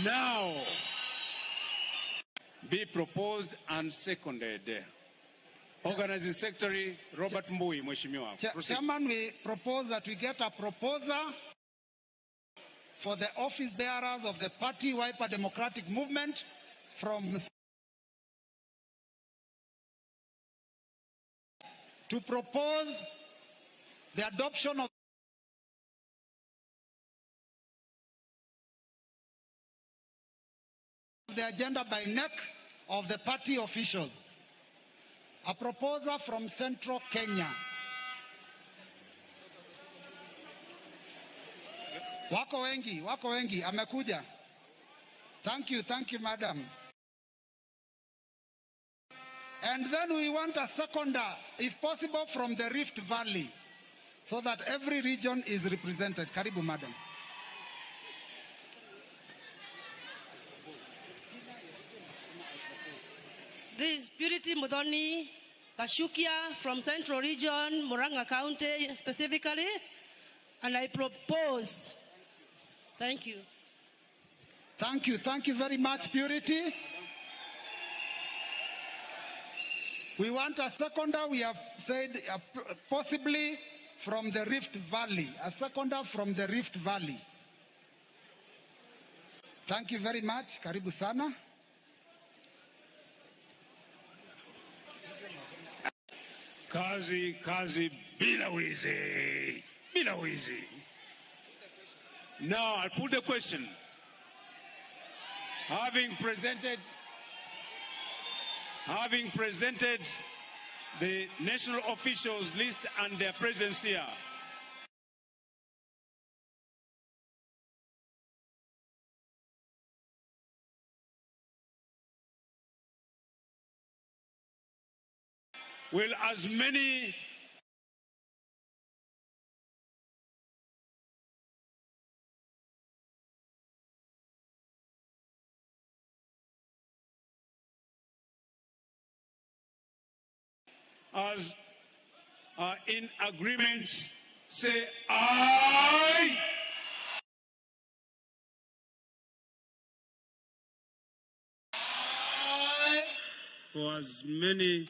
now be proposed and seconded. Organizing Secretary Robert Mbui, Mheshimiwa. Chairman, we propose that we get a proposer for the office bearers of the Party Wiper Democratic Movement from to propose the adoption of the agenda by neck of the party officials. A proposer from Central Kenya. Wako wengi, amekuja. Thank you, madam. And then we want a seconder, if possible, from the Rift Valley, so that every region is represented. Karibu, madam. This is Purity Mudhoni Kashukia from Central Region, Murang'a County specifically, and I propose. Thank you. Thank you very much, Purity. We want a seconder, we have said possibly from the Rift Valley, a seconder from the Rift Valley. Thank you very much, karibu sana. Kazi bila wizi. Now I'll put the question. Having presented the national officials list and their presence here, will as many as are in agreement say aye. Aye. For as many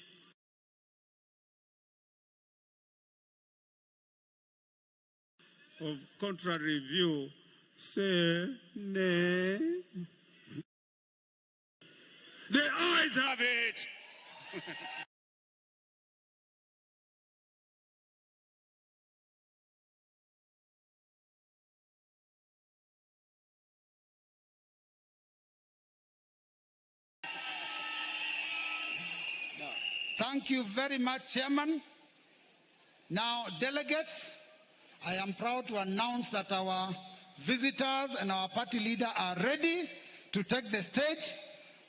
of contrary view, say nay. The ayes have it. Thank you very much, Chairman. Now, delegates, I am proud to announce that our visitors and our party leader are ready to take the stage.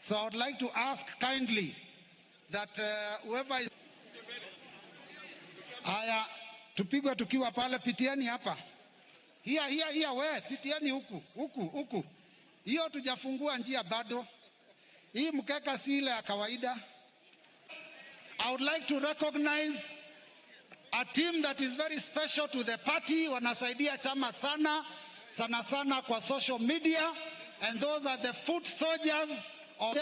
So I would like to ask kindly that whoever is... Haya, tupigwe tukiwa pale, pitieni hapa. Here, we, pitieni huku. Hiyo tujafungua njia bado. Hii mkeka si ile ya kawaida. I would like to recognize a team that is very special to the party. Wanasaidia chama sana kwa social media, and those are the foot soldiers of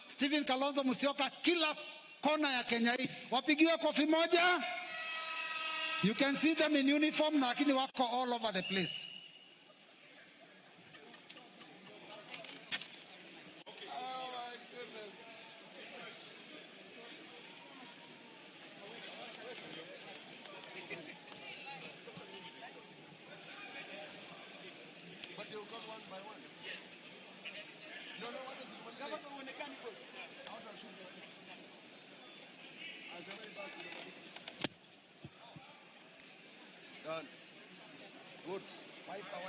Stephen Kalonzo Musyoka kila kona ya Kenya hii. Wapigiwe kofi moja. You can see them in uniform, lakini wako all over the place. Done. Good. Wiper.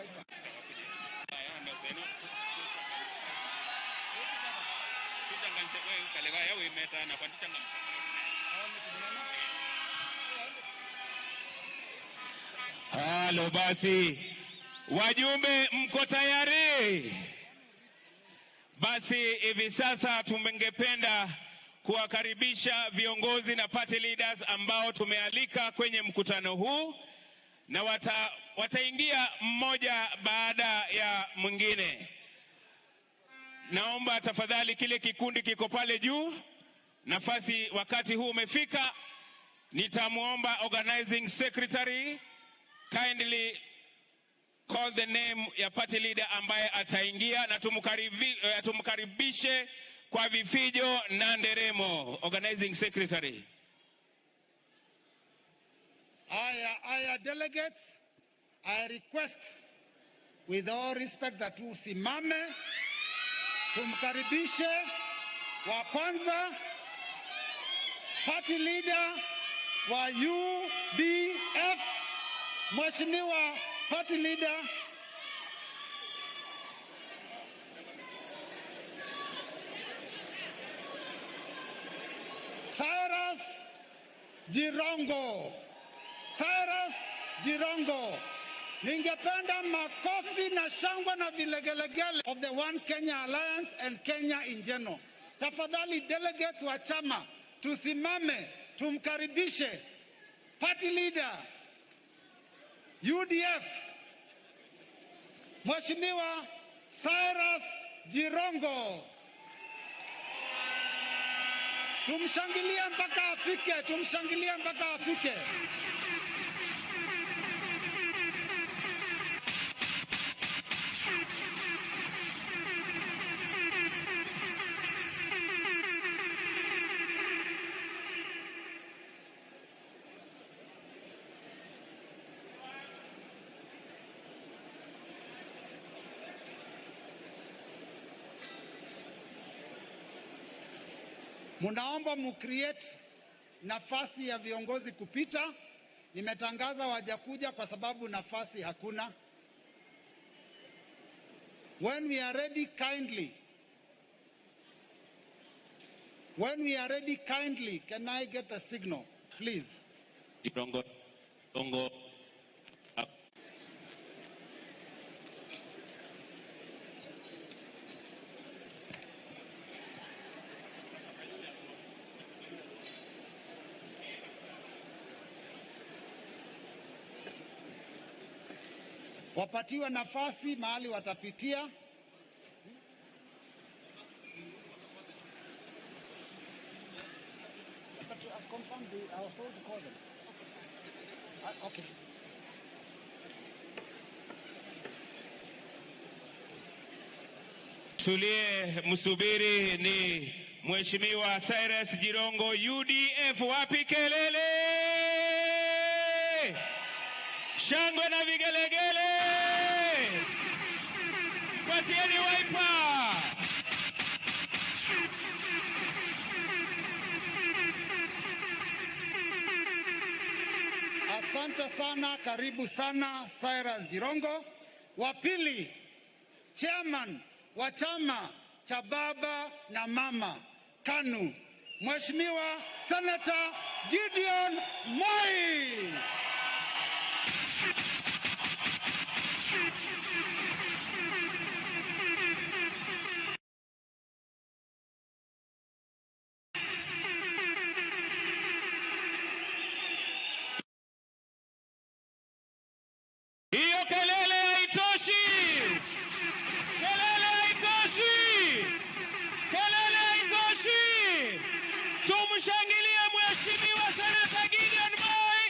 Halo basi, wajumbe mko tayari? Basi hivi sasa tumengependa kuwakaribisha viongozi na party leaders ambao tumealika kwenye mkutano huu, na wataingia mmoja baada ya mwingine. naomba tafadhali kile kikundi kiko pale juu, nafasi wakati huu umefika, nitamuomba organizing secretary kindly call the name ya party leader ambaye ataingia na tumkaribishe kwa vifijo na nderemo. Organizing secretary. Aya delegates, I request with all respect that tusimame tumkaribishe wa kwanza party leader wa UDF, Mheshimiwa party leader Cyrus Jirongo. Ningependa makofi na shangwe na vilegelegele of the One Kenya Alliance and Kenya in general. Tafadhali delegates wa chama tusimame tumkaribishe party leader UDF Mheshimiwa Cyrus Jirongo. Tumshangilie mpaka afike. Munaomba create nafasi ya viongozi kupita. Nimetangaza wajakuja kwa sababu nafasi hakuna. When we are ready kindly, can I get a signal, please? Wapatiwe nafasi mahali watapitia. I've confirmed I was told to call them. Okay. Tulie msubiri ni Mheshimiwa Cyrus Jirongo UDF. Wapi kelele? Shangwe na vigelegele. Patieni waipa. Asante sana, karibu sana Cyrus Jirongo. Wa pili, chairman wa chama cha baba na mama KANU, Mheshimiwa Senator Gideon Moi. Hiyo kelele haitoshi. Tumshangilie Mheshimiwa Senator Gideon Moi.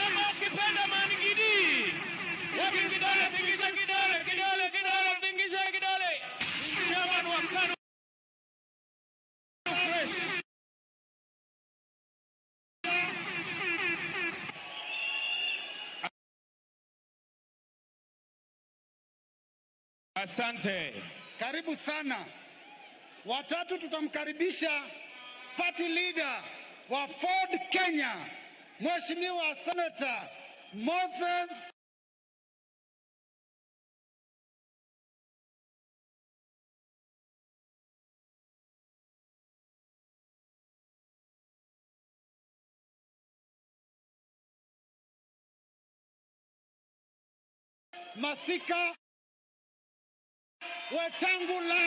Ama ukipenda manigidi. Wapi kidole, tingisha kidole. Tingisha kidole. Chairman wa KANU. Asante. Karibu sana. Watatu tutamkaribisha party leader wa Ford Kenya, Mheshimiwa Senator Moses Masika Wetangula.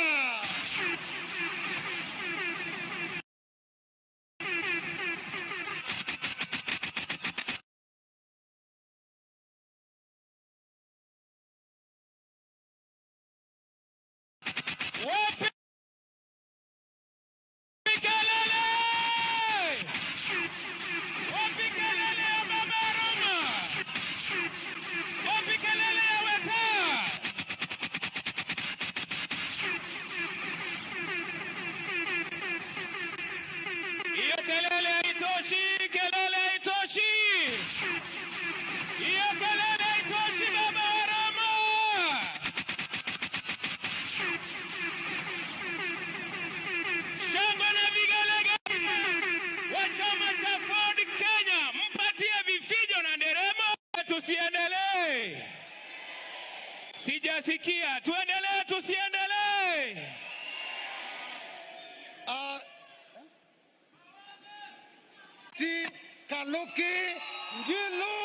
tusiendelee? Sijasikia. Tuendelee tusiendelee? Kaluki Ngilu.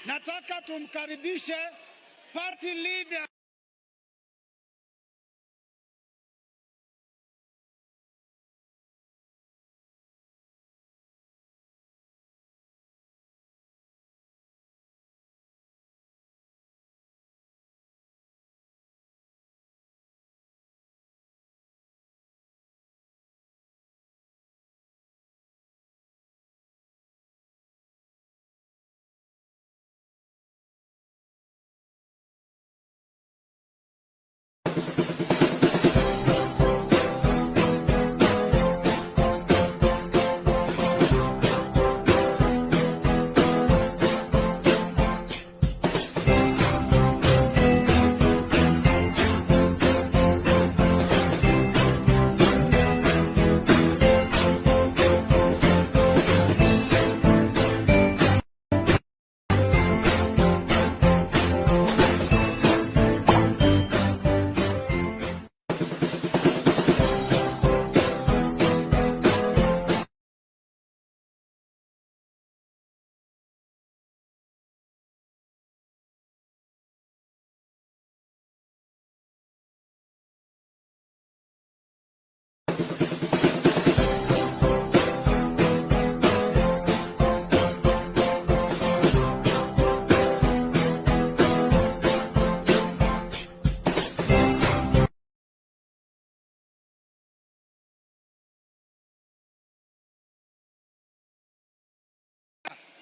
Nataka tumkaribishe party leader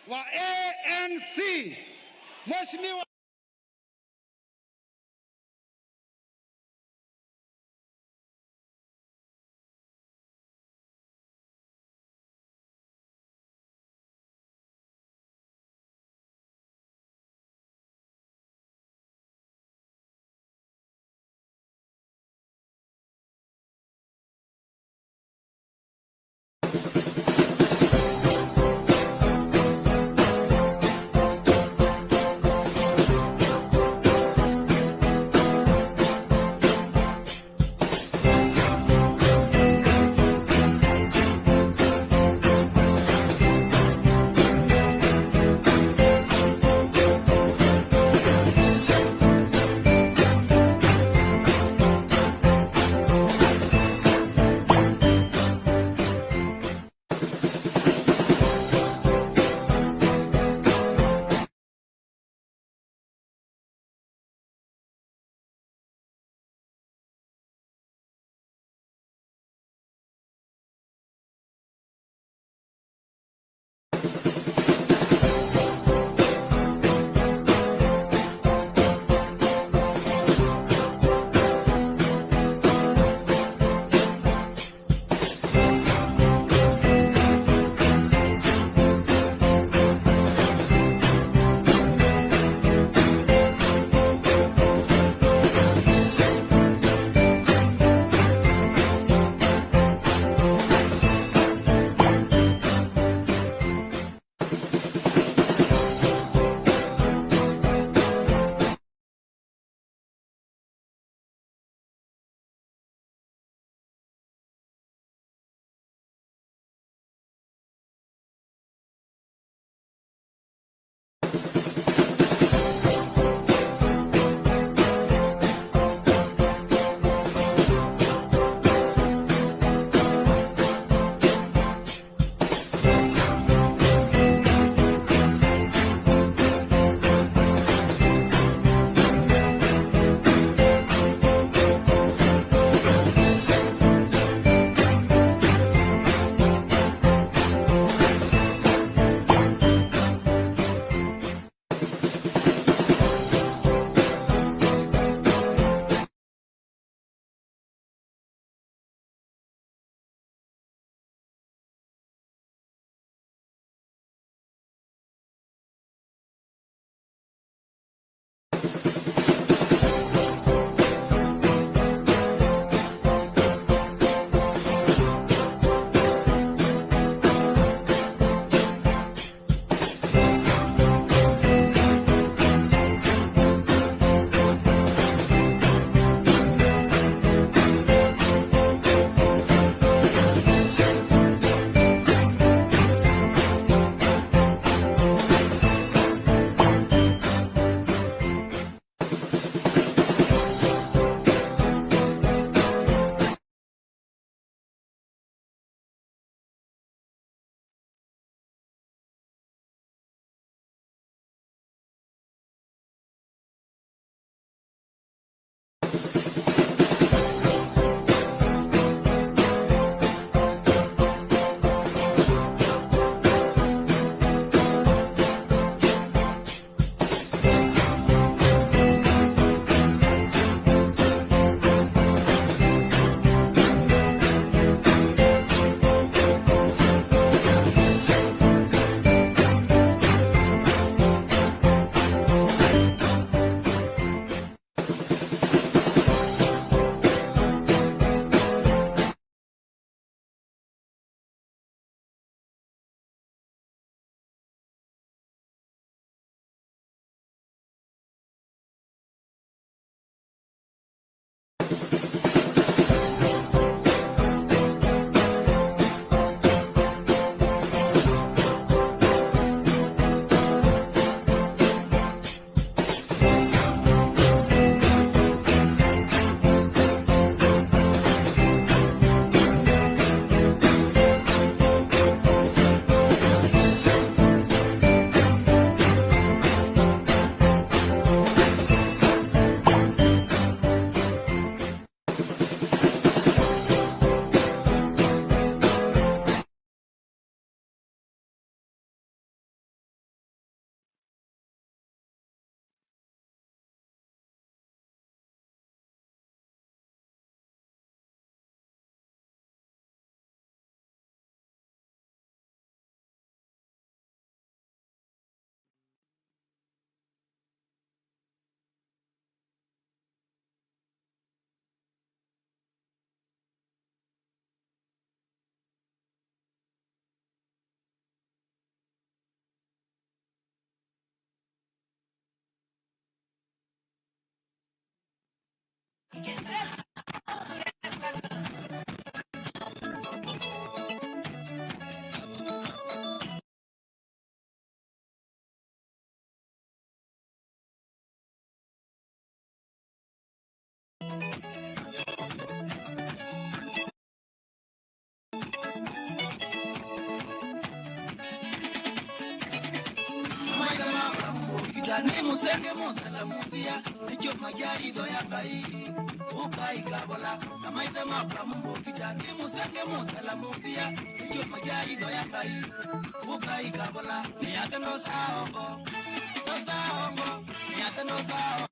wa ANC Mheshimiwa Ni musenge mutala mupia icho majari doya kai ukai kabola amaita mapra mupita ni musenge mutala mupia icho majari doya kai ukai kabola ni ateno saongo ni ateno saongo.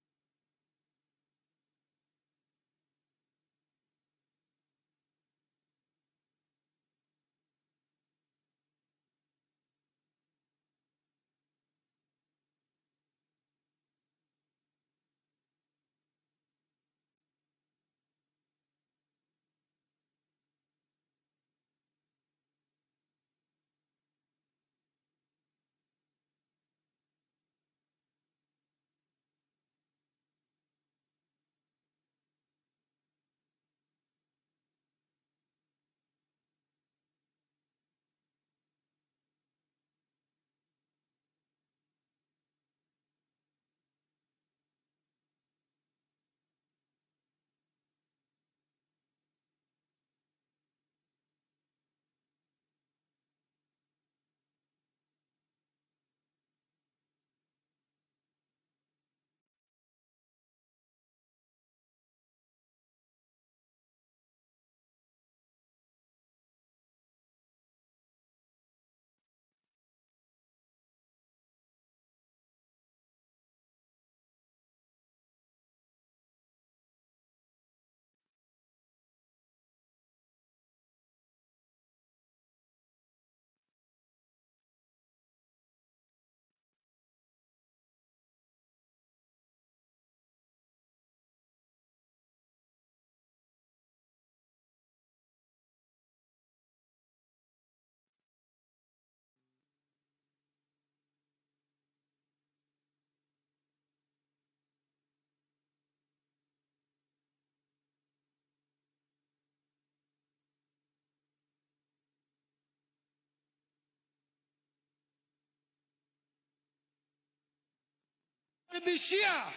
Bishia,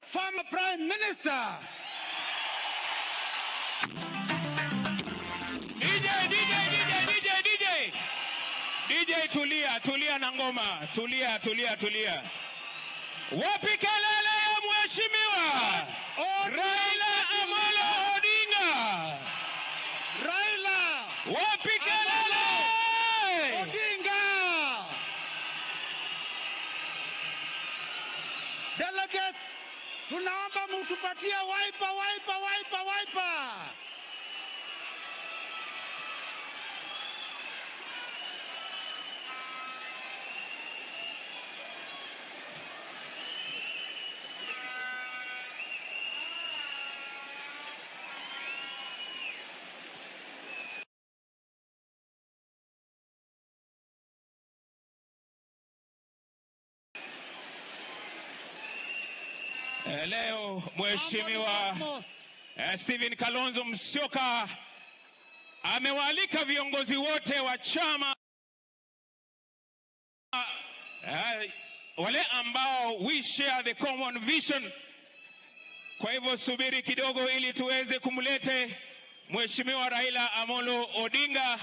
former Prime Minister. DJ, tulia na ngoma. Tulia. Wapi kelele ya mheshimiwa Raila Amolo Odinga? Raila. Wapi kelele? Odinga. Delegates, tunaomba mtupatie wiper. Leo mheshimiwa Stephen Kalonzo Musyoka amewaalika viongozi wote wa chama wale ambao we share the common vision. Kwa hivyo subiri kidogo ili tuweze kumlete mheshimiwa Raila Amolo Odinga.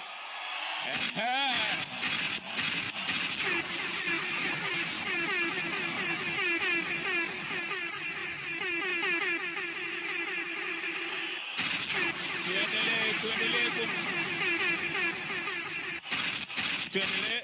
Tuendelee.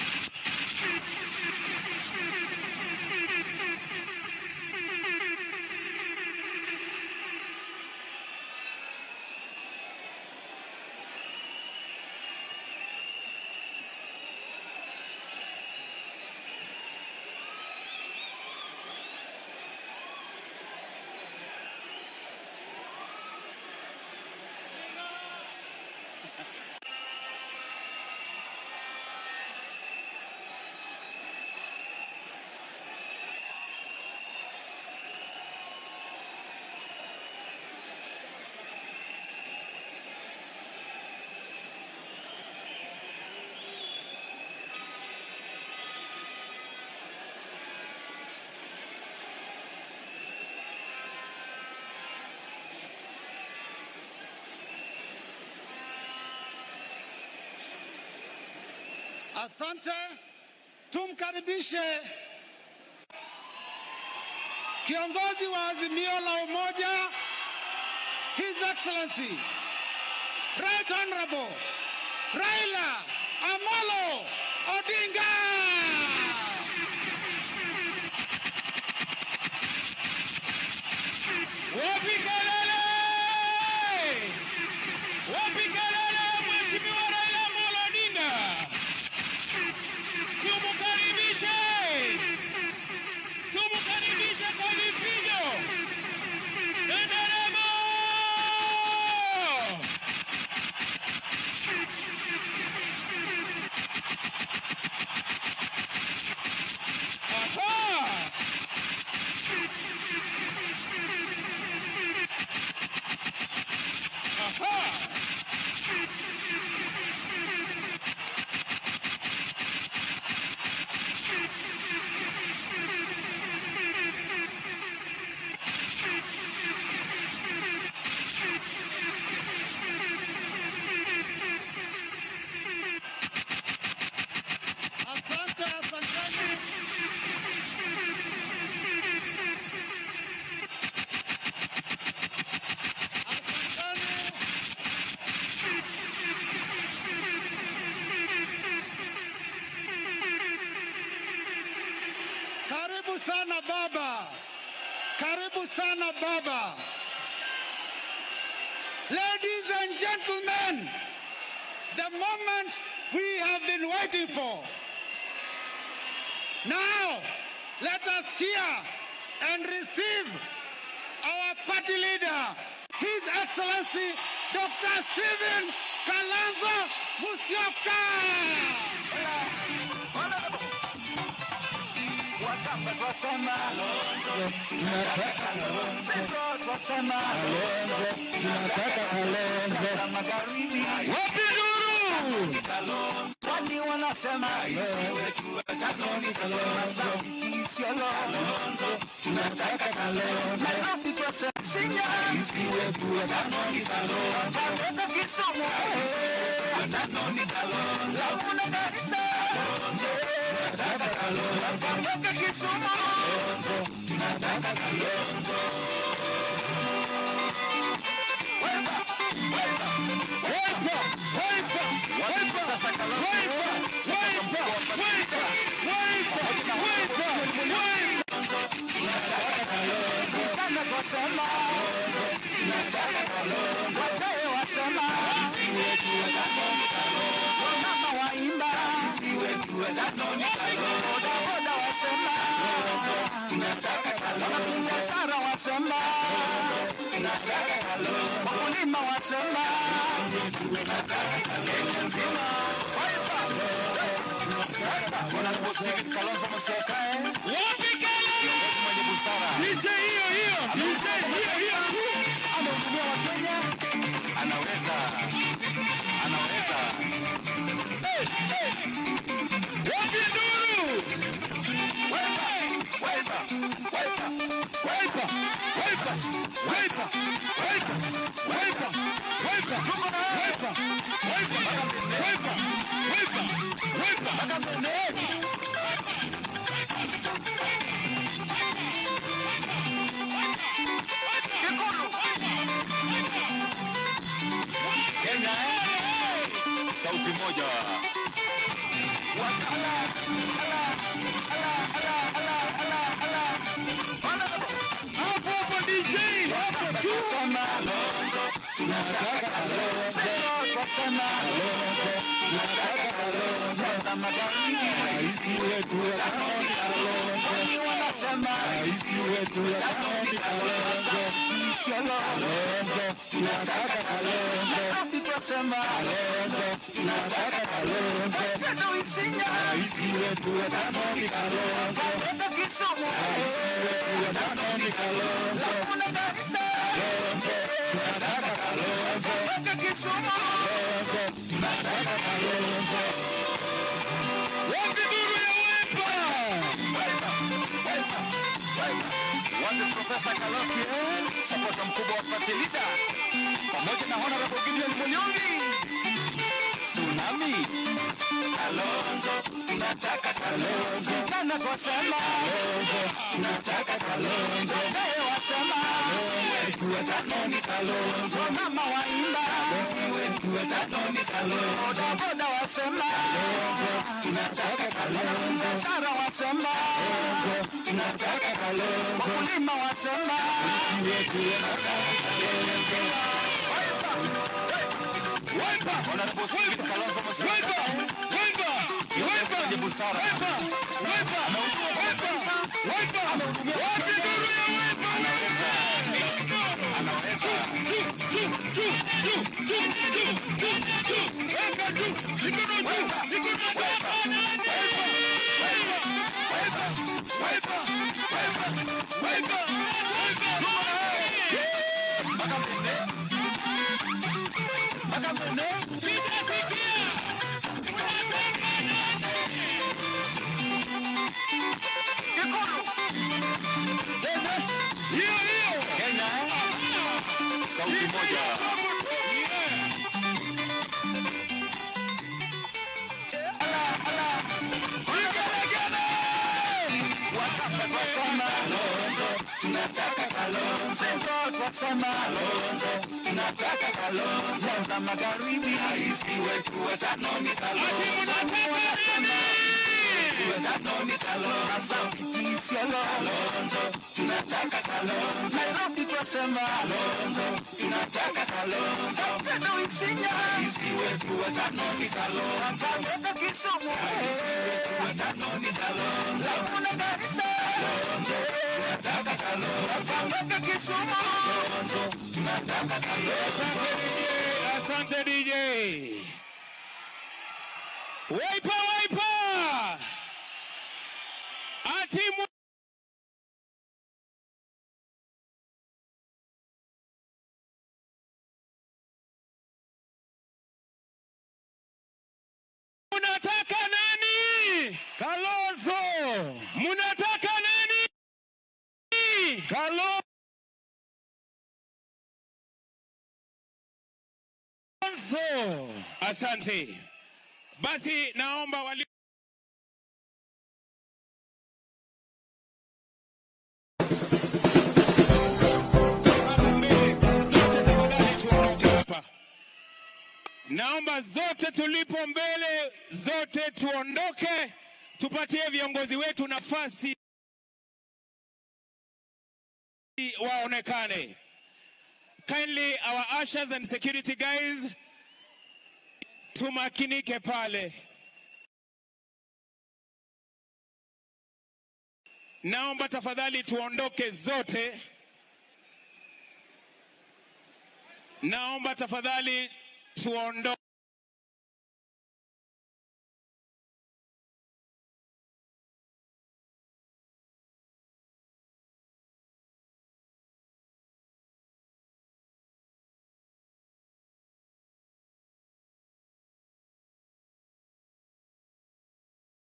Asante. Tumkaribishe kiongozi wa Azimio la Umoja, His Excellency Right Honorable Raila Amolo Odinga. Wapi kelele! Wapi kelele Mheshimiwa Raila Amolo Odinga? Tumukaribishe! Tumukaribishe kwa vifijo! Endelemo! Karibu sana baba. Karibu sana baba. Ladies and gentlemen, the moment we have been waiting for. Now, let us cheer and receive our party leader, His Excellency Dr. Stephen Kalonzo Musyoka. Wani wanasema tunataka Kalonzo Nairobi kwa Singa isiwe kuwa Kalonzo Kisumu Kalonzo kuna Garissa tunataka Kalonzo Kisumu tunataka Kalonzo Kalonzo Musyoka wapi kelele mwenye busara DJ hiyo anaumia wa Kenya anaweza wapi nduru Kenya sauti moja hapo DJ hapo tu tunataka Kalonzo isiwe tu Profesa Kaloki, supporter mkubwa wa party leader, pamoja na Honorable Gideon Mulyongi. nami Kalonzo, tunataka Kalonzo. Nana kusema Kalonzo, tunataka Kalonzo. Leo wasema wetu watano ni Kalonzo. Mama waimba wetu watano ni Kalonzo. Boda wasema Kalonzo, tunataka Kalonzo. Sara wasema Kalonzo, tunataka Kalonzo. Wakulima wasema wetu watano Kalonzo. Wiper! Honorable Speaker Kalonzo Musyoka. Wiper! Wiper! Sauti moja. Tunataka Kalonzo, Kalonzo, tunataka Kalonzo, za magharibi haisi wetu watano ni Kalonzo, watano ni Kalonzo, Kalonzo, tunataka Kalonzo, Nairobi twasema Kalonzo, tunataka Kalonzo, Sasa Isinya haisi wetu watano ni Kalonzo, Weka Kisumu haisi wetu watano ni Kalonzo, Lakuna Garissa Kalonzo, tunataka Kalonzo, Weka Kisumu Kalonzo, tunataka Kalonzo. Asante DJ. Wiper! Atimu Munataka nani? Kalonzo. Munataka nani? Kalonzo. Asante. Basi naomba wali Naomba zote tulipo mbele, zote tuondoke, tupatie viongozi wetu nafasi waonekane. Kindly our ushers and security guys, tumakinike pale. Naomba tafadhali tuondoke zote. Naomba tafadhali tuondoke.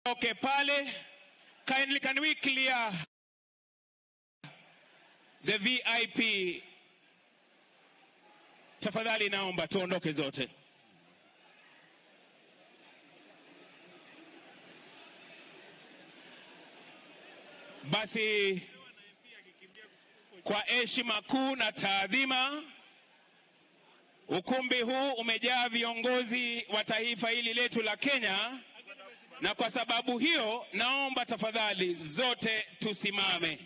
Okay, pale. Kindly, can we clear the VIP? Tafadhali naomba tuondoke zote. Basi kwa heshima kuu na taadhima, ukumbi huu umejaa viongozi wa taifa hili letu la Kenya, na kwa sababu hiyo naomba tafadhali zote tusimame.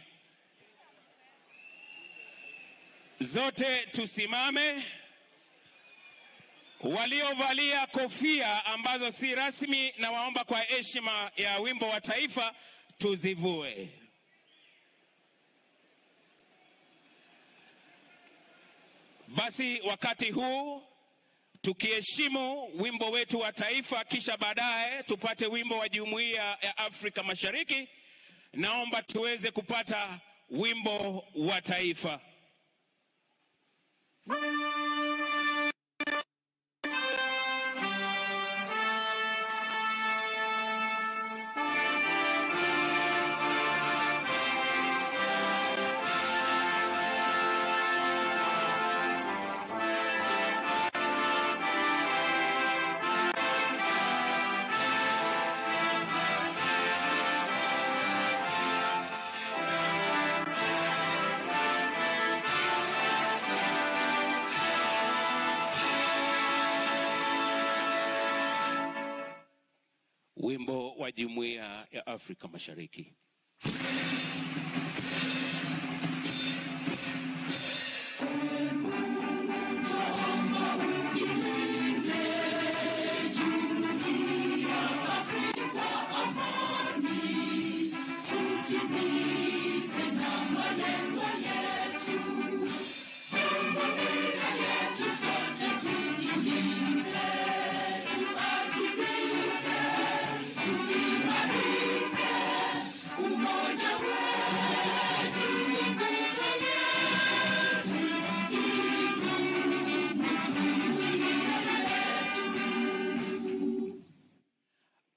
Zote tusimame. Waliovalia kofia ambazo si rasmi, na waomba kwa heshima ya wimbo wa taifa tuzivue. Basi wakati huu tukiheshimu wimbo wetu wa taifa, kisha baadaye tupate wimbo wa Jumuiya ya Afrika Mashariki, naomba tuweze kupata wimbo wa taifa. wimbo wa Jumuiya ya Afrika Mashariki.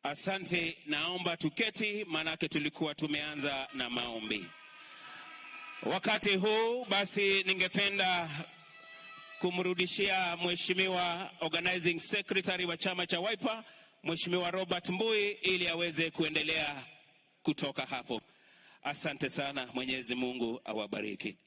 Asante, naomba tuketi manake tulikuwa tumeanza na maombi. Wakati huu basi ningependa kumrudishia Mheshimiwa Organizing Secretary wa chama cha Wiper, Mheshimiwa Robert Mbui, ili aweze kuendelea kutoka hapo. Asante sana, Mwenyezi Mungu awabariki.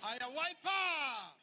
Aya Wiper!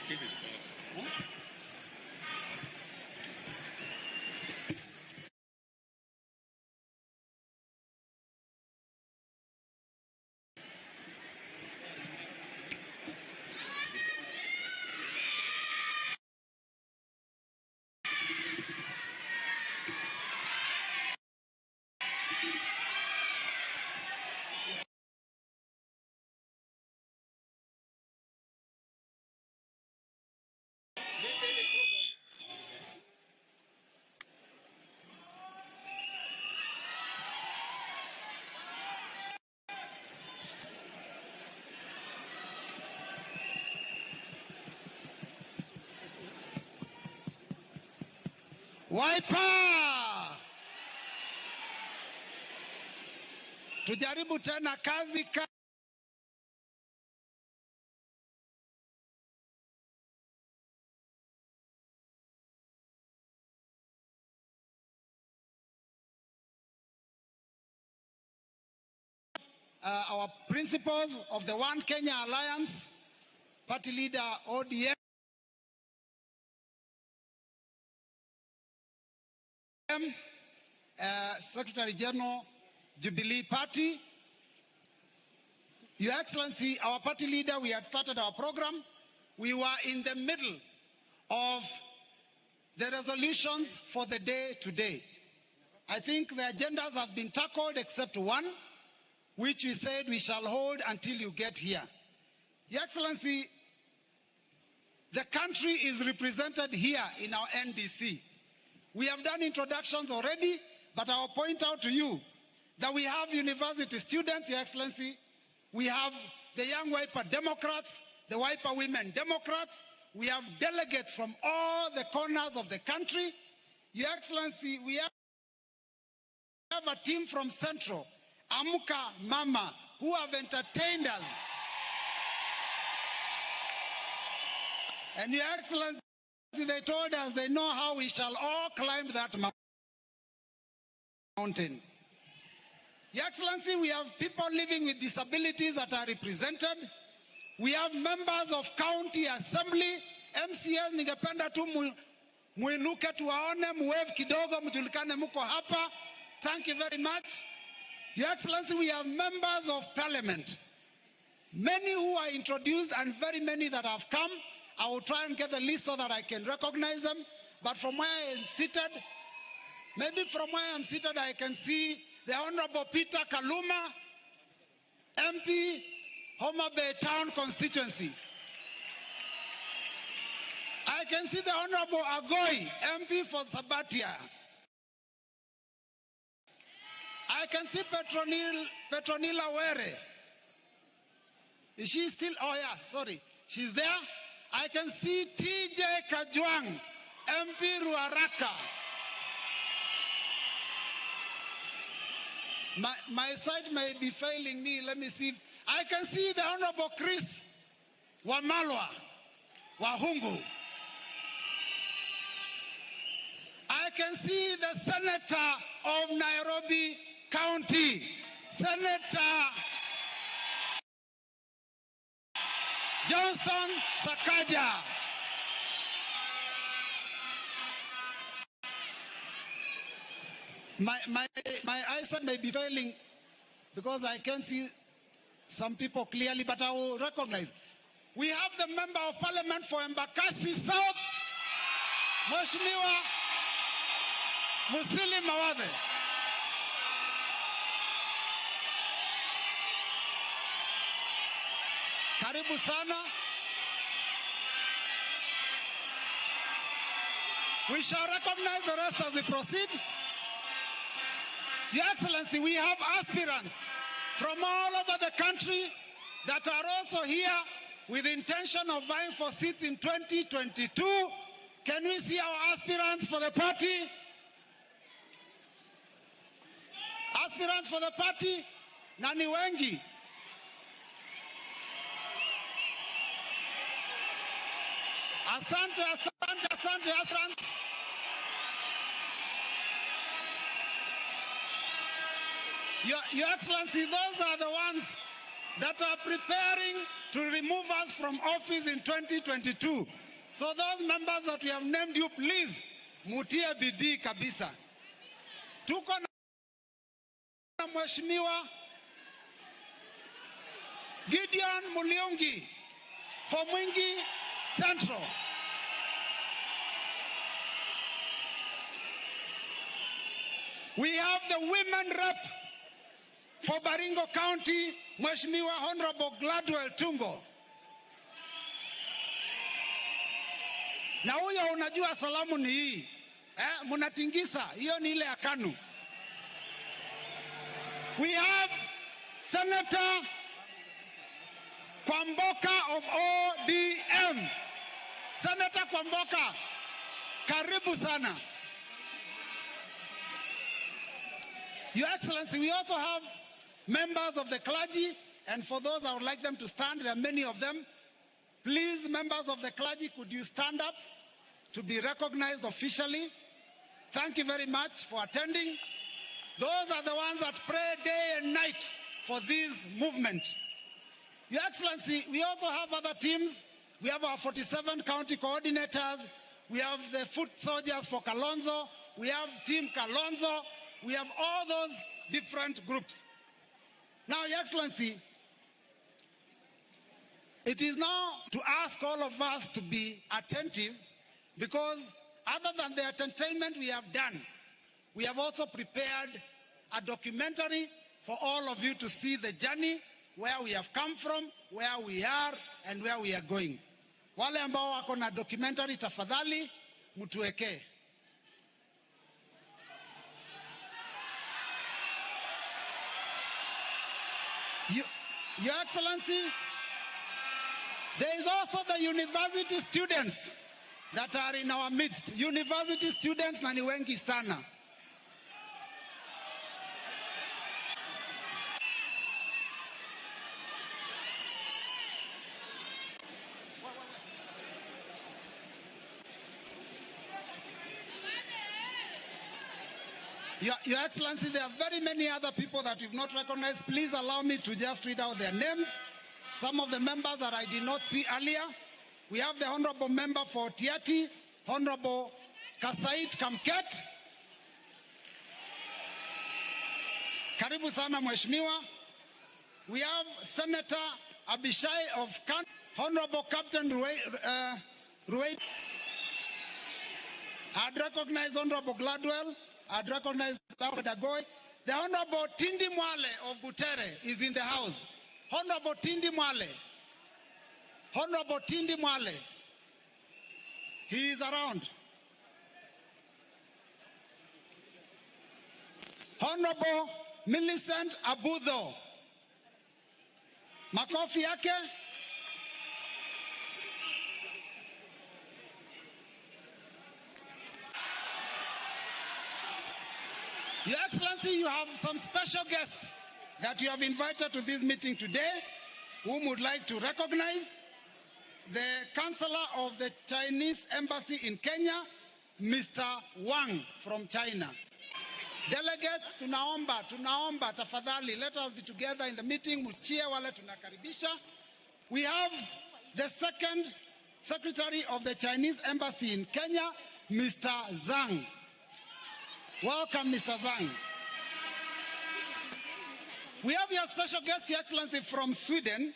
This is perfect. Wiper! Tujaribu tena kazi our principles of the One Kenya Alliance, party leader ODM, Secretary General, Jubilee Party. Your Excellency, our party leader, we had started our program. We were in the middle of the resolutions for the day today. I think the agendas have been tackled except one, which we said we shall hold until you get here. Your Excellency, the country is represented here in our NDC. We have done introductions already, but I'll point out to you that we have university students, Your Excellency. We have the young Wiper Democrats, the Wiper Women Democrats. We have delegates from all the corners of the country. Your Excellency, we have a team from Central, Amuka Mama, who have entertained us. And Your Excellency, they told us they know how we shall all climb that mountain. Your Excellency, we have people living with disabilities that are represented. We have members of county assembly, MCS. Ningependa tu muinuke tuwaone, muwave kidogo, mjulikane muko hapa. Thank you very much. Your Excellency, we have members of parliament. Many who are introduced and very many that have come. I will try and get the list so that I can recognize them. But from where I am seated, maybe from where I am seated, I can see the Honorable Peter Kaluma, MP, Homa Bay Town Constituency. I I can see the Honorable Agoi, MP for Sabatia. I can see Petronila Were. Is she still? Oh yeah, sorry. She's there. I can see TJ Kajwang, MP Ruaraka. My sight may be failing me. Let me see. I can see the Honorable Chris Wamalwa, Wahungu. I can see the Senator of Nairobi County, Senator Johnston Sakaja. My eyesight may be failing because I can't see some people clearly, but I will recognize. We have the Member of Parliament for Embakasi South, Mheshimiwa Musili Mawadhe. Karibu sana. We shall recognize the rest as we proceed. Your Excellency, we have aspirants from all over the country that are also here with the intention of vying for seats in 2022. Can we see our aspirants for the party? Aspirants for the party? Nani wengi? Asante, asante, asante, aspirants. Your Excellency, those are the ones that are preparing to remove us from office in 2022. So those members that we have named you, please, mutie bidii kabisa. Tuko na Mheshimiwa Gideon Muliongi for Mwingi Central. We have the women rep for Baringo County, Mheshimiwa Honorable Gladwell Tungo. Na huyo unajua salamu ni hii. Munatingisa, hiyo ni ile ya KANU. We have Senator Kwamboka of ODM. Senator Kwamboka, karibu sana. Your Excellency, we also have members of the clergy, and for those I would like them to stand, there are many of them. Please, members of the clergy, could you stand up to be recognized officially? Thank you very much for attending. Those are the ones that pray day and night for this movement. Your Excellency, we also have other teams. We have our 47 county coordinators. We have the foot soldiers for Kalonzo. We have Team Kalonzo. We have all those different groups. Now, Your Excellency, it is now to ask all of us to be attentive, because other than the entertainment we have done, we have also prepared a documentary for all of you to see the journey, where we have come from, where we are, and where we are going. Wale ambao wako na documentary, tafadhali mutuwekee. Your Excellency, there is also the university students that are in our midst. University students na ni wengi sana. Your Excellency, there are very many other people that we've not recognized. Please allow me to just read out their names. Some of the members that I did not see earlier. We have the Honorable Member for Tiati, Honorable Kasait Kamket. Karibu sana Mheshimiwa. We have Senator Abishai of Kant, Honorable Captain Ruwait. I'd recognize Honorable Gladwell. I'd recognize Dagoy. The Honorable Tindi Mwale of Butere is in the house. Honorable Tindi Mwale. Honorable Tindi Mwale. He is around. Honorable Millicent Abudho. Makofi yake. Your Excellency, you have some special guests that you have invited to this meeting today, whom would like to recognize. The Chancellor of the Chinese Embassy in Kenya, Mr. Wang from China. Delegates, tunaomba, tafadhali, let us be together in the meeting. Muchie wale tunakaribisha. We have the second Secretary of the Chinese Embassy in Kenya, Mr. Zhang. Welcome, Mr. Zhang. We have your special guest, Your Excellency, from Sweden.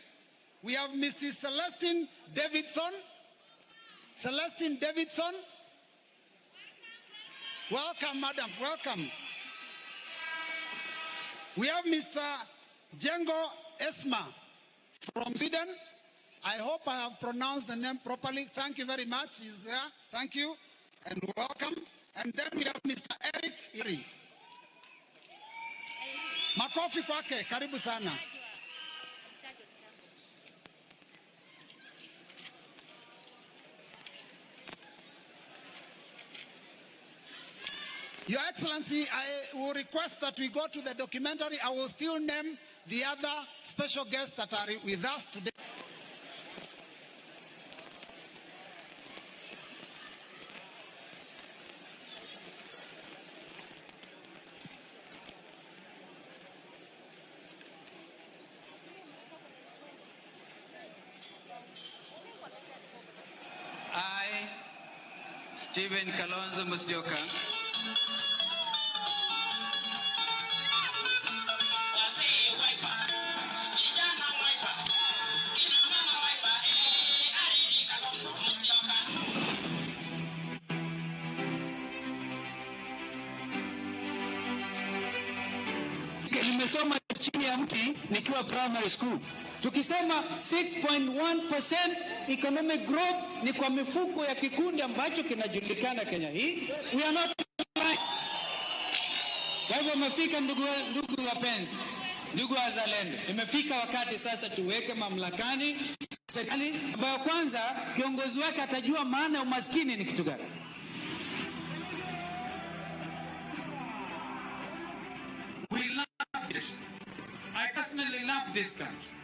We have Mrs. Celestine Davidson. Celestine Davidson. Welcome, madam. Welcome. We have Mr. Jengo Esma from Sweden. I hope I have pronounced the name properly. Thank you very much. He's there. Thank you and welcome. And then we have Mr. Eric Iri. Makofi kwake, karibu sana. Your Excellency, I will request that we go to the documentary. I will still name the other special guests that are with us today. I, Stephen Kalonzo Musyoka, nimesoma chini ya mti nikiwa primary school. Tukisema 6.1% economic growth ni kwa mifuko ya kikundi ambacho kinajulikana Kenya hii. We are not right. Kwa hivyo imefika, ndugu wapenzi, ndugu wazalendo, imefika wakati sasa tuweke mamlakani serikali ambayo kwanza kiongozi wake atajua maana ya umaskini ni kitu gani. we love this. I personally love this country.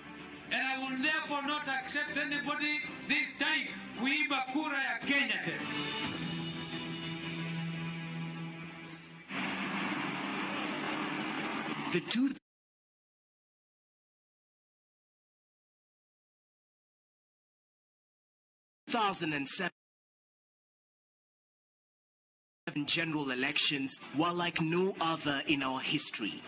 And I will therefore not accept anybody this time kuiba kura ya Kenya tena. The 2007 general elections were like no other in our history.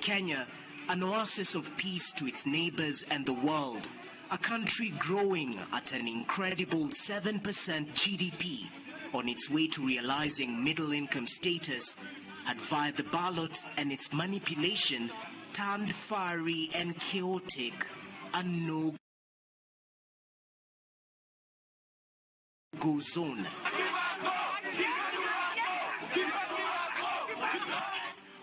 Kenya, an oasis of peace to its neighbors and the world, a country growing at an incredible 7% GDP, on its way to realizing middle-income status, had via the ballot and its manipulation turned fiery and chaotic, a no-go zone.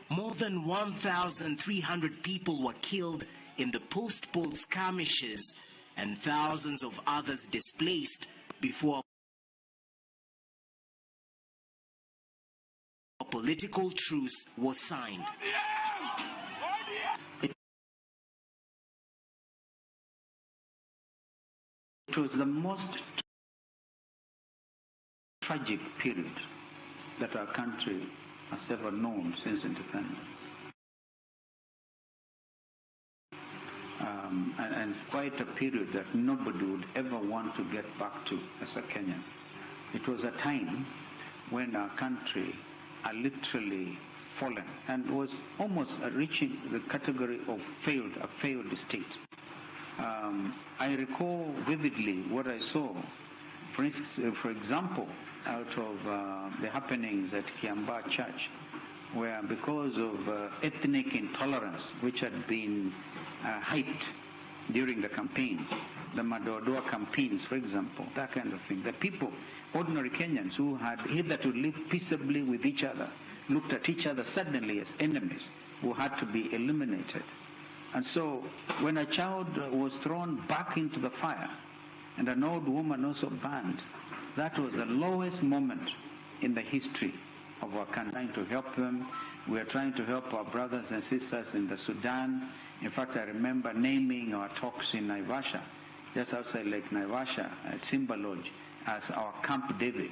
More than 1,300 people were killed in the post-poll skirmishes and thousands of others displaced before a political truce was signed. It was the most tragic period that our country has ever known since independence. And quite a period that nobody would ever want to get back to as a Kenyan. It was a time when our country had literally fallen and was almost reaching the category of a failed state. I recall vividly what I saw, for example, out of the happenings at Kiambaa Church, where because of ethnic intolerance, which had been hyped during the campaign, the Madoadoa campaigns, for example, that kind of thing. The people, ordinary Kenyans who had hitherto lived peaceably with each other, looked at each other suddenly as enemies who had to be eliminated. And so when a child was thrown back into the fire and an old woman also burned, that was the lowest moment in the history of our country. Trying to help them. We are trying to help our brothers and sisters in the Sudan. In fact, I remember naming our talks in Naivasha, just outside Lake Naivasha at Simba Lodge, as our Camp David,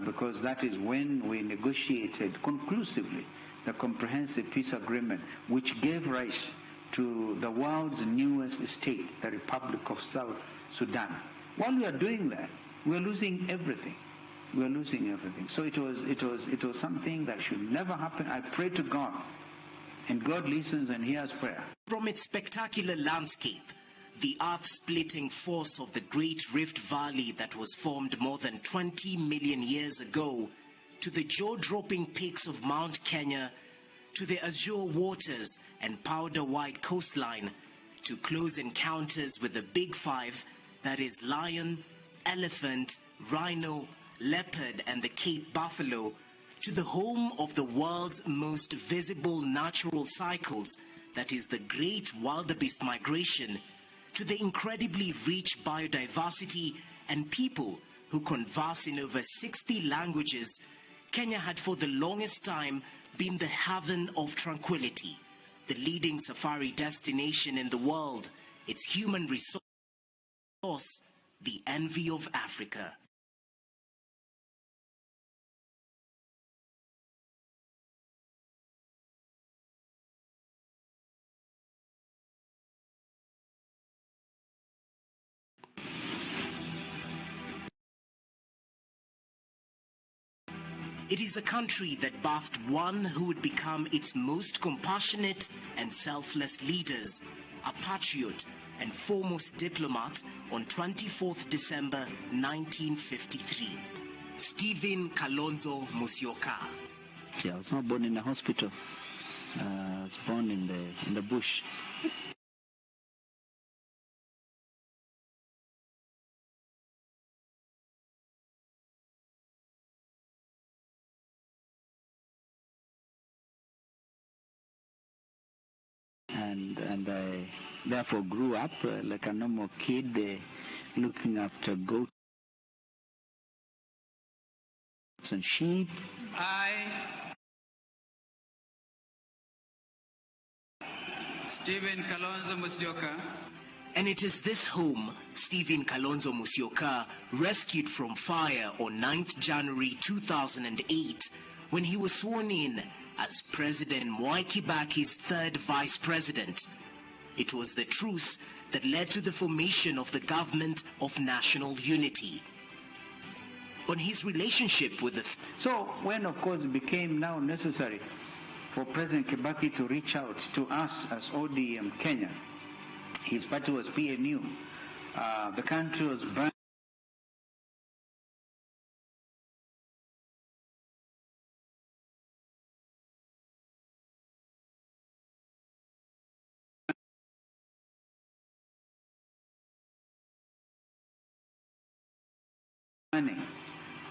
because that is when we negotiated conclusively the comprehensive peace agreement, which gave rise to the world's newest state, the Republic of South Sudan. While we are doing that, we are losing everything. We are losing everything. So it was something that should never happen. I pray to God, and God listens and hears prayer. From its spectacular landscape, the earth-splitting force of the Great Rift Valley that was formed more than 20 million years ago, to the jaw-dropping peaks of Mount Kenya, to the azure waters and powder-white coastline, to close encounters with the Big Five, that is lion, elephant, rhino, leopard and the Cape buffalo, to the home of the world's most visible natural cycles, that is the Great Wildebeest Migration, to the incredibly rich biodiversity and people who converse in over 60 languages, Kenya had for the longest time been the haven of tranquility, the leading safari destination in the world, its human resource, the envy of Africa. It is a country that birthed one who would become its most compassionate and selfless leaders, a patriot and foremost diplomat on 24th December 1953. Stephen Kalonzo Musyoka. I was not born in a hospital. I was born in the bush. And I therefore grew up like a normal kid, looking after goats and sheep. Stephen Kalonzo Musyoka. And it is this home Stephen Kalonzo Musyoka rescued from fire on 9th January 2008 when he was sworn in as President Mwai Kibaki's third vice president. It was the truce that led to the formation of the Government of National Unity. On his relationship with the... So when, of course, it became now necessary for President Kibaki to reach out to us as ODM Kenya, his party was PNU, the country was burned.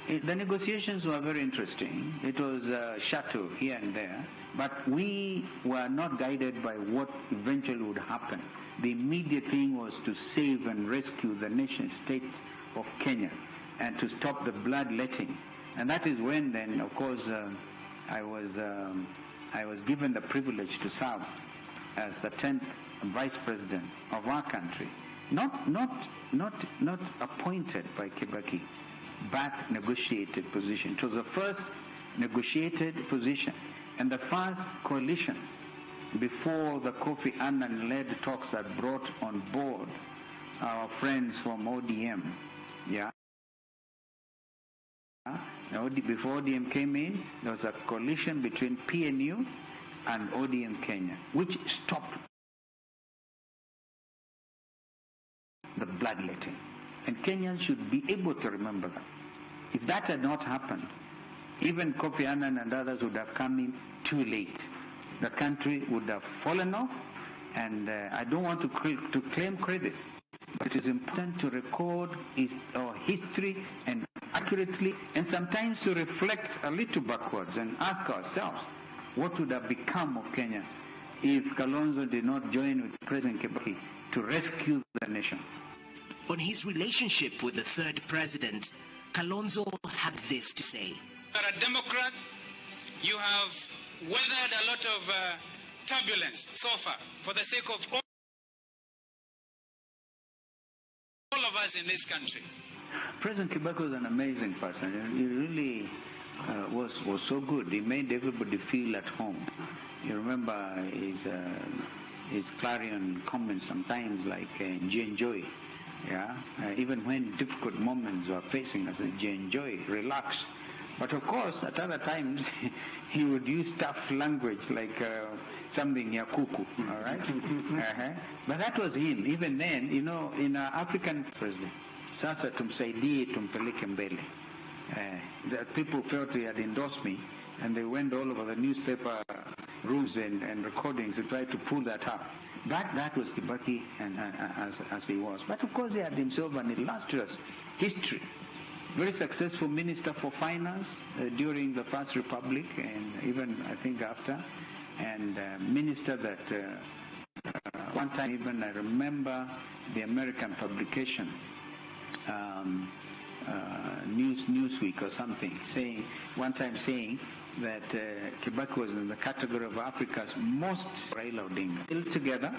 The negotiations were very interesting. It was a shuttle here and there, but we were not guided by what eventually would happen. The immediate thing was to save and rescue the nation state of Kenya and to stop the bloodletting. And that is when then, of course, I was given the privilege to serve as the 10th vice president of our country. Not appointed by Kibaki, but negotiated position. It was the first negotiated position and the first coalition before the Kofi Annan-led talks that brought on board our friends from ODM. Yeah. Before ODM came in, there was a coalition between PNU and ODM Kenya, which stopped the bloodletting. And Kenyans should be able to remember that. If that had not happened, even Kofi Annan and others would have come in too late. The country would have fallen off, and I don't want to claim credit, But it is important to record our history and accurately, and sometimes to reflect a little backwards and ask ourselves, what would have become of Kenya if Kalonzo did not join with President Kibaki to rescue the nation? On his relationship with the third president, Kalonzo had this to say. You're a Democrat. You have weathered a lot of turbulence so far for the sake of all of us in this country. President Kibaki was an amazing person. He really was so good. He made everybody feel at home. You remember his clarion comments sometimes like enjoy. Yeah, even when difficult moments are facing us, enjoy, relax. But of course, at other times, he would use tough language like something yakuku, all right? But that was him. Even then, you know, in an African president, sasa tumsaidie tumpeleke mbele. That people felt he had endorsed me, and they went all over the newspaper rooms and recordings to try to pull that up. That was Kibaki and as he was. But of course he had himself an illustrious history. Very successful Minister for Finance during the First Republic and even I think after. And minister that one time even I remember the American publication Newsweek or something saying that Kibaki was in the category of Africa's most Raila Odinga. Still together,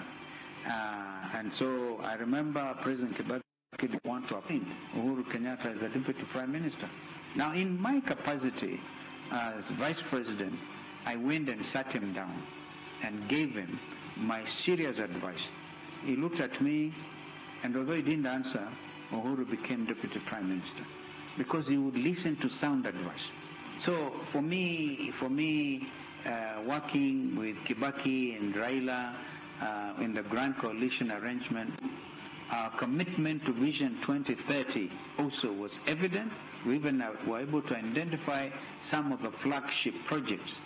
and so I remember President Kibaki didn't want to appoint Uhuru Kenyatta as the Deputy Prime Minister. Now, in my capacity as Vice President, I went and sat him down and gave him my serious advice. He looked at me, and although he didn't answer, Uhuru became Deputy Prime Minister because he would listen to sound advice. So for me, working with Kibaki and Raila in the Grand Coalition arrangement, our commitment to Vision 2030 also was evident. We even were able to identify some of the flagship projects,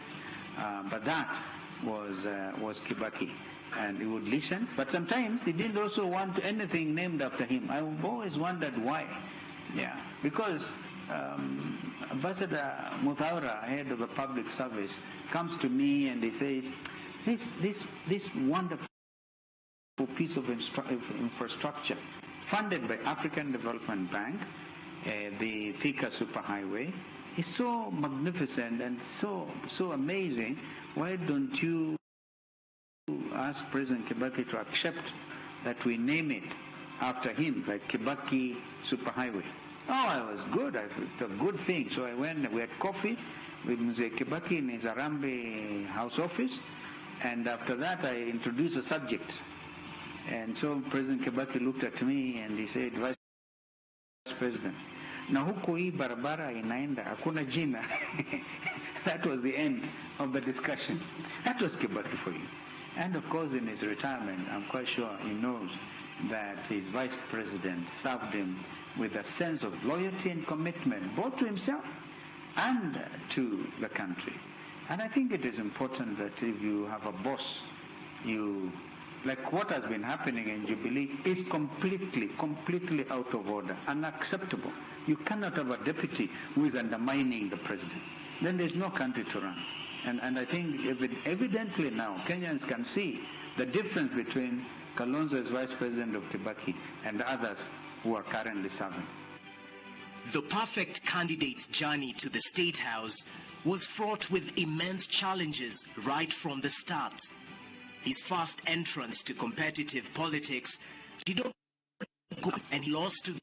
but that was Kibaki, and he would listen. But sometimes he didn't also want anything named after him. I've always wondered why. Yeah, because Ambassador Muthaura, head of the public service, comes to me and he says, this wonderful piece of infrastructure funded by African Development Bank, the Thika Superhighway, is so magnificent and so amazing. Why don't you ask President Kibaki to accept that we name it after him, like Kibaki Superhighway? Oh, I was good. It's a good thing. So I went, we had coffee with Mzee Kibaki in his Harambee house office, and after that I introduced the subject. And so President Kibaki looked at me and he said, Vice President, na huku hii barabara inaenda, hakuna jina. That was the end of the discussion. That was Kibaki for you. And of course in his retirement, I'm quite sure he knows that his Vice President served him with a sense of loyalty and commitment, both to himself and to the country. And I think it is important that if you have a boss, like what has been happening in Jubilee is completely out of order, unacceptable. You cannot have a deputy who is undermining the president. Then there's no country to run. And I think evidently now Kenyans can see the difference between Kalonzo as Vice President of Kibaki and others who are currently serving. The perfect candidate's journey to the State House was fraught with immense challenges right from the start. His first entrance to competitive politics did not go, and he lost to the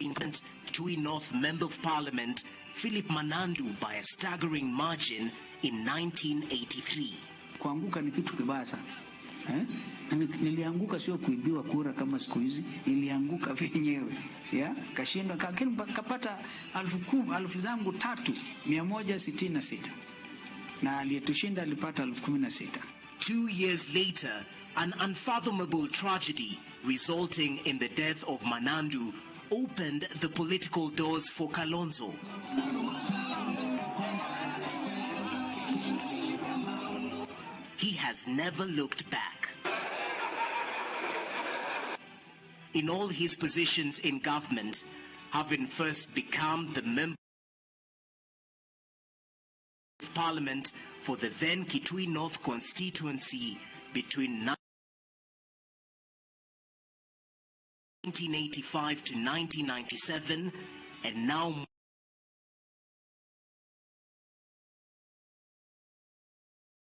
incumbent Tui North Member of Parliament, Philip Manandu, by a staggering margin in 1983. Kuanguka ni kitu kibaya sana. Nilianguka sio kuibiwa kura kama siku hizi, nilianguka vyenyewe. Ya, kashindwa kapata 10,000 zangu 3,166. Na aliyetushinda alipata 16,000. 2 years later, an unfathomable tragedy resulting in the death of Manandu opened the political doors for Kalonzo. He has never looked back. in all his positions in government, having first become the member of Parliament for the then Kitui North constituency between 1985 to 1997, and now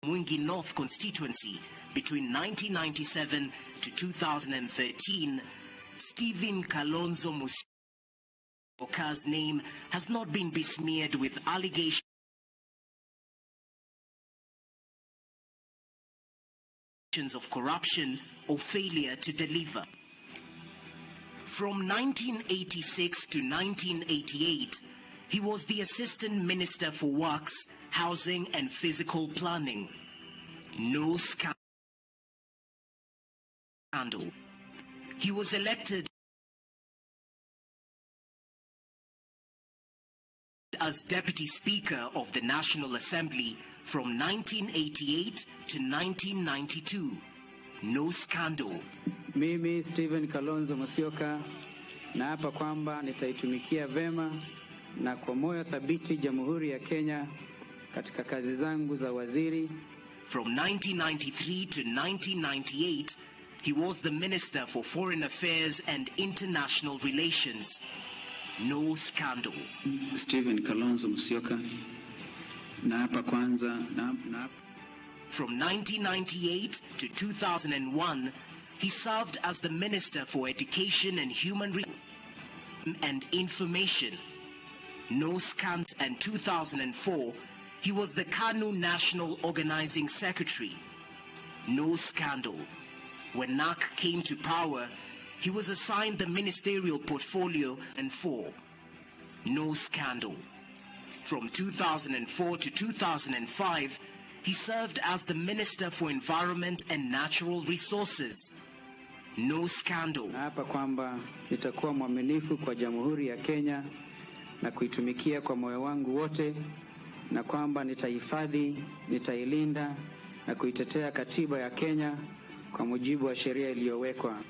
Mwingi North constituency between 1997 to 2013, Stephen Kalonzo Musyoka's name has not been besmeared with allegations of corruption or failure to deliver. From 1986 to 1988, he was the Assistant Minister for Works, Housing and Physical Planning. No scandal. He was elected as Deputy Speaker of the National Assembly from 1988 to 1992. No scandal. Mimi Stephen Kalonzo Musyoka naapa kwamba nitaitumikia vema na kwa moyo thabiti Jamhuri ya Kenya katika kazi zangu za waziri. From 1993 to 1998, he was the Minister for Foreign Affairs and International Relations. No scandal. Stephen Kalonzo Musyoka naapa kwanza From 1998 to 2001, he served as the Minister for Education and Human Resources and Information. No scandal. And 2004, he was the KANU National Organizing Secretary. No scandal. When NAC came to power, he was assigned the ministerial portfolio and 4. No scandal. From 2004 to 2005, he served as the Minister for Environment and Natural Resources. No scandal. Hapa kwamba nitakuwa mwaminifu kwa Jamhuri ya Kenya na kuitumikia kwa moyo wangu wote, na kwamba nitahifadhi, nitailinda na kuitetea katiba ya Kenya kwa mujibu wa sheria iliyowekwa.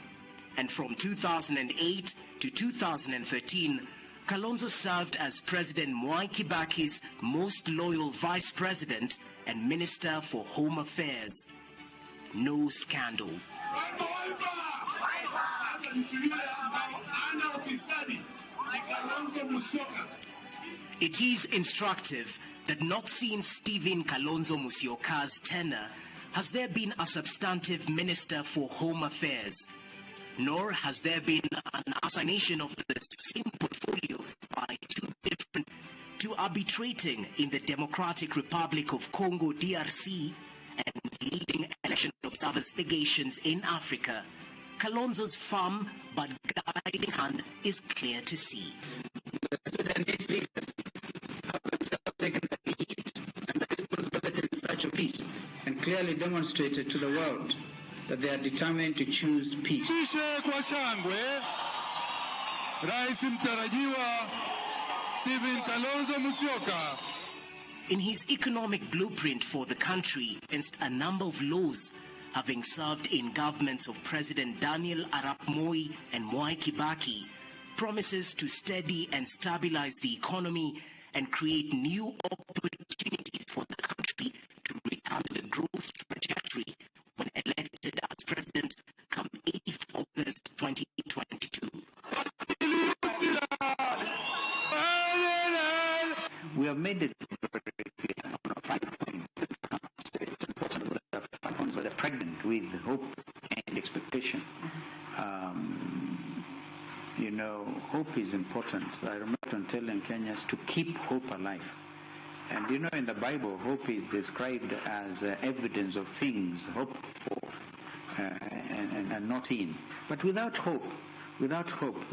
And from 2008 to 2013, Kalonzo served as President Mwai Kibaki's most loyal Vice President and Minister for Home Affairs. No scandal. It is instructive that not since Stephen Kalonzo Musyoka's tenure has there been a substantive Minister for Home Affairs, nor has there been an assignation of the same portfolio by two different to arbitrating in the Democratic Republic of Congo, DRC, and leading election observers delegations in Africa. Kalonzo's firm but guiding hand is clear to see. These leaders have themselves taken the lead and the responsibility in search of peace, and clearly demonstrated to the world that they are determined to choose peace. Kwa shangwe, Rais mtarajiwa Stephen Kalonzo Musyoka. In his economic blueprint for the country, against a number of laws, having served in governments of President Daniel Arap Moi and Mwai Kibaki, promises to steady and stabilize the economy and create new opportunities for the country to return to the growth trajectory when elected as president come 8th August 2022. We have made it very clear on a 5 points. It's important that the 5 points are pregnant with hope and expectation. Hope is important. I remember telling Kenyans to keep hope alive. And in the Bible, hope is described as evidence of things hoped for and not seen. But without hope,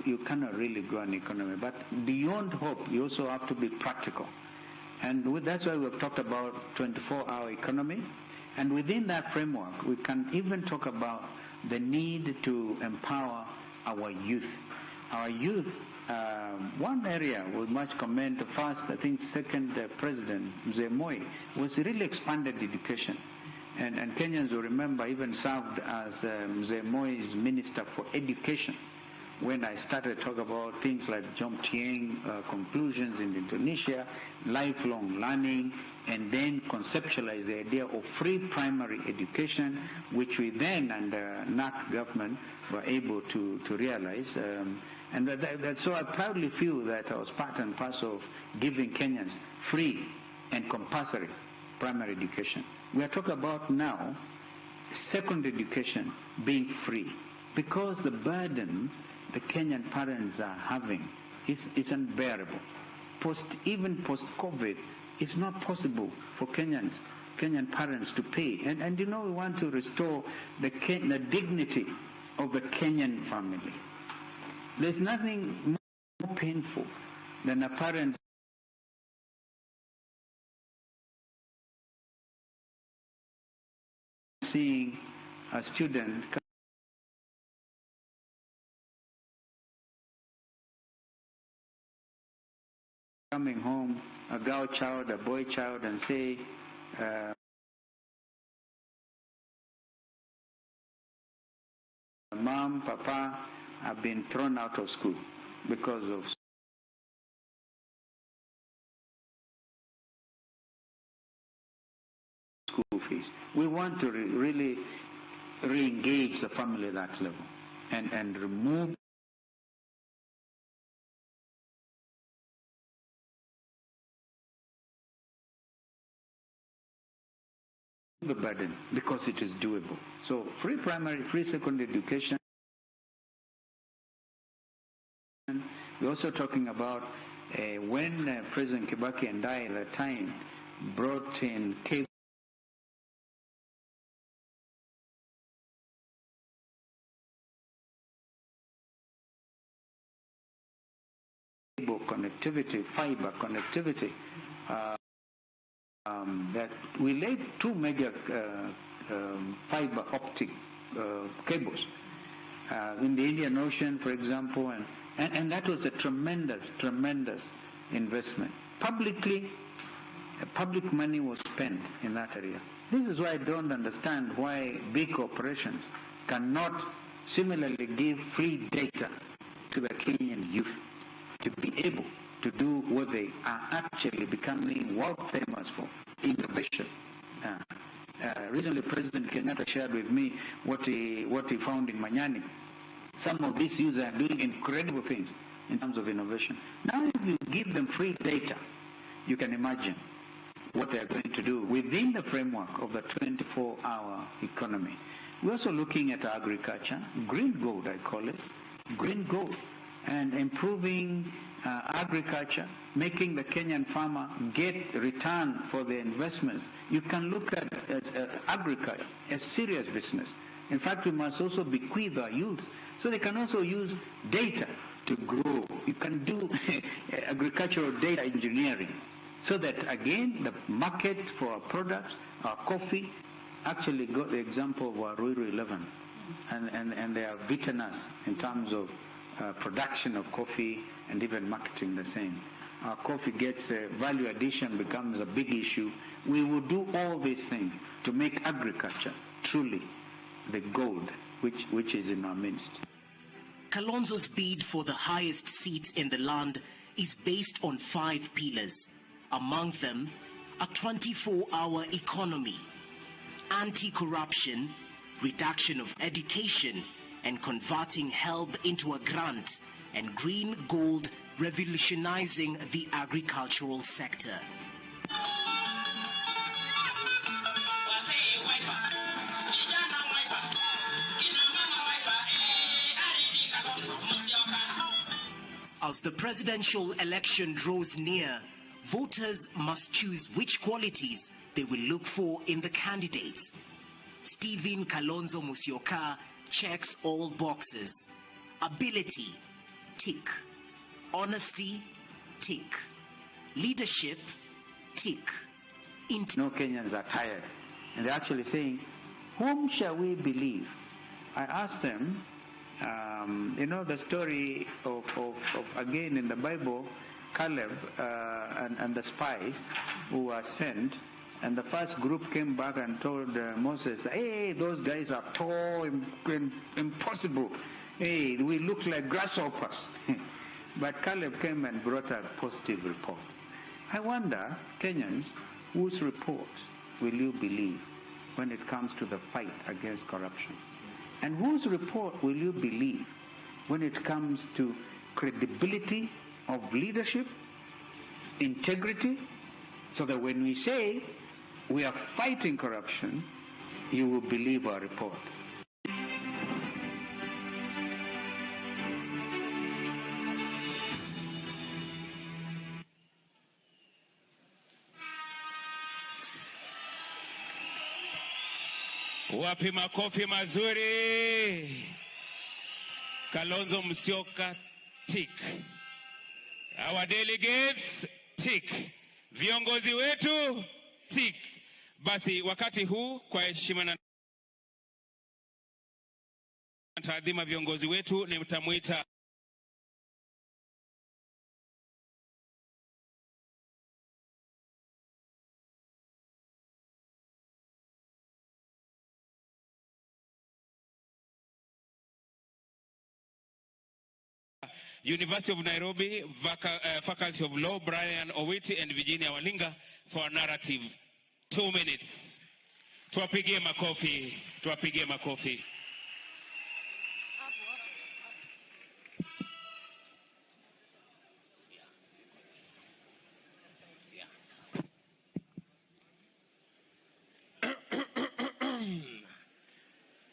you cannot really grow an economy. But beyond hope, you also have to be practical. And that's why we've talked about 24-hour economy. And within that framework, we can even talk about the need to empower our youth. Our youth, one area with much comment, first, I think second President Mzee Moi, was really expanded education. And Kenyans will remember even served as Mzee Moi's Minister for Education. when I started to talk about things like Jomtieng conclusions in Indonesia, lifelong learning, and then conceptualize the idea of free primary education, which we then, under NAC government, were able to realize. So I proudly feel that I was part and parcel of giving Kenyans free and compulsory primary education. We are talking about now secondary education being free, because the burden the Kenyan parents are having is unbearable. Even post-COVID, it's not possible for Kenyan parents to pay. And we want to restore the dignity of the Kenyan family. There's nothing more painful than a parent seeing a student coming home, a girl child, a boy child, and say, Mom, Papa, I've been thrown out of school because of school fees. We want to really re-engage the family at that level and remove the burden, because it is doable. So free primary, free secondary education. We're also talking about when President Kibaki and I at the time brought in cable connectivity, fiber connectivity, that we laid 2 major fiber optic cables in the Indian Ocean, for example, and that was a tremendous investment. Public money was spent in that area. This is why I don't understand why big corporations cannot similarly give free data to the Kenyan youth to be able to do what they are actually becoming world famous for, innovation. Recently, President Kenyatta shared with me what he found in Manyani. Some of these youths are doing incredible things in terms of innovation. Now, if you give them free data, you can imagine what they are going to do within the framework of the 24-hour economy. We're also looking at agriculture, green gold, I call it, green gold, and improving agriculture, making the Kenyan farmer get return for their investments. You can look at agriculture as serious business. In fact, we must also bequeath our youth so they can also use data to grow. You can do agricultural data engineering so that, again, the market for our products, our coffee, actually got the example of our RUTO 11. And they have beaten us in terms of production of coffee and even marketing the same. Our coffee gets value addition becomes a big issue. We will do all these things to make agriculture truly the gold which is in our midst. Kalonzo's bid for the highest seat in the land is based on 5 pillars. Among them, a 24-hour economy, anti-corruption, reduction of education, and converting help into a grant, and green gold revolutionizing the agricultural sector. As the presidential election draws near, voters must choose which qualities they will look for in the candidates. Stephen Kalonzo Musyoka checks all boxes. Ability, tick. Honesty, tick. Leadership, tick. No Kenyans are tired. And they're actually saying, whom shall we believe? I asked them, the story of again in the Bible, Caleb and the spies who were sent, and the first group came back and told Moses, hey, those guys are tall, impossible. Hey, we look like grasshoppers. But Caleb came and brought a positive report. I wonder, Kenyans, whose report will you believe when it comes to the fight against corruption? And whose report will you believe when it comes to credibility of leadership, integrity, so that when we say we are fighting corruption, you will believe our report? Wapi makofi mazuri. Kalonzo Musyoka, tick. Our delegates, tick. Viongozi wetu, tick. Basi wakati huu kwa heshima na taadhima viongozi wetu, nimtamuita University of Nairobi, Faculty of Law, Brian Owiti and Virginia Walinga for a narrative. 2 minutes. Tuwapigie makofi. Tuwapigie makofi.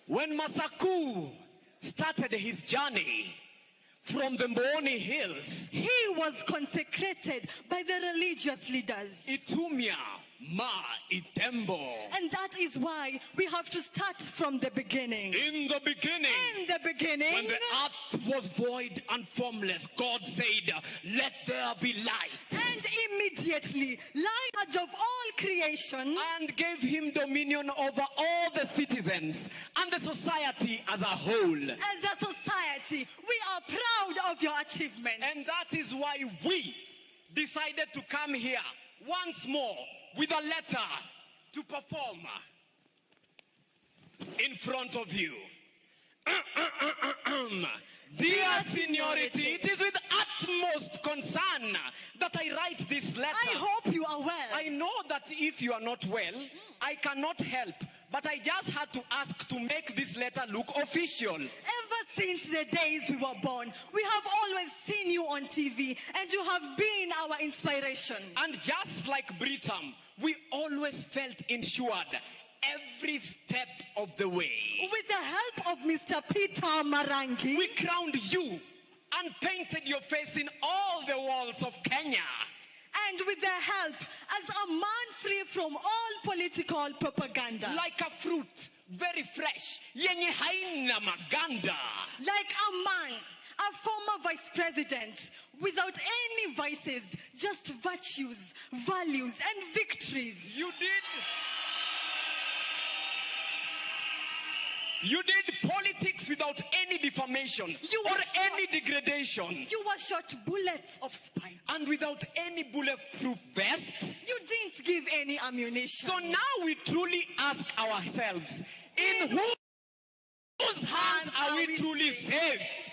When Masaku started his journey from the Mboni Hills, he was consecrated by the religious leaders. Itumia Ma Itembo. And that is why we have to start from the beginning. In the beginning. In the beginning. When the earth was void and formless, God said, let there be light. And immediately, light of all creation. And gave him dominion over all the citizens and the society as a whole. As a society, we are proud of your achievements. And that is why we decided to come here once more with a letter to perform in front of you. Dear seniority, it is with utmost concern that I write this letter. I hope you are well. I know that if you are not well, I cannot help. But I just had to ask to make this letter look official. Ever since the days we were born, we have always seen you on TV, and you have been our inspiration. And just like Britam, we always felt insured every step of the way. With the help of Mr. Peter Marangi, we crowned you and painted your face in all the walls of Kenya. And with their help, as a man free from all political propaganda. Like a fruit, very fresh, yenye haina maganda. Like a man, a former vice president, without any vices, just virtues, values, and victories. You did politics without any defamation or any degradation. You were shot bullets of spite. And without any bulletproof vest. You didn't give any ammunition. So now we truly ask ourselves, in whose hands are we truly safe?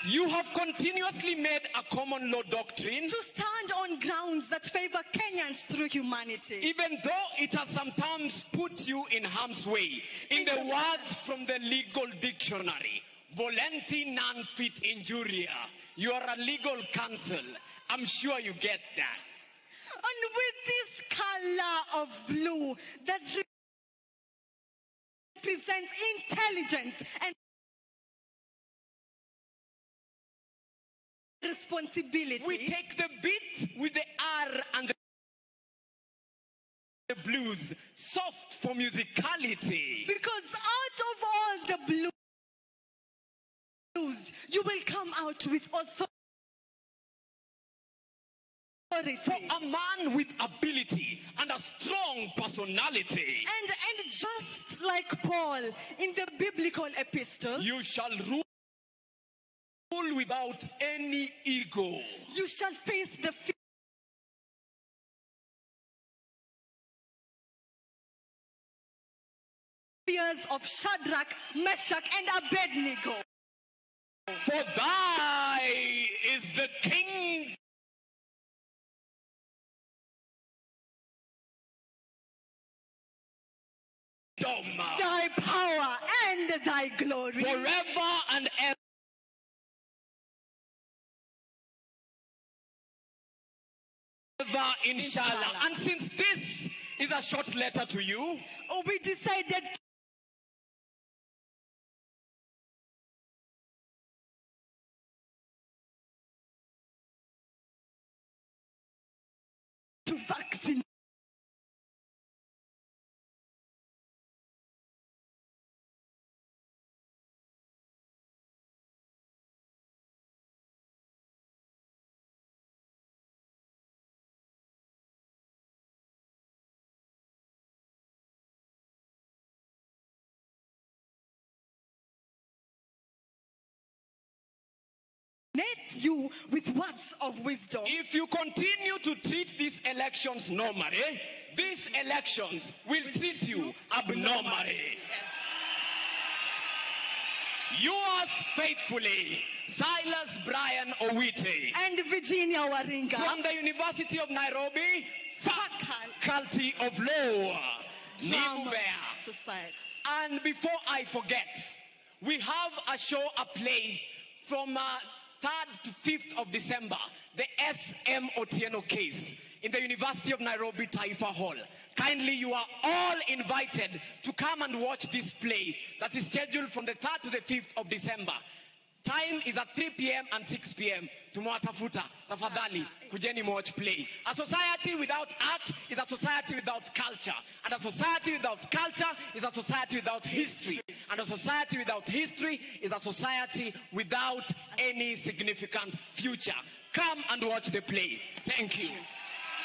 You have continuously made a common law doctrine to stand on grounds that favor Kenyans through humanity. Even though it has sometimes put you in harm's way. In the words from the legal dictionary, volenti non fit injuria. You are a legal counsel. I'm sure you get that. And with this color of blue that represents intelligence and responsibility. We take the beat with the R and the blues, soft for musicality. Because out of all the blues, you will come out with authority. For a man with ability and a strong personality. And just like Paul in the biblical epistle, you shall rule without any ego. You shall face the fears of Shadrach, Meshach, and Abednego. For thy is the kingdom, thy power, and thy glory, forever and ever, inshallah. And since this is a short letter to you, we decided to vaccinate. You with words of wisdom. If you continue to treat these elections normally, these elections will treat you abnormally. Yours faithfully, Silas Brian Owite and Virginia Waringa from the University of Nairobi, Faculty of Law, Society. And before I forget, we have a show, a play from 3rd to 5th of December, the SM Otieno case in the University of Nairobi Taifa Hall. Kindly, you are all invited to come and watch this play that is scheduled from the 3rd to the 5th of December. Time is at 3 p.m. and 6 p.m. Tumewatafuta, tafadhali, kujeni watch play. A society without art is a society without culture. And a society without culture is a society without history. And a society without history is a society without any significant future. Come and watch the play. Thank you.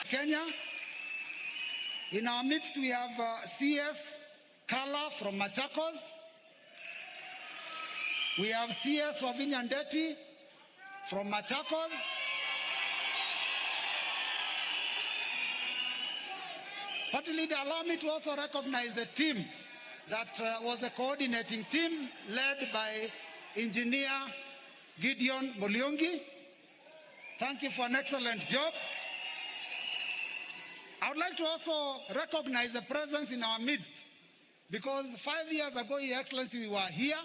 Kenya, in our midst we have CS Kala from Machakos. We have CS Wavinya Ndeti from Machakos. Party leader, allow me to also recognize the team that was a coordinating team led by Engineer Gideon Mulyongi. Thank you for an excellent job. I would like to also recognize the presence in our midst, because 5 years ago, Your Excellency, we were here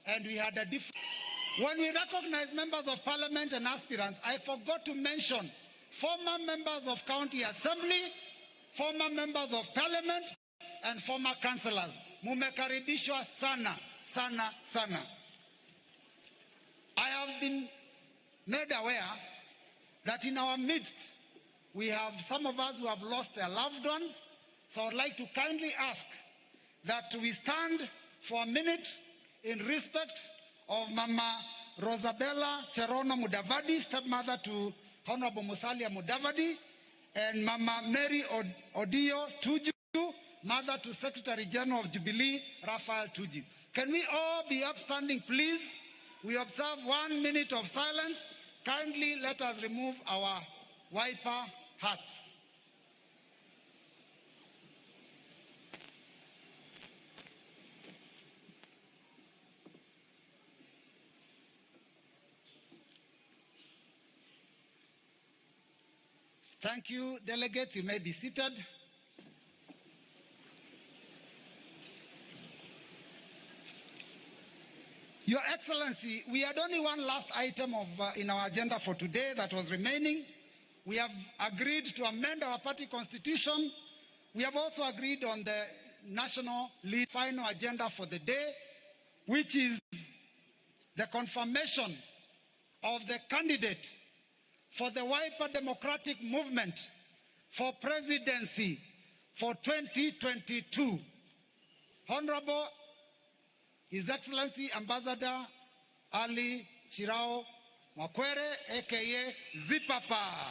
and we had a different. When we recognize members of parliament and aspirants, I forgot to mention former members of county assembly, former members of parliament, and former councillors. Mumekaribishwa sana, sana, sana. I have been made aware that in our midst, we have some of us who have lost their loved ones. So I would like to kindly ask that we stand for a minute in respect of Mama Rosabella Cherono Mudavadi, stepmother to Honorable Musalia Mudavadi, and Mama Mary Odio Tuju, mother to Secretary General of Jubilee, Raphael Tuju. Can we all be upstanding, please? We observe 1 minute of silence. Kindly let us remove our wiper hats. Thank you, delegates. You may be seated. Your Excellency, we had only one last item in our agenda for today that was remaining. We have agreed to amend our party constitution. We have also agreed on the national lead final agenda for the day, which is the confirmation of the candidate for the Wiper Democratic Movement for presidency for 2022. Honorable His Excellency Ambassador Ali Chirao Mwakwere, aka Zipapa.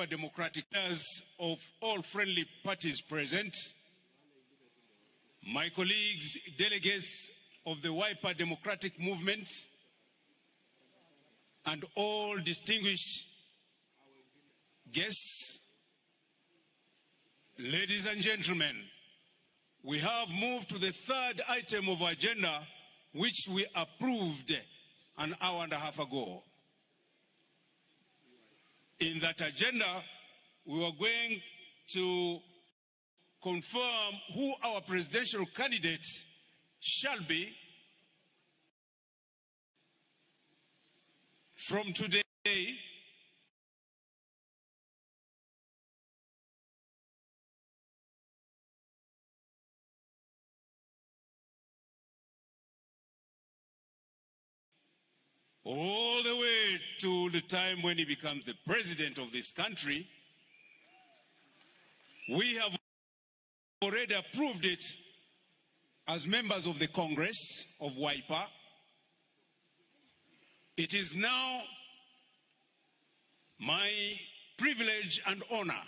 Democratic leaders of all friendly parties present, my colleagues, delegates of the Wiper Democratic Movement, and all distinguished guests, ladies and gentlemen, we have moved to the third item of our agenda, which we approved an hour and a half ago. In that agenda, we were going to confirm who our presidential candidate shall be. From today, all the way to the time when he becomes the president of this country, we have already approved it as members of the Congress of Wiper. It is now my privilege and honor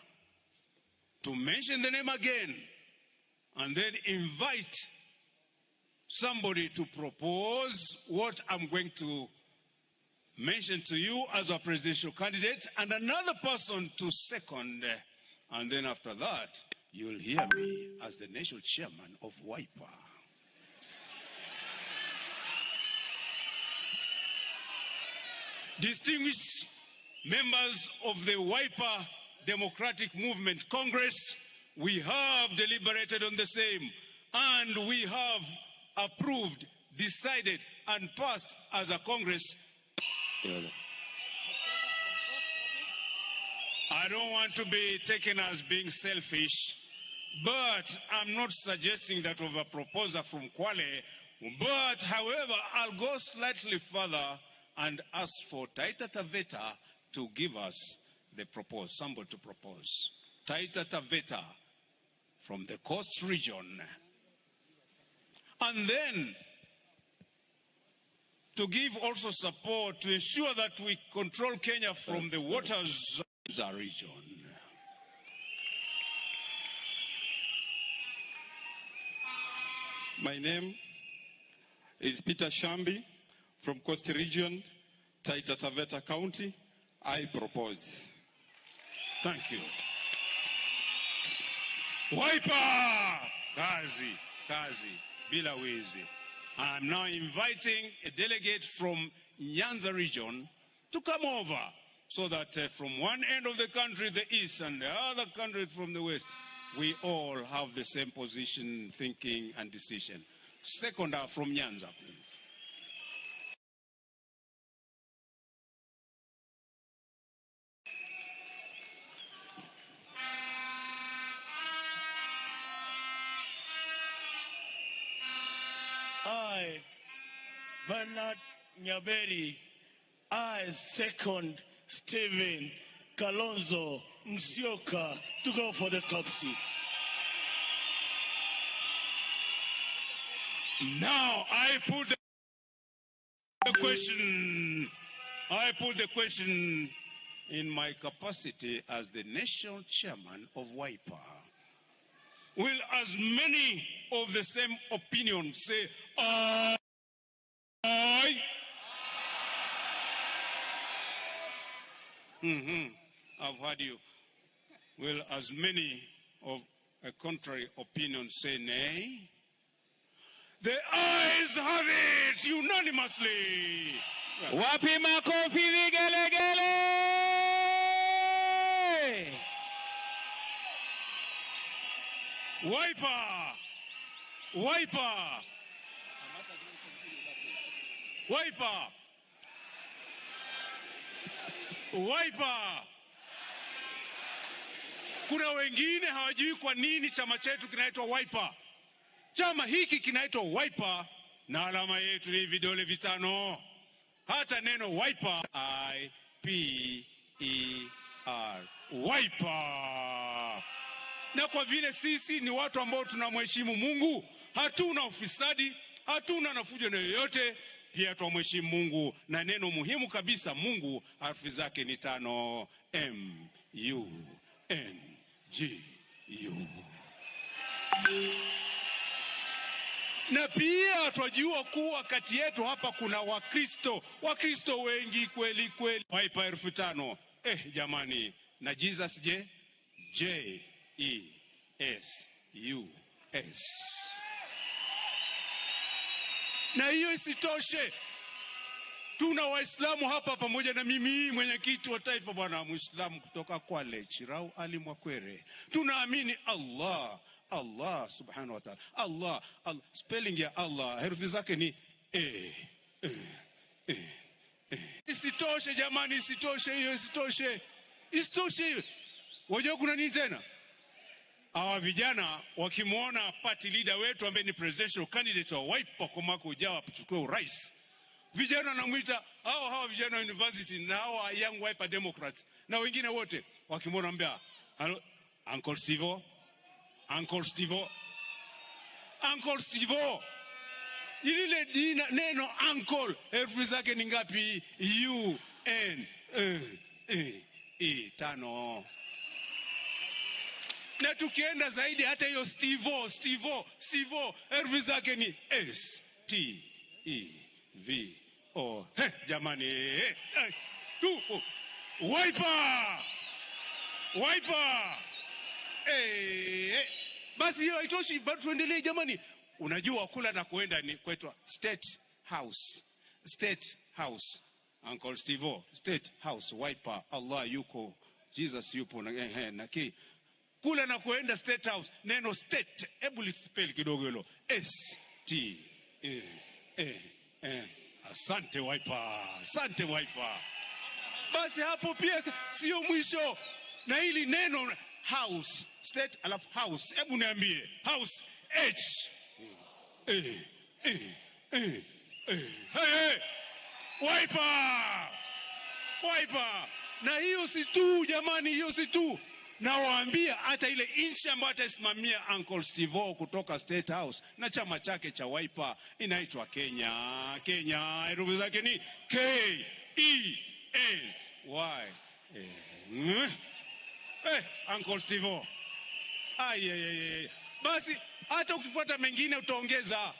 to mention the name again and then invite somebody to propose what I'm going to mention to you as a presidential candidate, and another person to second, and then after that, you'll hear me as the national chairman of Wiper. Distinguished members of the Wiper Democratic Movement Congress, we have deliberated on the same, and we have approved, decided, and passed as a Congress. I don't want to be taken as being selfish, but I'm not suggesting that of a proposal from Kwale. But, however, I'll go slightly further and ask for Taita Taveta to give us the proposal, somebody to propose. Taita Taveta from the Coast region. And then to give also support to ensure that we control Kenya from the waters of the region. My name is Peter Shambi from Coast Region, Taita Taveta County. I propose. Thank you. Wiper! Kazi, bila wizi. I'm now inviting a delegate from Nyanza region to come over so that from one end of the country, the east, and the other country from the west, we all have the same position, thinking, and decision. Second from Nyanza, please. I, Bernard Nyaberi, I second Stephen Kalonzo Musyoka to go for the top seat. Now I put the question. I put the question in my capacity as the national chairman of Wiper. Will as many of the same opinion say aye? I've heard you. Will as many of a contrary opinion say nay? The ayes have it unanimously. Wapi makofi vigelegele? Wiper! Kuna wengine hawajui kwa nini chama chetu kinaitwa Wiper. Chama hiki kinaitwa Wiper na alama yetu ni vidole vitano. Hata neno Wiper, I-P-E-R, Wiper. Na kwa vile sisi ni watu ambao tunamheshimu Mungu, hatuna ufisadi, hatuna nafujo na yoyote, pia tunamheshimu Mungu. Na neno muhimu kabisa, Mungu harfi zake ni 5 M-U-N-G-U. Na pia twajua kuwa kati yetu hapa kuna Wakristo wengi kweli kweli. Wiper herufi 5. Jamani, na Jesus je? J-E-S-U-S. Na hiyo isitoshe, tuna Waislamu hapa pamoja na mimi mwenyekiti wa taifa bwana Muislamu kutoka Kwale, Chirau Ali Mwakwere. Tunaamini Allah subhanahu wa ta'ala. Allah, spelling ya Allah herufi zake ni Isitoshe jamani, isitoshe. Wajua kuna nini tena? Hawa vijana wakimuona party leader wetu ambaye ni presidential candidate wa Wiper kwa mwaka ujao achukue urais, vijana wanamuita hawa vijana wa university na hawa young Wiper Democrats na wengine wote wakimuona ambia Uncle Steve. Ile neno uncle herufi zake ni ngapi? U-N-E 5. Na tukienda zaidi hata hiyo Steve herufi zake ni S-T-E-V-O. Jamani, Wiper. Basi hiyo haitoshi, bado tuendelee jamani. Unajua kula na kuenda ni kwetu State House. Uncle Steve, State House, Wiper, Allah yuko, Jesus yupo na kula na kuenda State House. Neno state, hebu lispell kidogo hilo. S-T-E-A. Asante Wiper. Basi hapo pia sio mwisho. Na hili neno house, state alafu house. Hebu niambie, house, H. Wiper. Na hiyo si tu jamani, hiyo si tu. Na waambia hata ile inchi ambayo atasimamia Uncle Steve kutoka State House na chama chake cha Wiper inaitwa Kenya. Herufi zake ni K-E-N-Y. Uncle Steve. Basi hata ukifuata mengine utaongeza.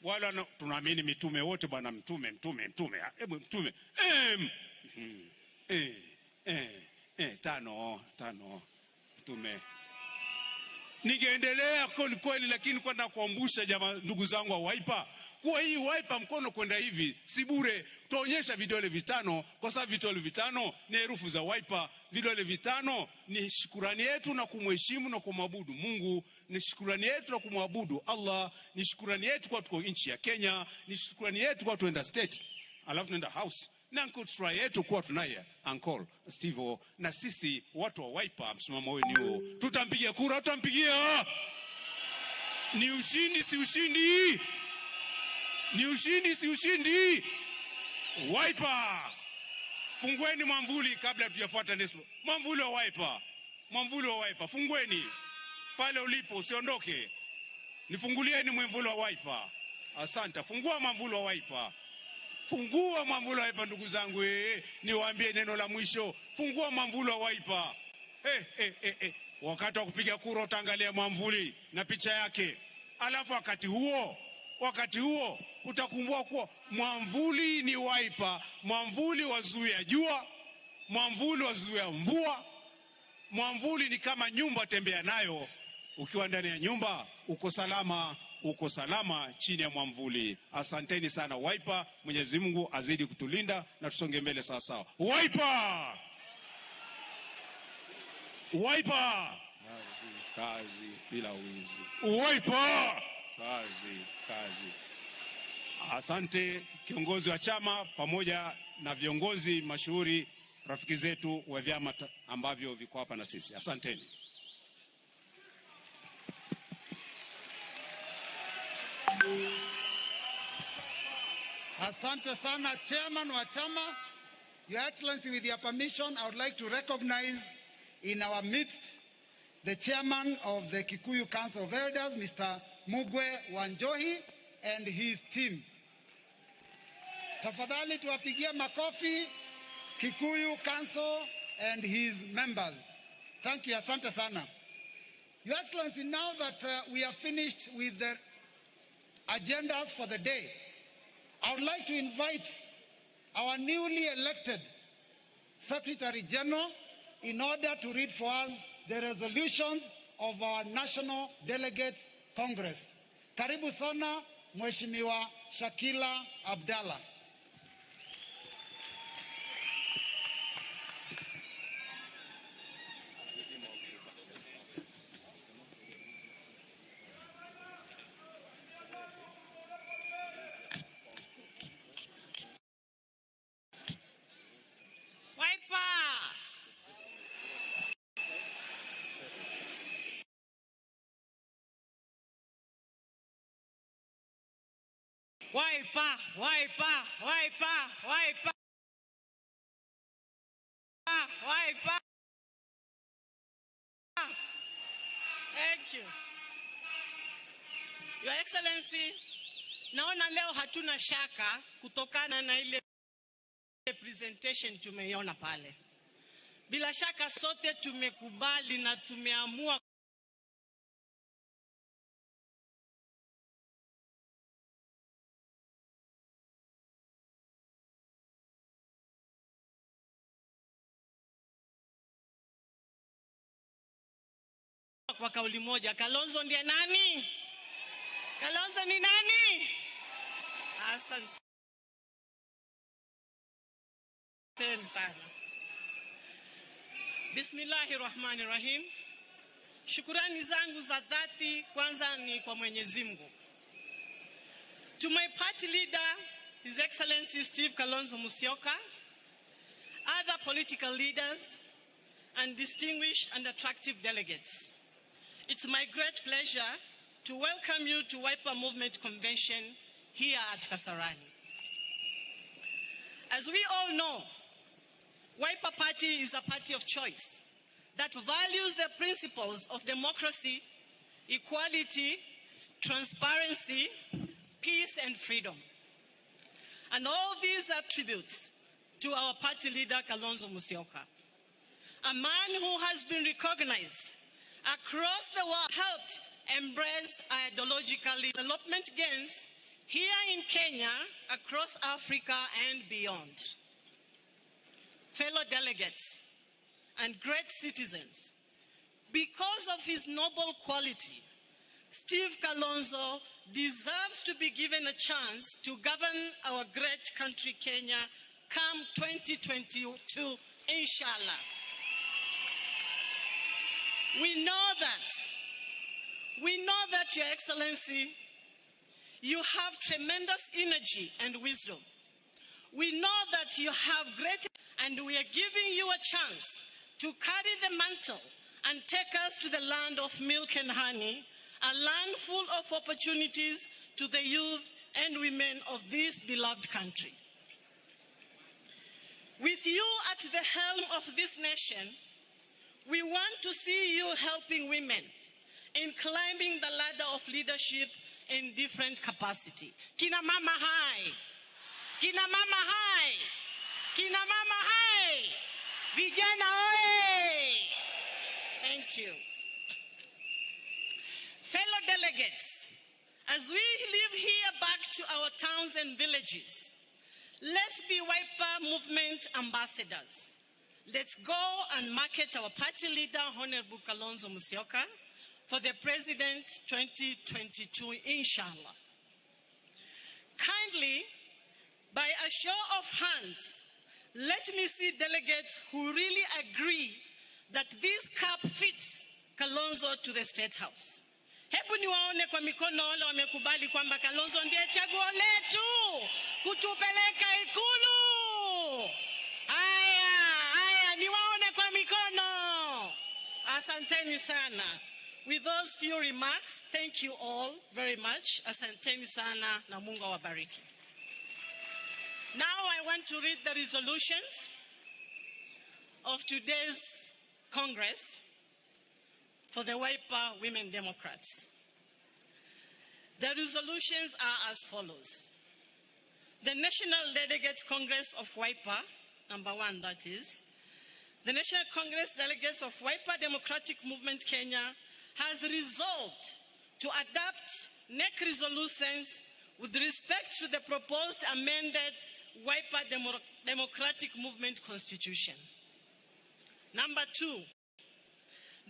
Wala tunaamini mitume wote bwana, mtume. Hebu mtume. 5 mtume. Ningeendelea kweli lakini kwa nakuambusha jamaa, ndugu zangu wa Wiper, kwa hii Wiper mkono kwenda hivi si bure. Tuonyesha vidole 5 kwa sababu vidole 5 ni herufi za Wiper. Vidole 5 ni shukrani yetu na kumheshimu na kumwabudu Mungu, ni shukrani yetu na kumwabudu Allah, ni shukrani yetu kwa tuko nchi ya Kenya, ni shukrani yetu kwa tuenda state, alafu tuenda house. Na nkutfurahi yetu kwa tunaye Uncle Steve. Na sisi watu wa Wiper msimamo wewe ni huo. Tutampigia kura, tutampigia. Ni ushindi si ushindi? Wiper. Fungueni mwamvuli kabla tujafuata Nesmo. Mwamvuli wa Wiper. Fungueni. Pale ulipo usiondoke. Nifungulieni mwamvuli wa Wiper. Asante. Fungua mwamvuli wa Wiper. Ndugu zangu, niwaambie neno la mwisho. Fungua mwamvuli wa Wiper. Wakati wa kupiga kura utaangalia mwamvuli na picha yake. Alafu wakati huo utakumbuka kuwa mwamvuli ni Wiper. Mwamvuli wazuia jua, mwamvuli wazuia mvua. Mwamvuli ni kama nyumba, tembea nayo. Ukiwa ndani ya nyumba uko salama chini ya mwamvuli. Asanteni sana Wiper. Mwenyezi Mungu azidi kutulinda na tusonge mbele sawa sawa. Wiper. Kazi bila wizi. Wiper. Kazi. Asante kiongozi wa chama pamoja na viongozi mashuhuri, rafiki zetu wa vyama ambavyo viko hapa na sisi. Asanteni. Asante sana chairman wa chama. Your Excellency, with your permission, I would like to recognize in our midst the chairman of the Kikuyu Council of Elders, Mr. Mugwe Wanjohi, and his team. Tafadhali tuwapigie makofi Kikuyu Council and his members. Thank you, asante sana. Your Excellency, now that we are finished with the agendas for the day, I would like to invite our newly elected Secretary General in order to read for us the resolutions of our National Delegates Congress. Karibu sana, Mheshimiwa Shakila Abdallah. Wiper. Thank you. Your Excellency, naona leo hatuna shaka kutokana na ile presentation tumeiona pale. Bila shaka sote tumekubali na tumeamua kwa kauli moja. Kalonzo ndiye nani? Kalonzo ni nani? Asante sana. Bismillahirrahmanirrahim. Shukurani zangu za dhati kwanza ni kwa Mwenyezi Mungu. To my party leader, His Excellency Steve Kalonzo Musyoka, other political leaders, and distinguished and attractive delegates. It's my great pleasure to welcome you to Wiper Movement Convention here at Kasarani. As we all know, Wiper Party is a party of choice that values the principles of democracy, equality, transparency, peace, and freedom. And all these attributes to our party leader, Kalonzo Musyoka, a man who has been recognized across the world, helped embrace ideological development gains here in Kenya, across Africa, and beyond. Fellow delegates and great citizens, because of his noble quality, Steve Kalonzo deserves to be given a chance to govern our great country, Kenya, come 2022, inshallah. We know that, Your Excellency, you have tremendous energy and wisdom. We know that you have great, and we are giving you a chance to carry the mantle and take us to the land of milk and honey, a land full of opportunities to the youth and women of this beloved country. With you at the helm of this nation, we want to see you helping women in climbing the ladder of leadership in different capacity. Kina mama hai! Kina mama hai! Kina mama hai! Vijana oye! Thank you. Fellow delegates, as we live here back to our towns and villages, let's be Wiper Movement ambassadors. Let's go and market our party leader, Honorable Kalonzo Musyoka, for the President 2022, inshallah. Kindly, by a show of hands, let me see delegates who really agree that this cap fits Kalonzo to the State House. Hebu niwaone kwa mikono wale wamekubali kwamba Kalonzo ndiye chaguo letu kutupeleka Ikulu. Haya, niwaone kwa mikono. Asanteni sana. With those few remarks, thank you all very much. Asanteni sana na Mungu awabariki. Now I want to read the resolutions of today's Congress. for the Wiper Women Democrats. The resolutions are as follows. The National Delegates Congress of Wiper, number 1 that is, the National Congress Delegates of Wiper Democratic Movement Kenya has resolved to adopt NEC resolutions with respect to the proposed amended Wiper Democratic Movement Constitution. Number 2,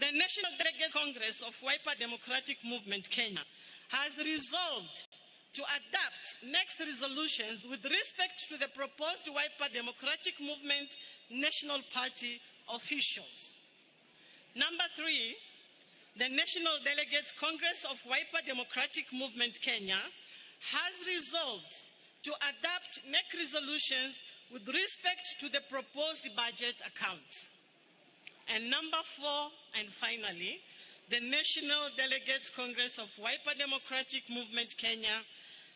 the National Delegate Congress of Wiper Democratic Movement Kenya has resolved to adopt next resolutions with respect to the proposed Wiper Democratic Movement National Party officials. Number 3, the National Delegates Congress of Wiper Democratic Movement Kenya has resolved to adopt NEC resolutions with respect to the proposed budget accounts. And number 4, and finally, the National Delegates Congress of Wiper Democratic Movement Kenya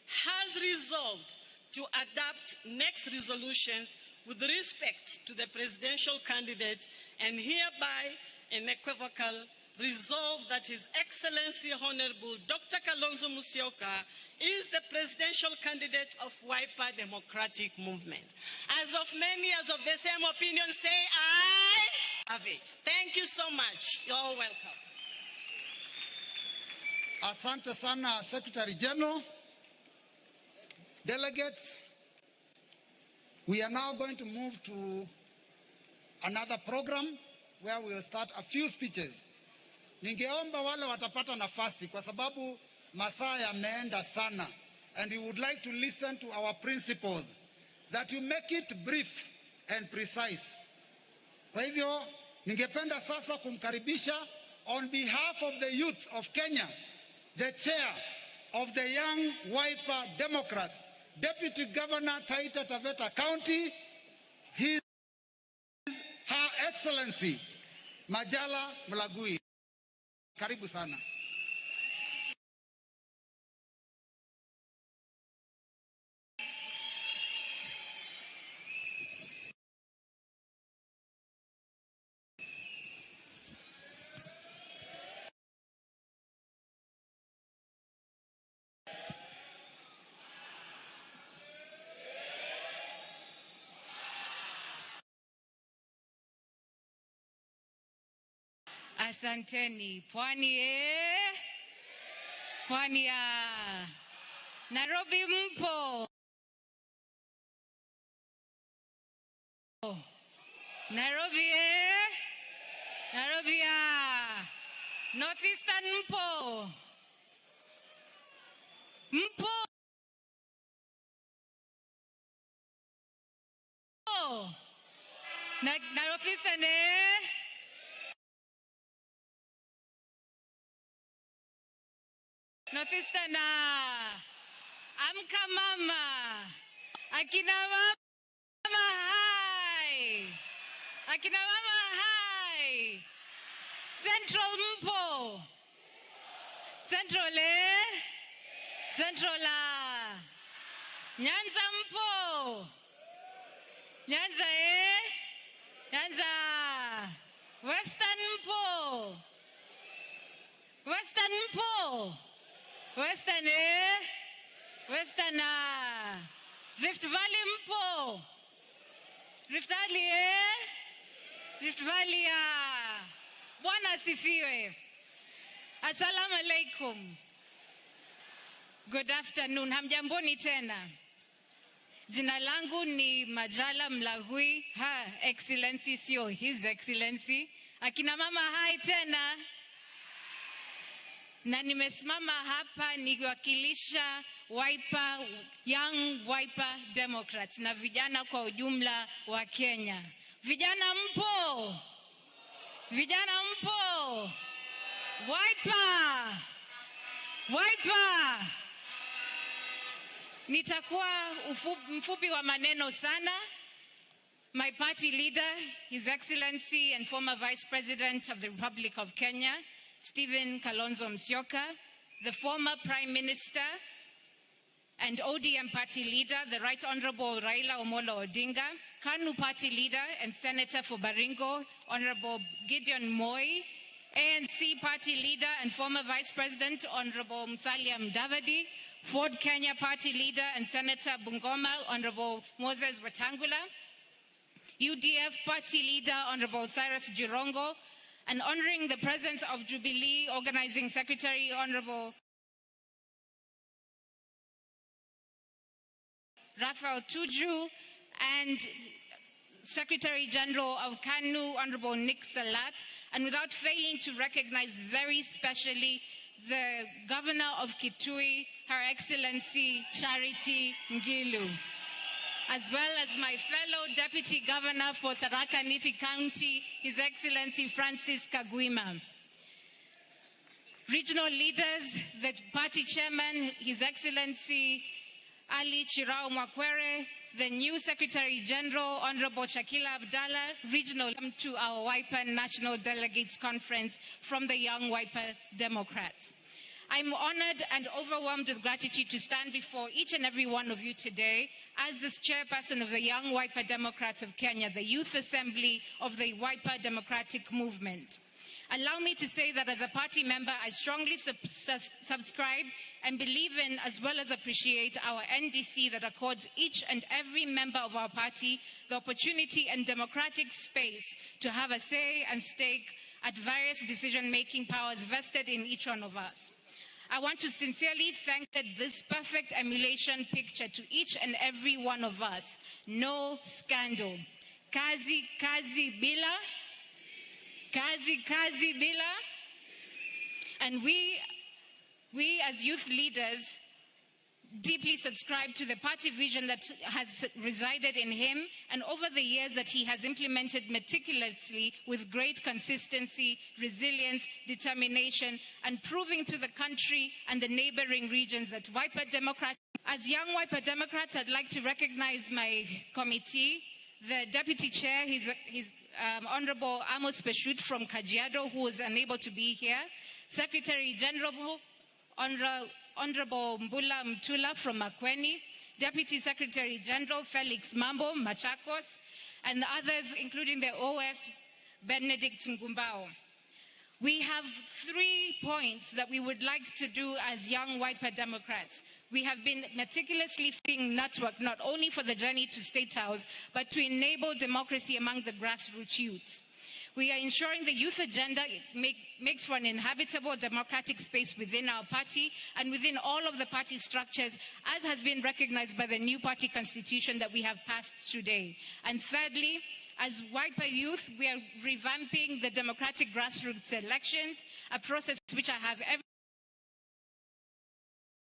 has resolved to adopt next resolutions with respect to the presidential candidate and hereby unequivocal resolve that His Excellency Honorable Dr. Kalonzo Musyoka is the presidential candidate of Wiper Democratic Movement. As of many as of the same opinion say aye, have it. Thank you so much. You're all welcome. Asante sana, Secretary General. Delegates, we are now going to move to another program where we will start a few speeches. Ningeomba wale watapata nafasi kwa sababu masaa yameenda sana, and we would like to listen to our principles that you make it brief and precise. Kwa hivyo ningependa sasa kumkaribisha on behalf of the youth of Kenya, the chair of the Young Wiper Democrats, Deputy Governor Taita Taveta County, Her Excellency Majala Mlagui. Karibu sana. Asanteni. Pwani Pwani ya Nairobi mpo. Nairobi Nairobi ya Northeastern mpo. Mpo. Northeastern Northeastern amka mama. Akina mama hai. Akina mama hai. Central mpo. Central Central Nyanza mpo. Nyanza Nyanza. Western mpo. Western mpo. Western Western Rift Valley mpo. Rift Valley Rift Valley Bwana asifiwe. Assalamu alaikum. Good afternoon. Hamjamboni tena. Jina langu ni Majala Mlagui. Her Excellency sio His Excellency. Akina mama hai tena. Na nimesimama hapa nikiwakilisha Wiper, Young Wiper Democrats na vijana kwa ujumla wa Kenya. Vijana mpo? Vijana mpo? Wiper! Wiper! Nitakuwa mfupi wa maneno sana. My party leader, His Excellency and former Vice President of the Republic of Kenya, Stephen Kalonzo Musyoka, the former Prime Minister and ODM party leader, the Right Honorable Raila Amolo Odinga, KANU party leader and Senator for Baringo, Honorable Gideon Moi, ANC Party Leader and former Vice President Honorable Musalia Mudavadi, Ford Kenya Party Leader and Senator Bungoma Honorable Moses Wetangula, UDF Party Leader Honorable Cyrus Jirongo, and honoring the presence of Jubilee Organizing Secretary Honorable Raphael Tuju and Secretary General of KANU, Honorable Nick Salat, and without failing to recognize very specially the Governor of Kitui, Her Excellency Charity Ngilu, as well as my fellow Deputy Governor for Tharaka Nithi County, His Excellency Francis Kagwima. Regional leaders, the party chairman, His Excellency Ali Chirao Mwakwere, the new Secretary General, Honorable Shakila Abdallah, regional to our Wiper National Delegates Conference from the Young Wiper Democrats. I'm honored and overwhelmed with gratitude to stand before each and every one of you today as the chairperson of the Young Wiper Democrats of Kenya, the Youth Assembly of the Wiper Democratic Movement. Allow me to say that as a party member, I strongly subscribe and believe in, as well as appreciate, our NDC that accords each and every member of our party the opportunity and democratic space to have a say and stake at various decision-making powers vested in each one of us. I want to sincerely thank this perfect emulation picture to each and every one of us. No scandal. Kazi, kazi bila. Kazi, kazi bila. And we as youth leaders deeply subscribe to the party vision that has resided in him and over the years that he has implemented meticulously with great consistency, resilience, determination, and proving to the country and the neighboring regions that Wiper Democrats, as Young Wiper Democrats, I'd like to recognize my committee, the Deputy Chair, his Honorable Amos Peshut from Kajiado, who was unable to be here, Secretary General Honorable Mbula Mtula from Makweni, Deputy Secretary General Felix Mambo, Machakos, and others, including the OS, Benedict Ngumbao. We have 3 points that we would like to do as Young Wiper Democrats. We have been meticulously being networked not only for the journey to State House, but to enable democracy among the grassroots youths. We are ensuring the youth agenda makes for an inhabitable democratic space within our party and within all of the party structures, as has been recognized by the new party constitution that we have passed today. And thirdly, as Wiper Youth, we are revamping the democratic grassroots elections, a process which I have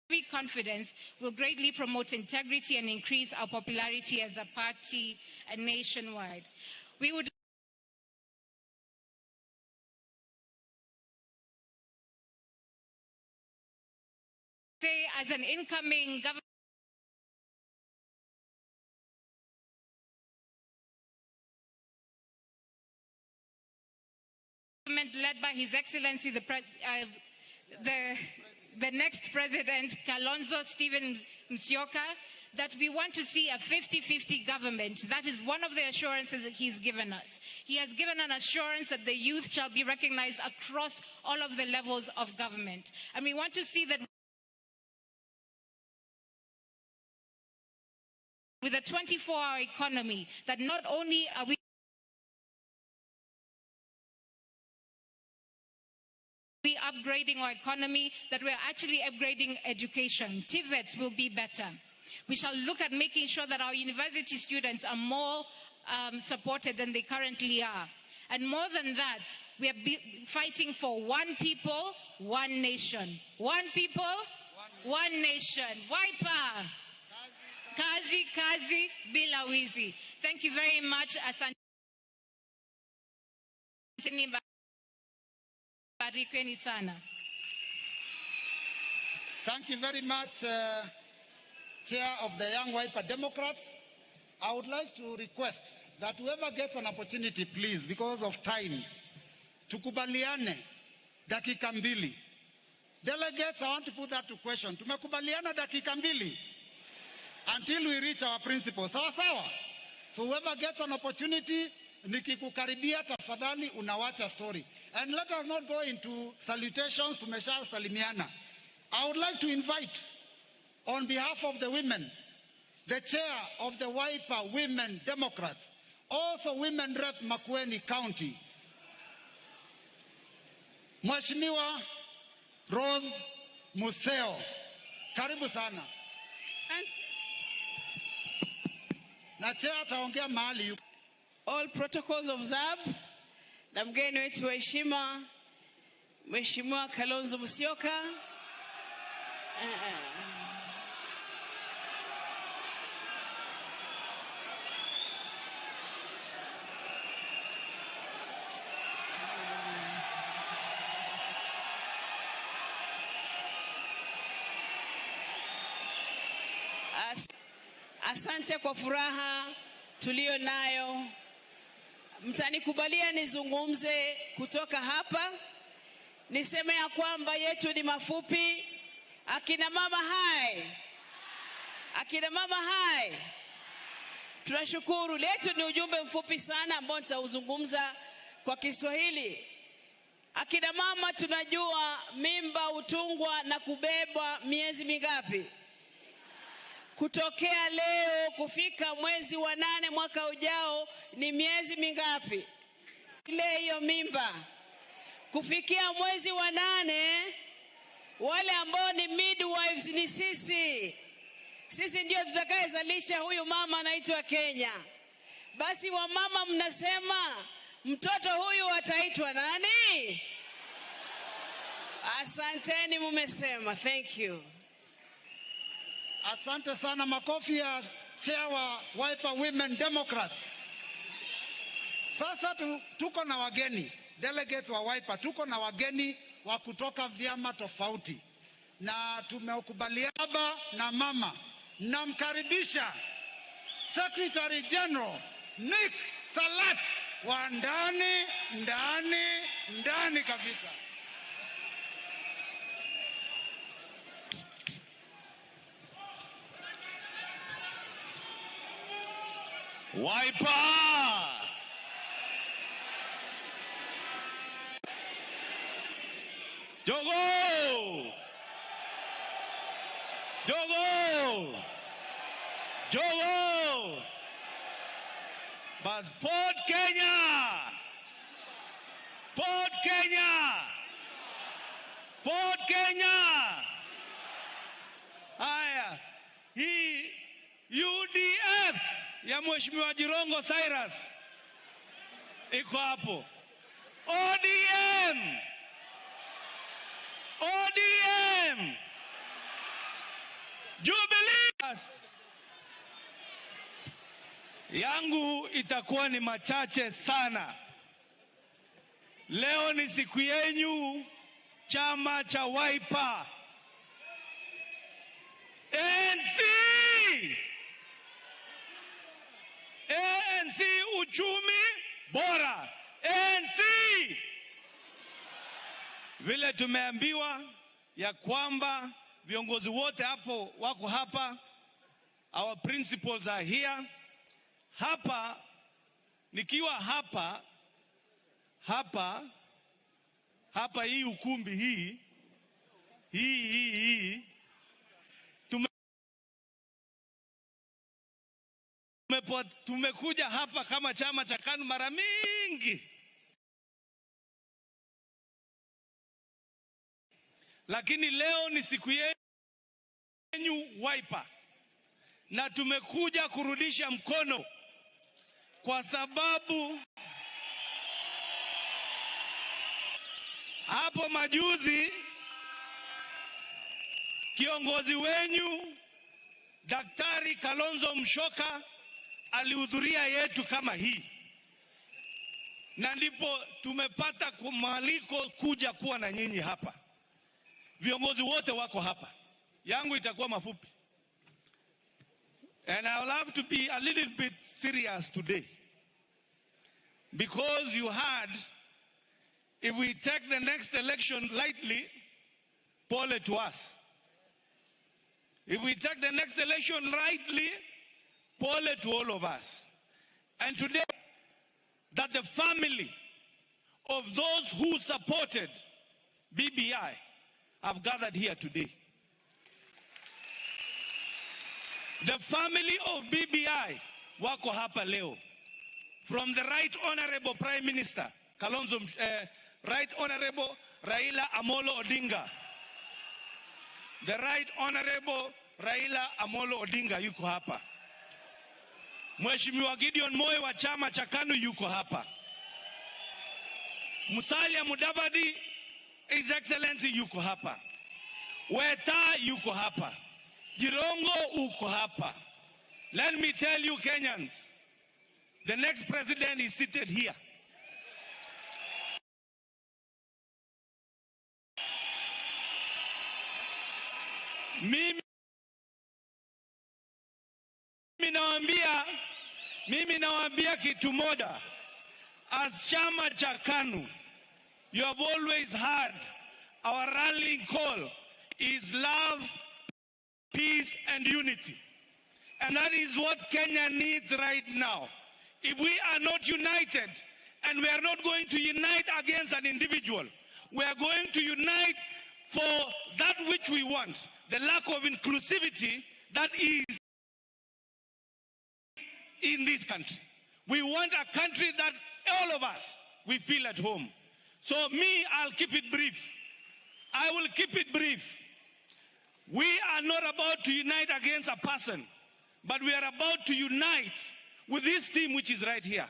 every confidence will greatly promote integrity and increase our popularity as a party nationwide. We would say, as an incoming government led by His Excellency the next President, Kalonzo Stephen Musyoka, that we want to see a 50-50 government. That is one of the assurances that he's given us. He has given an assurance that the youth shall be recognized across all of the levels of government. And we want to see that with a 24-hour economy, that not only are we upgrading our economy, that we're actually upgrading education. TVETs will be better. We shall look at making sure that our university students are more supported than they currently are. And more than that, we are fighting for one people, one nation. One people, one nation. Wiper. Kazi, kazi, bila wizi. Thank you very much. Asanteni barikeni sana. Thank you very much, Chair of the Young Wiper Democrats. I would like to request that whoever gets an opportunity, please, because of time, tukubaliane dakika mbili. Delegates, I want to put that to question. Tumekubaliana dakika mbili until we reach our principles. Sawa sawa. So whoever gets an opportunity, nikikukaribia tafadhali unawacha story. And let us not go into salutations, tumesha salimiana. I would like to invite, on behalf of the women, the chair of the Wiper Women Democrats, also Women Rep Makueni County, Mheshimiwa Rose Museo. Karibu sana. Na chair ataongea mahali yuko. All protocols observed. Na mgeni wetu wa heshima Mheshimiwa Kalonzo Musyoka. Asante kwa furaha tulio nayo. Mtanikubalia nizungumze kutoka hapa. Niseme ya kwamba yetu ni mafupi. Akina mama hai. Akina mama hai. Tunashukuru. Letu ni ujumbe mfupi sana ambao nitauzungumza kwa Kiswahili. Akina mama tunajua mimba hutungwa na kubebwa miezi mingapi? Kutokea leo kufika mwezi wa 8 mwaka ujao ni miezi mingapi? Ile hiyo mimba. Kufikia mwezi wa 8 wale ambao ni midwives ni sisi. Sisi ndio tutakayezalisha huyu mama anaitwa Kenya. Basi wamama mnasema mtoto huyu ataitwa nani? Asanteni mumesema. Thank you. Asante sana, makofi ya chair wa Wiper Women Democrats. Sasa tuko na wageni, delegate wa Wiper, tuko na wageni wa kutoka vyama tofauti. Na tumeukubaliana baba na mama. Namkaribisha Secretary General Nick Salat wa ndani kabisa. Wiper! Jogo! Jogo! Jogo! But Fort Kenya! Fort Kenya! Fort Kenya! Haya, hii UDF ya Mheshimiwa Jirongo Cyrus iko hapo. ODM! ODM! Jubilee! Yangu itakuwa ni machache sana. Leo ni siku yenyu, chama cha Wiper. ANC! ANC uchumi bora. ANC! Vile tumeambiwa ya kwamba viongozi wote hapo wako hapa. Our principals are here. Hapa, nikiwa hapa hii ukumbi hii tumekuja hapa kama chama cha KANU mara mingi, lakini leo ni siku yenu Wiper, na tumekuja kurudisha mkono kwa sababu hapo majuzi kiongozi wenyu Daktari Kalonzo Musyoka alihudhuria yetu kama hii, na ndipo tumepata mwaliko kuja kuwa na nyinyi hapa. Viongozi wote wako hapa. Yangu itakuwa mafupi. And I will have to be a little bit serious today, because you heard, if we take the next election lightly, pole to us. If we take the next election lightly, pole to all of us. And today, that the family of those who supported BBI have gathered here today. The family of BBI wako hapa leo. From the Right Honorable Prime Minister, Right Honorable Raila Amolo Odinga. The Right Honorable Raila Amolo Odinga yuko hapa. Mheshimiwa Gideon Moi wa chama cha KANU yuko hapa. Musalia Mudavadi, His Excellency yuko hapa. Weta yuko hapa. Jirongo uko hapa. Let me tell you Kenyans, the next president is seated here. Mimi nawaambia kitu moja. As chama cha KANU, you have always heard our rallying call is love, peace and unity. And that is what Kenya needs right now. If we are not united, and we are not going to unite against an individual, we are going to unite for that which we want, the lack of inclusivity that is in this country. We want a country that all of us, we feel at home. So I'll keep it brief. I will keep it brief. We are not about to unite against a person, but we are about to unite with this team which is right here.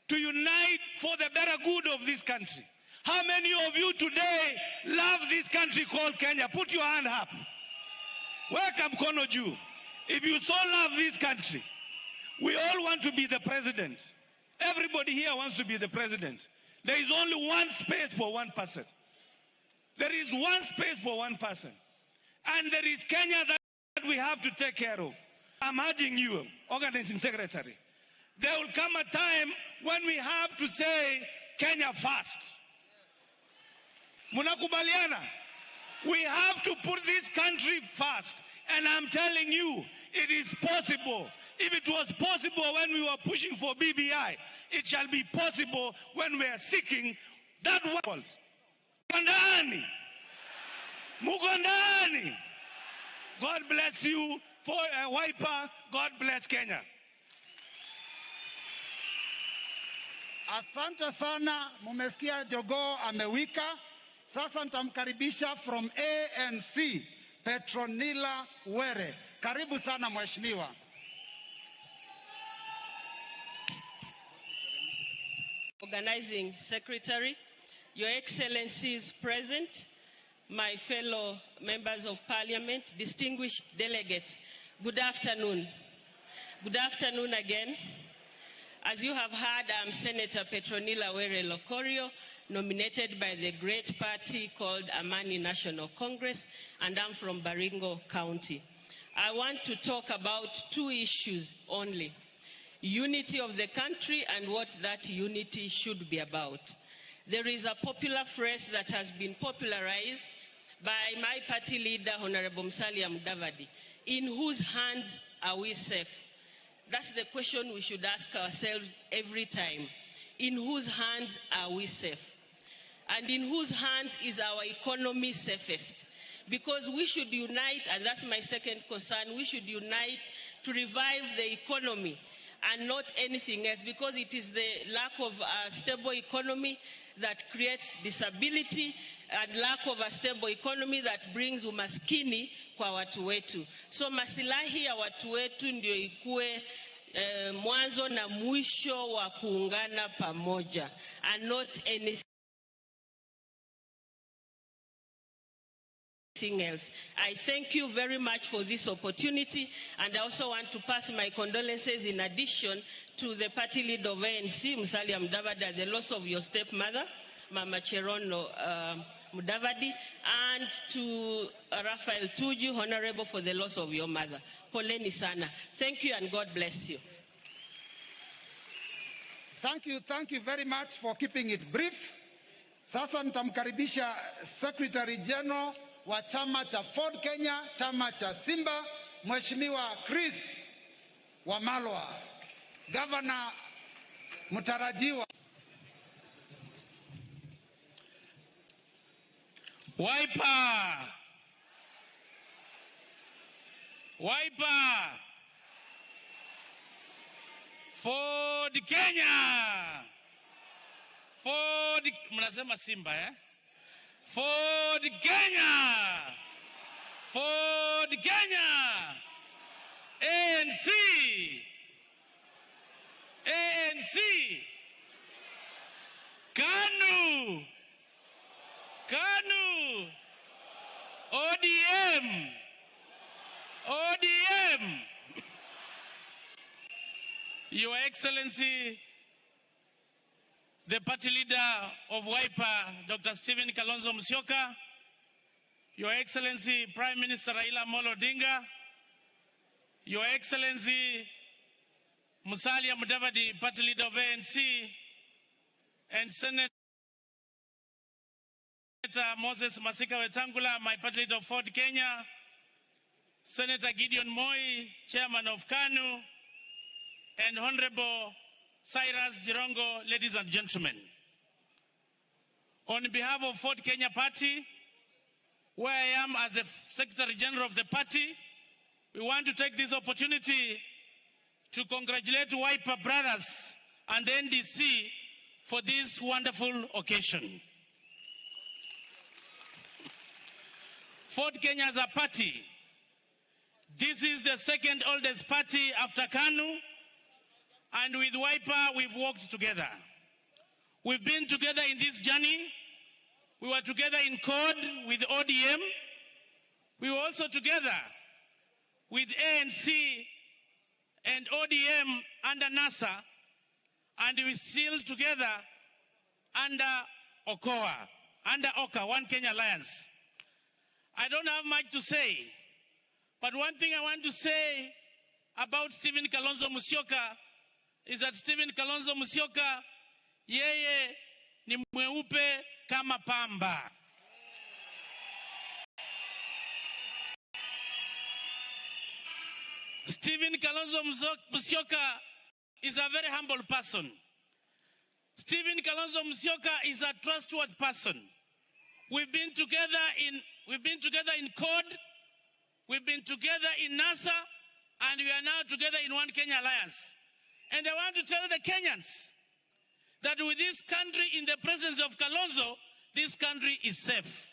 To unite for the better good of this country. How many of you today love this country called Kenya? Put your hand up. Welcome, Kono Ju. If you so love this country, we all want to be the president. Everybody here wants to be the president. There is only one space for one person. There is one space for one person. And there is Kenya that we have to take care of. I'm urging you, Organizing Secretary, there will come a time when we have to say Kenya first. Munakubaliana? We have to put this country first. And I'm telling you, it is possible. If it was possible when we were pushing for BBI, it shall be possible when we are seeking that one. Mugandani. Mugandani. God bless you for a wiper. God bless Kenya. Asante sana, mumesikia jogoo amewika. Sasa nitamkaribisha from ANC, Petronila Were. Karibu sana mheshimiwa. Organizing Secretary, Your Excellencies present, my fellow members of Parliament, distinguished delegates, good afternoon. Good afternoon again. As you have heard, I'm Senator Petronila Were Lokorio, nominated by the great party called Amani National Congress, and I'm from Baringo County. I want to talk about two issues only: unity of the country and what that unity should be about. There is a popular phrase that has been popularized by my party leader, Honorable Musalia Mudavadi: in whose hands are we safe? That's the question we should ask ourselves every time. In whose hands are we safe? And in whose hands is our economy safest? Because we should unite, and that's my second concern, we should unite to revive the economy and not anything else, because it is the lack of a stable economy that creates disability, and lack of a stable economy that brings umaskini kwa watu wetu. So masilahi ya watu wetu ndio ikue mwanzo na mwisho wa kuungana pamoja, and not anything else. I thank you very much for this opportunity, and I also want to pass my condolences in addition to the party leader of ANC, Musalia Mudavadi, the loss of your stepmother, Mama Cherono Mudavadi, and to Raphael Tuju, Honorable, for the loss of your mother. Poleni sana. Thank you and God bless you. Thank you very much for keeping it brief. Sasa nitamkaribisha Secretary General wa chama cha Ford Kenya, chama cha Simba, Mheshimiwa Chris Wamalwa, Governor mtarajiwa. Wiper. Wiper. Ford Kenya. Ford, mnasema Simba eh? Ford Kenya. Ford Kenya. ANC. ANC. KANU. KANU. ODM. ODM. Your Excellency, the party leader of Wiper, Dr. Stephen Kalonzo Musyoka, Your Excellency, Prime Minister Raila Amolo Odinga, Your Excellency, Musalia Mudavadi, party leader of ANC, and Senator Moses Masika Wetangula, my party leader of Ford Kenya, Senator Gideon Moi, chairman of KANU, and Honorable Cyrus Jirongo, ladies and gentlemen. On behalf of Ford Kenya Party, where I am as the Secretary General of the party, we want to take this opportunity to congratulate Wiper Brothers and the NDC for this wonderful occasion. Ford Kenya as a party, this is the second oldest party after KANU, and with Wiper we've worked together. We've been together in this journey. We were together in CORD with ODM. We were also together with ANC and ODM under NASA, and we're still together under OKA, One Kenya Alliance. I don't have much to say, but one thing I want to say about Stephen Kalonzo Musyoka is that Stephen Kalonzo Musyoka, yeye ni mweupe kama pamba. Stephen Kalonzo Musyoka is a very humble person. Stephen Kalonzo Musyoka is a trustworthy person. We've been together in CORD, we've been together in NASA, and we are now together in One Kenya Alliance. And I want to tell the Kenyans that with this country in the presence of Kalonzo, this country is safe.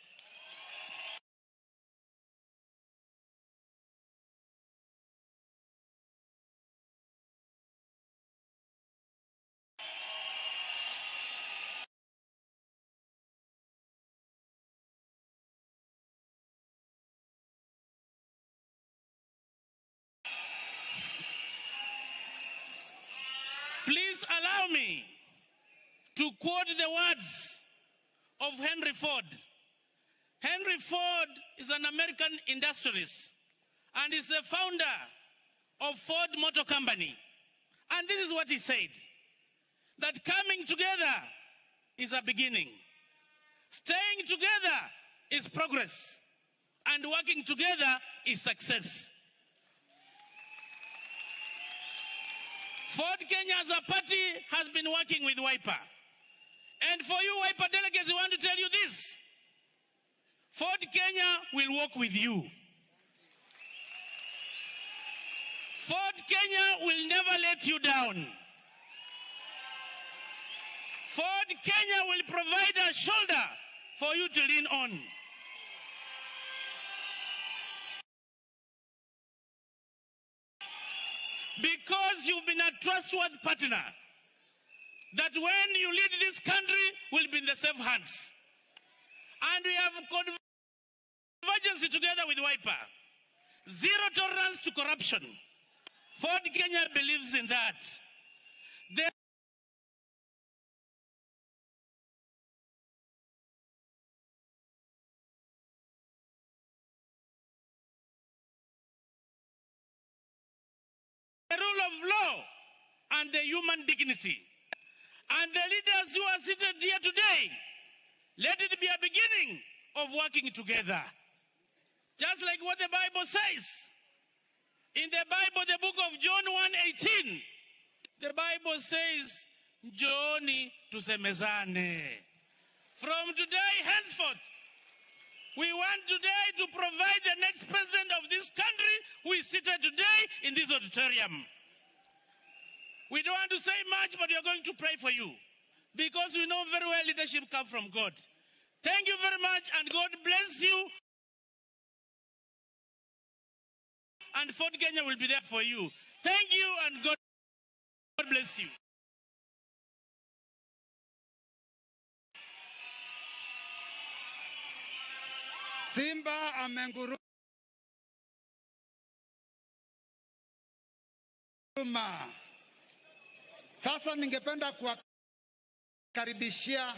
Please allow me to quote the words of Henry Ford. Henry Ford is an American industrialist and is the founder of Ford Motor Company. And this is what he said, that coming together is a beginning. Staying together is progress. And working together is success. Ford Kenya as a party has been working with Wiper. And for you Wiper delegates, we want to tell you this. Ford Kenya will work with you. Ford Kenya will never let you down. Ford Kenya will provide a shoulder for you to lean on. Because you've been a trustworthy partner, that when you lead this country, will be in the safe hands. And we have convergence together with Wiper. Zero tolerance to corruption. Ford Kenya believes in that. The rule of law and the human dignity. And the leaders who are seated here today, let it be a beginning of working together. Just like what the Bible says. In the Bible, the book of John 1:18, the Bible says, Njooni tusemezane. From today henceforth, We want today to provide the next president of this country who is seated today in this auditorium. We don't want to say much, but we are going to pray for you because we know very well leadership comes from God. Thank you very much, and God bless you. And Fort Kenya will be there for you. Thank you, and God bless you. Simba amenguruma. Sasa ningependa kuwakaribishia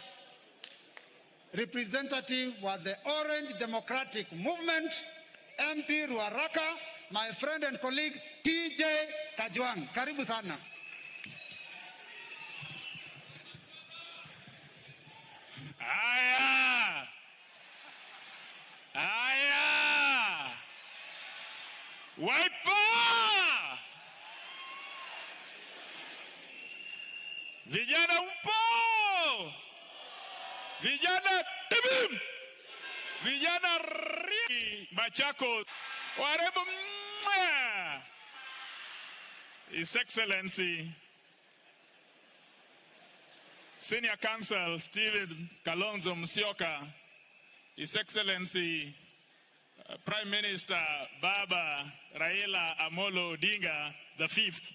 representative wa the Orange Democratic Movement, MP Ruaraka, my friend and colleague TJ Kajwang. Karibu sana. Aya! Aya! Wiper! Vijana mpo! Vijana tibim! Vijana ri! Machako! Warebo mwah! His Excellency Senior Counsel Stephen Kalonzo Musyoka, His Excellency Prime Minister Baba Raila Amolo Odinga the Fifth,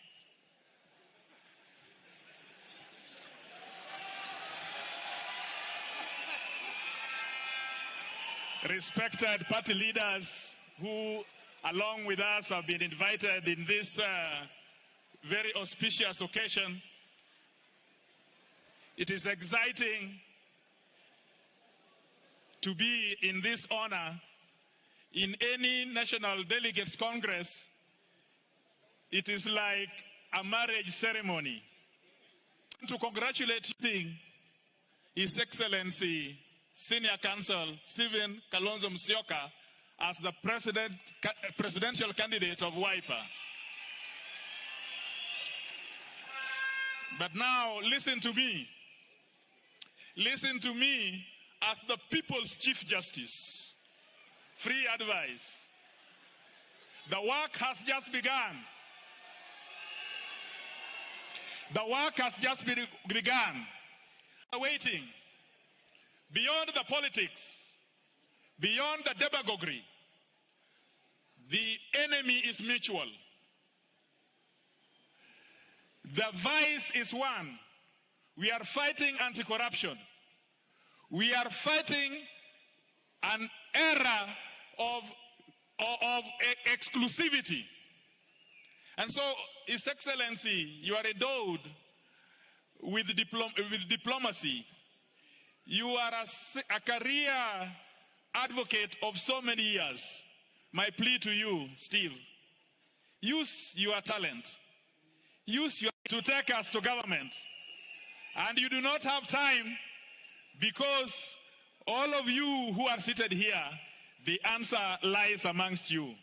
respected party leaders who, along with us, have been invited in this very auspicious occasion. It is exciting to be in this honor. In any National Delegates Congress, it is like a marriage ceremony. To congratulate His Excellency Senior Counsel Stephen Kalonzo Musyoka as the presidential candidate of Wiper. But now listen to me. Listen to me as the People's Chief Justice. Free advice. The work has just begun. The work has just begun. Waiting. Beyond the politics, beyond the demagoguery, the enemy is mutual. The vice is one. We are fighting anti-corruption. We are fighting an era of exclusivity. And so, His Excellency, you are endowed with diplomacy. You are a career advocate of so many years. My plea to you, Steve, use your talent. Use your to take us to government. And you do not have time because all of you who are seated here, the answer lies amongst you.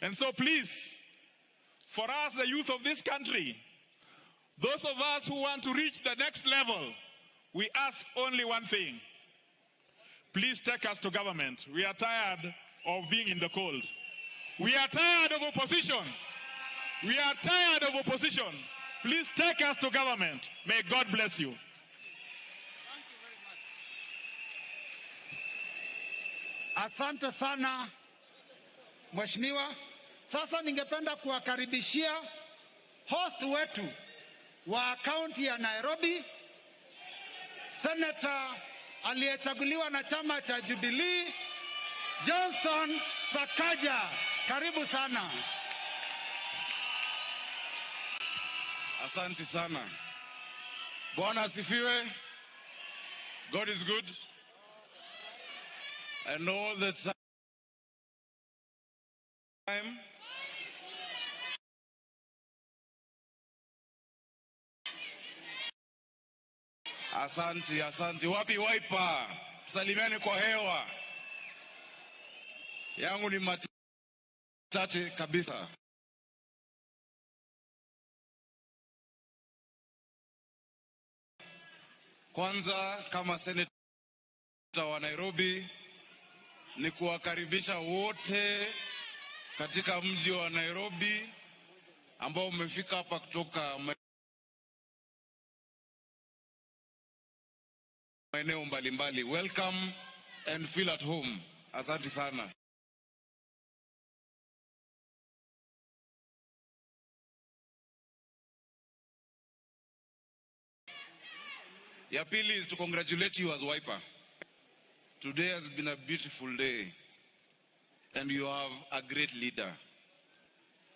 And so please, for us, the youth of this country, those of us who want to reach the next level, we ask only one thing. Please take us to government. We are tired of being in the cold. We are tired of opposition. We are tired of opposition. Please take us to government. May God bless you. Asante sana, Mheshimiwa. Sasa ningependa kuwakaribishia host wetu wa kaunti ya Nairobi, Senator aliyechaguliwa na chama cha Jubilee, Johnson Sakaja. Karibu sana. Asante sana. Bwana asifiwe. God is good. And all the time. Asante, asante. Wapi Wiper? Salimiane kwa hewa. Yangu ni machache kabisa. Kwanza, kama senator wa Nairobi, ni kuwakaribisha wote katika mji wa Nairobi ambao umefika hapa kutoka maeneo mbalimbali. Welcome and feel at home. Asante sana. Ya pili is to congratulate you as Wiper. Today has been a beautiful day and you have a great leader.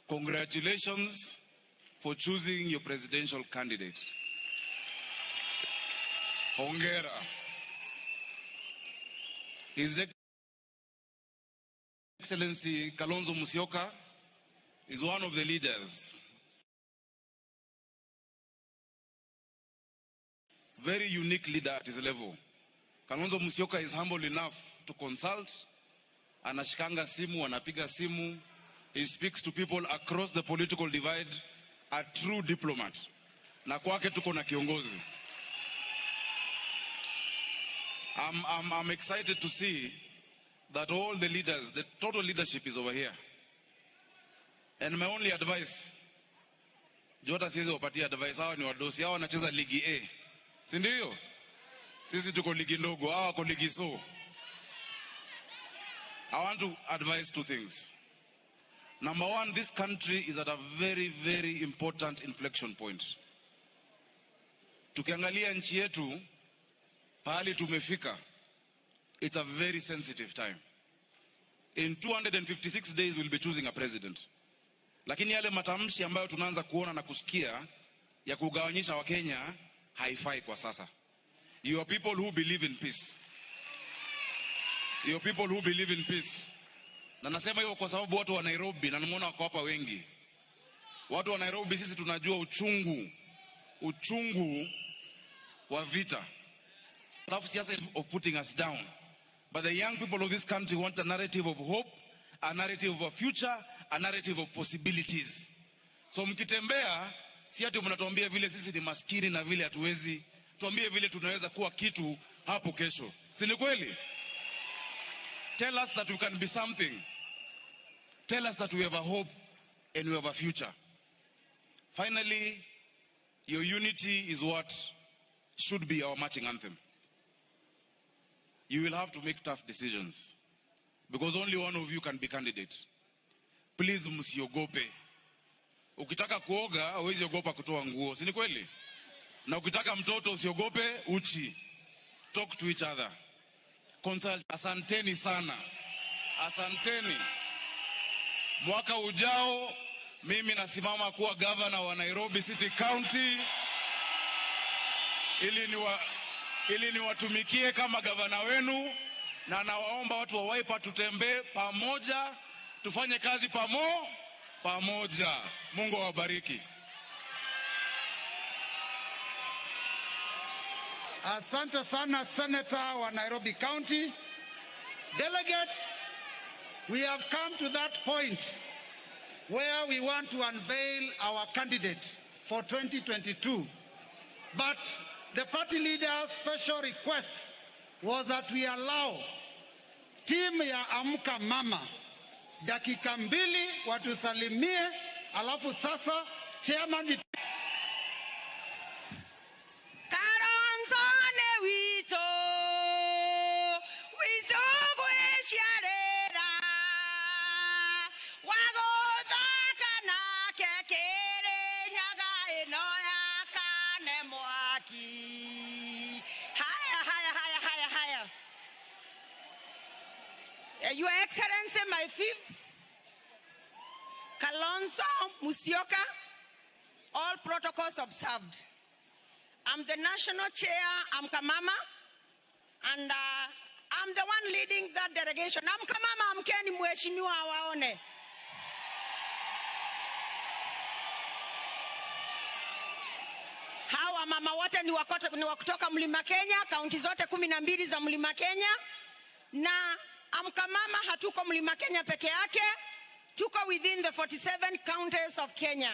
Congratulations for choosing your presidential candidate. Hongera. His Excellency Kalonzo Musyoka is one of the leaders. Very unique leader at his level. Kalonzo Musyoka is humble enough to consult. Anashikanga simu, anapiga simu. He speaks to people across the political divide. A true diplomat. Na kwake tuko na kiongozi. I'm excited to see that all the leaders, the total leadership is over here. And my only advice, Jota siwezi wapatia advice, hawa ni wadosi, hawa wanacheza ligi A. Si ndio? Sisi tuko ligi ndogo, hawa wako ligi so. I want to advise two things. Number one, this country is at a very, very important inflection point. Tukiangalia nchi yetu, pahali tumefika, it's a very sensitive time. In 256 days we'll be choosing a president. Lakini yale matamshi ambayo tunaanza kuona na kusikia ya kugawanyisha Wakenya haifai kwa sasa. You are people who believe in peace. You are people who believe in peace. Na nasema hiyo kwa sababu watu wa Nairobi, na nimeona wako hapa wengi. Watu wa Nairobi sisi tunajua uchungu wa vita. Enough siasa of putting us down. But the young people of this country want a narrative of hope, a narrative of a future, a narrative of possibilities. So mkitembea, si ati mnatuambia vile sisi ni maskini na vile hatuwezi. Tuambie vile tunaweza kuwa kitu hapo kesho. Si ni kweli? Tell us that we can be something. Tell us that we have a hope and we have a future. Finally, your unity is what should be our marching anthem. You will have to make tough decisions because only one of you can be candidate. Please msiogope. Ukitaka kuoga, huwezi ogopa kutoa nguo. Si ni kweli? Na ukitaka mtoto usiogope uchi. Talk to each other. Consult. Asanteni sana. Asanteni. Mwaka ujao mimi nasimama kuwa governor wa Nairobi City County ili niwatumikie kama gavana wenu, na nawaomba watu wa Wiper tutembee pamoja, tufanye kazi pamoja. Mungu awabariki. Asante sana Senator wa Nairobi County. Delegates, we have come to that point where we want to unveil our candidate for 2022. But the party leader's special request was that we allow team ya Amka Mama dakika mbili watusalimie, alafu sasa chairman Your Excellency, my fifth, Kalonzo Musyoka, all protocols observed. I'm the national chair, Amka Mama, and I'm the one leading that delegation. Amka Mama, amkeni mheshimiwa waone. Hawa mama wote ni wa kutoka Mlima Kenya, kaunti zote 12 za Mlima Kenya, na Amka Mama hatuko Mlima Kenya peke yake, tuko within the 47 counties of Kenya.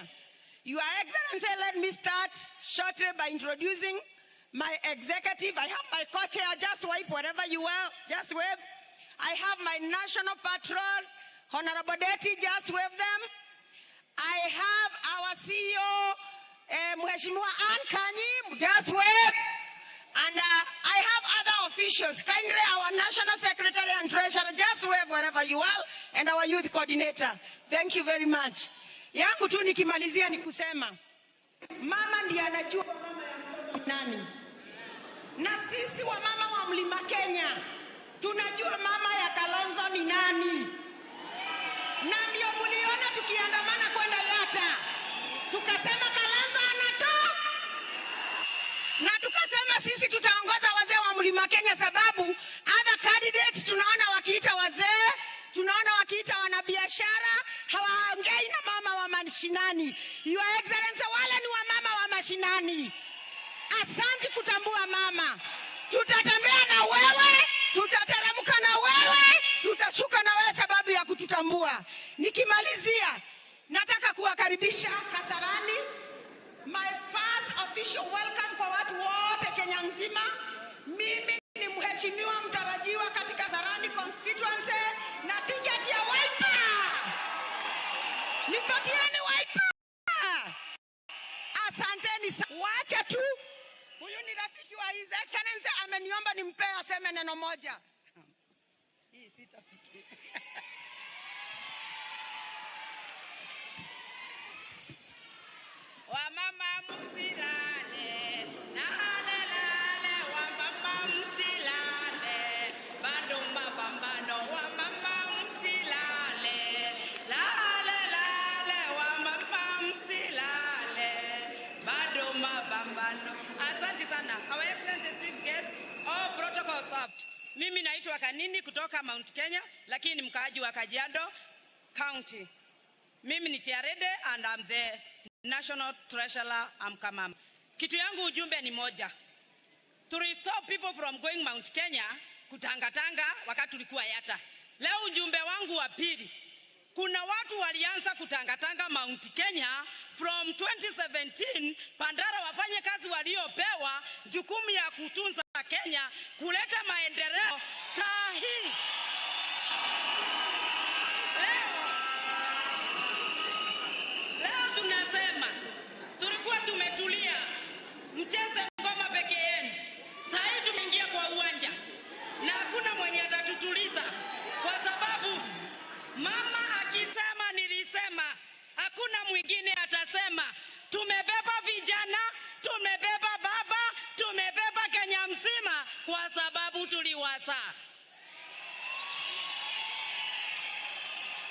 Your Excellency, let me start shortly by introducing my executive. I have my co-chair, just wipe wherever you are, just wave. I have my national patron, Honorable Deti, just wave them. I have our CEO, Mheshimiwa Ann Kanyi, just wave. And I have other officials, kindly our National Secretary and Treasurer, just wave wherever you are, and our youth coordinator. Thank you very much. Yangu tu nikimalizia ni kusema, mama ndiye anajua mama ya mtoto nani. Na sisi wa mama wa Mlima Kenya, tunajua mama ya Kalonzo ni nani. Na ndio mliona tukiandamana kwenda Yata. Tukasema Kalonzo anatoka. Na tukasema sisi tutaongoza wazee wa Mlima Kenya sababu other candidates tunaona wakiita wazee, tunaona wakiita wanabiashara, hawaongei na mama wa mashinani. Your Excellency, wale ni wa mama wa mashinani. Asante kutambua mama. Tutatembea na wewe, tutateremka na wewe, tutashuka na wewe sababu ya kututambua. Nikimalizia, nataka kuwakaribisha Kasarani. My first official welcome kwa watu wote Kenya nzima. Mimi ni mheshimiwa mtarajiwa katika Kasarani constituency na tiketi ya Wiper. Nipatieni Wiper. Asanteni sana. Wacha tu. Huyu ni rafiki wa His Excellency, ameniomba nimpe aseme neno moja. Hii sitafiki. Wamama msilale, nalelale, wamama msilale, bado mapambano, wamama msilale, lalelale, wamama msilale, bado mapambano. Asante sana. Our Excellency Chief Guest, all protocol served. Mimi naitwa Kanini kutoka Mount Kenya, lakini ni mkaaji wa Kajiado County. Mimi ni Tiarede and I'm the National Treasurer Amkamam. Kitu yangu ujumbe ni moja. To restore people from going Mount Kenya kutangatanga wakati tulikuwa Yata. Leo ujumbe wangu wa pili. Kuna watu walianza kutangatanga Mount Kenya from 2017. Pandara wafanye kazi waliopewa jukumu ya kutunza Kenya, kuleta maendeleo sahihi. Leo tunasema tulikuwa tumetulia mcheze ngoma peke yenu. Sasa tumeingia kwa uwanja na hakuna mwenye atatutuliza kwa sababu mama akisema nilisema, hakuna mwingine atasema. Tumebeba vijana, tumebeba baba, tumebeba Kenya mzima kwa sababu tuliwasa.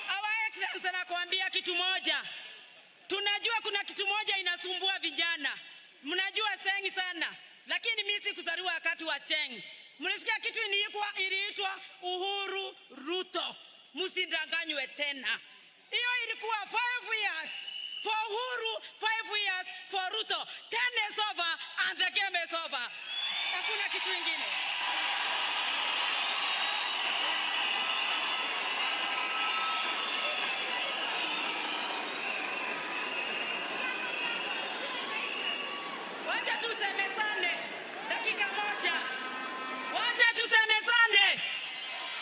Our Excellency, nakwambia kitu moja. Tunajua kuna kitu moja inasumbua vijana. Mnajua sengi sana. Lakini mimi sikuzaliwa wakati wa Cheng. Mlisikia kitu iliitwa Uhuru RUTO. Msidanganywe tena. Hiyo ilikuwa 5 years for Uhuru, 5 years for RUTO. 10 is over and the game is over. Hakuna kitu kingine. Wacha tusemezane dakika moja. Wacha tusemezane.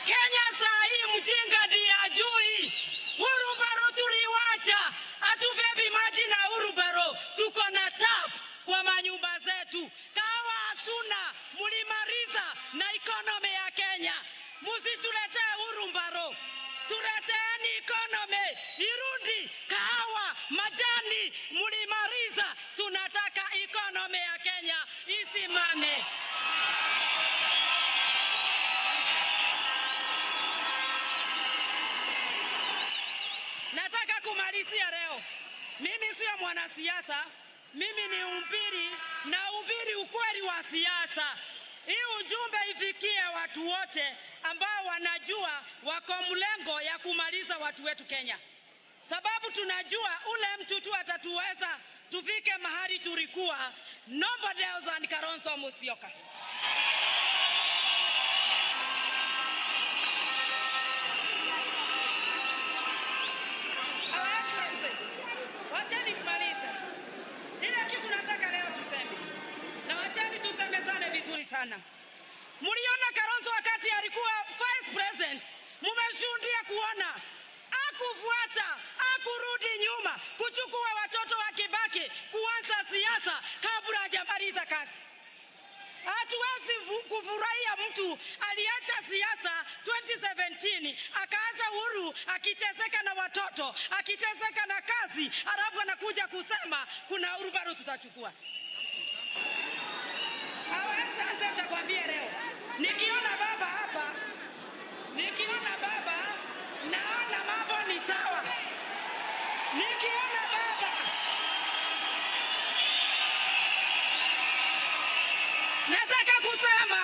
Kenya saa hii mjinga ndiye ajui. Urubaro tuliwacha. Atubebi maji na urubaro. Tuko na tap kwa manyumba zetu. Kawa hatuna, mulimaliza na economy ya Kenya. Musituletee urubaro. Tuleteeni economy. Irundi, kahawa, majani, mulimaliza. Tunataka economy ya Kenya isimame. Nataka kumalizia leo. Mimi sio mwanasiasa, mimi ni mhubiri na uhubiri ukweli wa siasa. Hii ujumbe ifikie watu wote ambao wanajua wako mlengo ya kumaliza watu wetu Kenya. Sababu tunajua ule mtu tu atatuweza tufike mahali tulikuwa. Nobody else than Kalonzo Musyoka. Wacheni kumaliza. Ile kitu nataka leo tuseme. Na wacheni tusemezane vizuri sana. Mliona Kalonzo wakati alikuwa vice president. kufurahia mtu aliacha siasa 2017 akaanza Uhuru akiteseka na watoto, akiteseka na kazi, alafu anakuja kusema kuna Uhuru bado tutachukua. Sasa nitakwambia leo, nikiona baba hapa, naona mambo ni sawa. Nikiona baba, nataka kusema,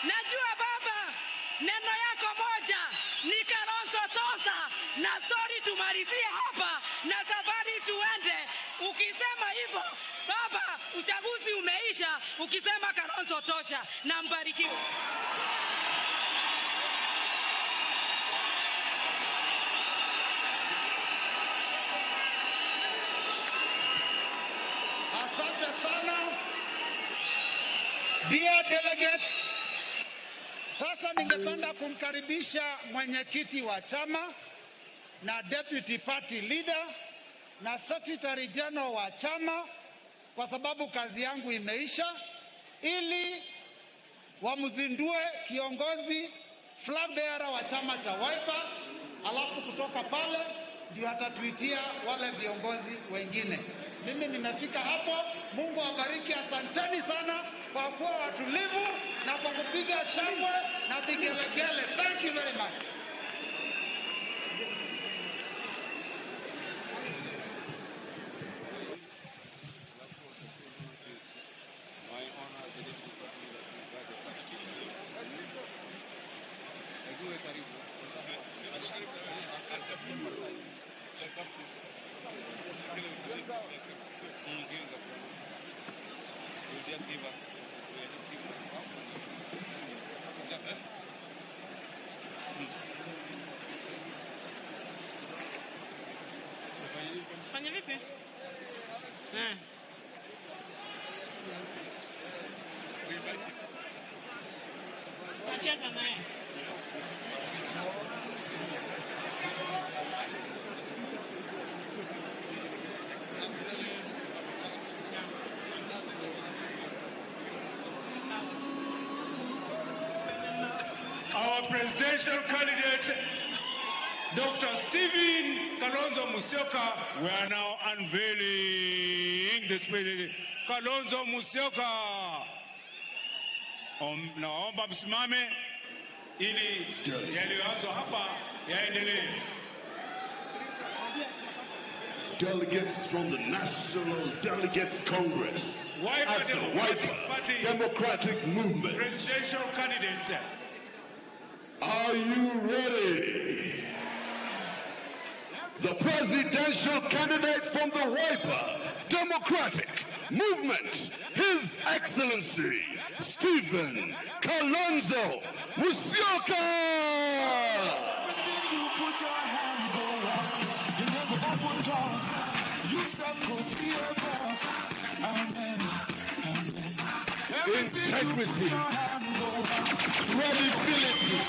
najua baba, neno yako moja ni Kalonzo Tosa, na story tumalizie hapa na safari tuende. Ukisema hivyo baba, uchaguzi umeisha. Ukisema Kalonzo Tosha, na mbarikiwe. Asante sana. Dear delegates, sasa ningependa kumkaribisha mwenyekiti wa chama na deputy party leader na secretary general wa chama, kwa sababu kazi yangu imeisha, ili wamzindue kiongozi flag bearer wa chama cha Wiper, alafu kutoka pale ndio atatuitia wale viongozi wengine. Mimi nimefika hapo. Mungu awabariki. Asanteni sana kwa kuwa watulivu na kwa kupiga shangwe na vigelegele. Thank you very much. Fanya vipi? Acheza naye. Our presidential candidate, Dr. Stephen Kalonzo Musyoka, we are now unveiling the spirit. Kalonzo Musyoka. Naomba msimame ili yaliyoanzwa hapa yaendelee. Delegates from the National Delegates Congress Wiper at the Wiper Democratic Movement. Presidential candidate. Are you ready? The presidential candidate from the Wiper Democratic Movement, His Excellency Stephen Kalonzo Musyoka. You put your hand go up. You never open doors. You self could be a boss. Amen. Amen. Integrity, credibility,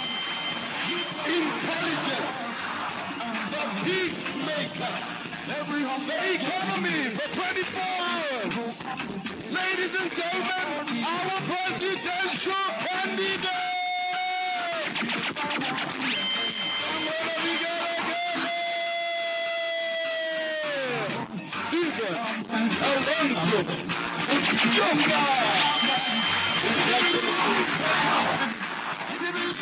intelligence, the peacemaker, the economy for 24 hours. Ladies and gentlemen, our presidential candidate. Stephen Kalonzo Musyoka.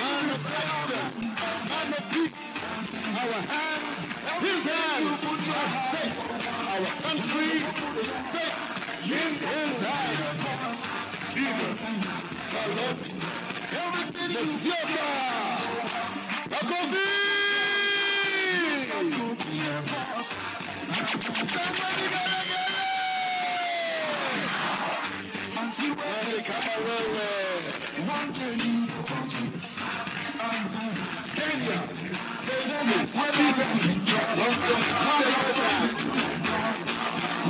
Man of action, man of peace. Our hands, his hands are safe. Our country is safe in his hands. Stephen Kalonzo Musyoka. Makofi! Somebody gotta get it! One day you go to Kenya.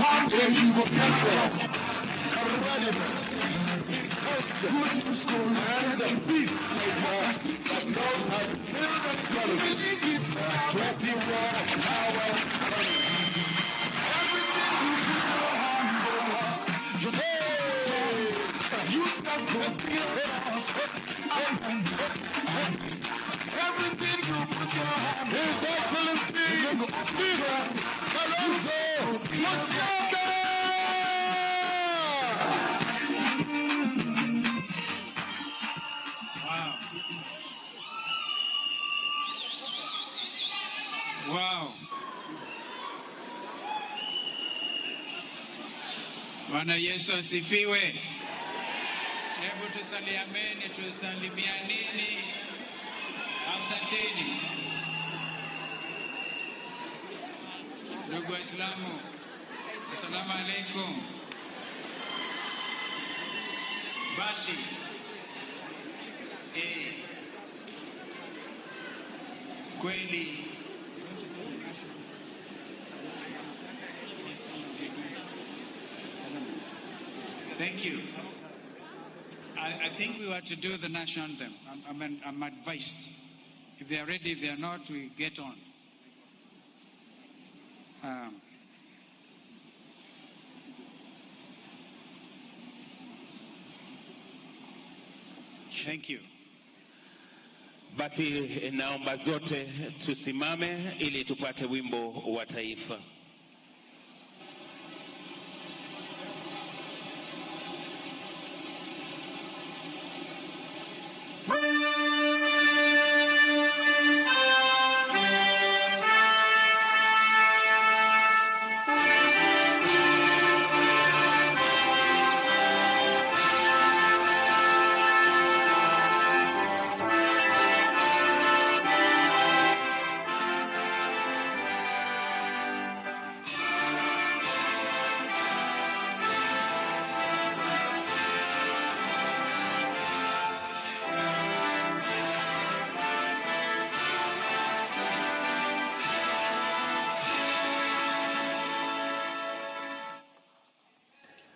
One day you go Kenya. Go to school and the peace that knows how to build and economy. 24 hours. Everything you put your hand on. You Everything you put your hand to. His Excellency, Speaker Kalonzo Musyoka! Wow. Bwana Yesu asifiwe. Hebu tusaliameni, tusalimianini. Asanteni. Ndugu Waislamu, assalamu alaikum. Basi, kweli thank you. I think we were to do the national anthem. I'm advised. If they are ready, if they are not, we get on. Thank you. Basi naomba zote tusimame ili tupate wimbo wa taifa.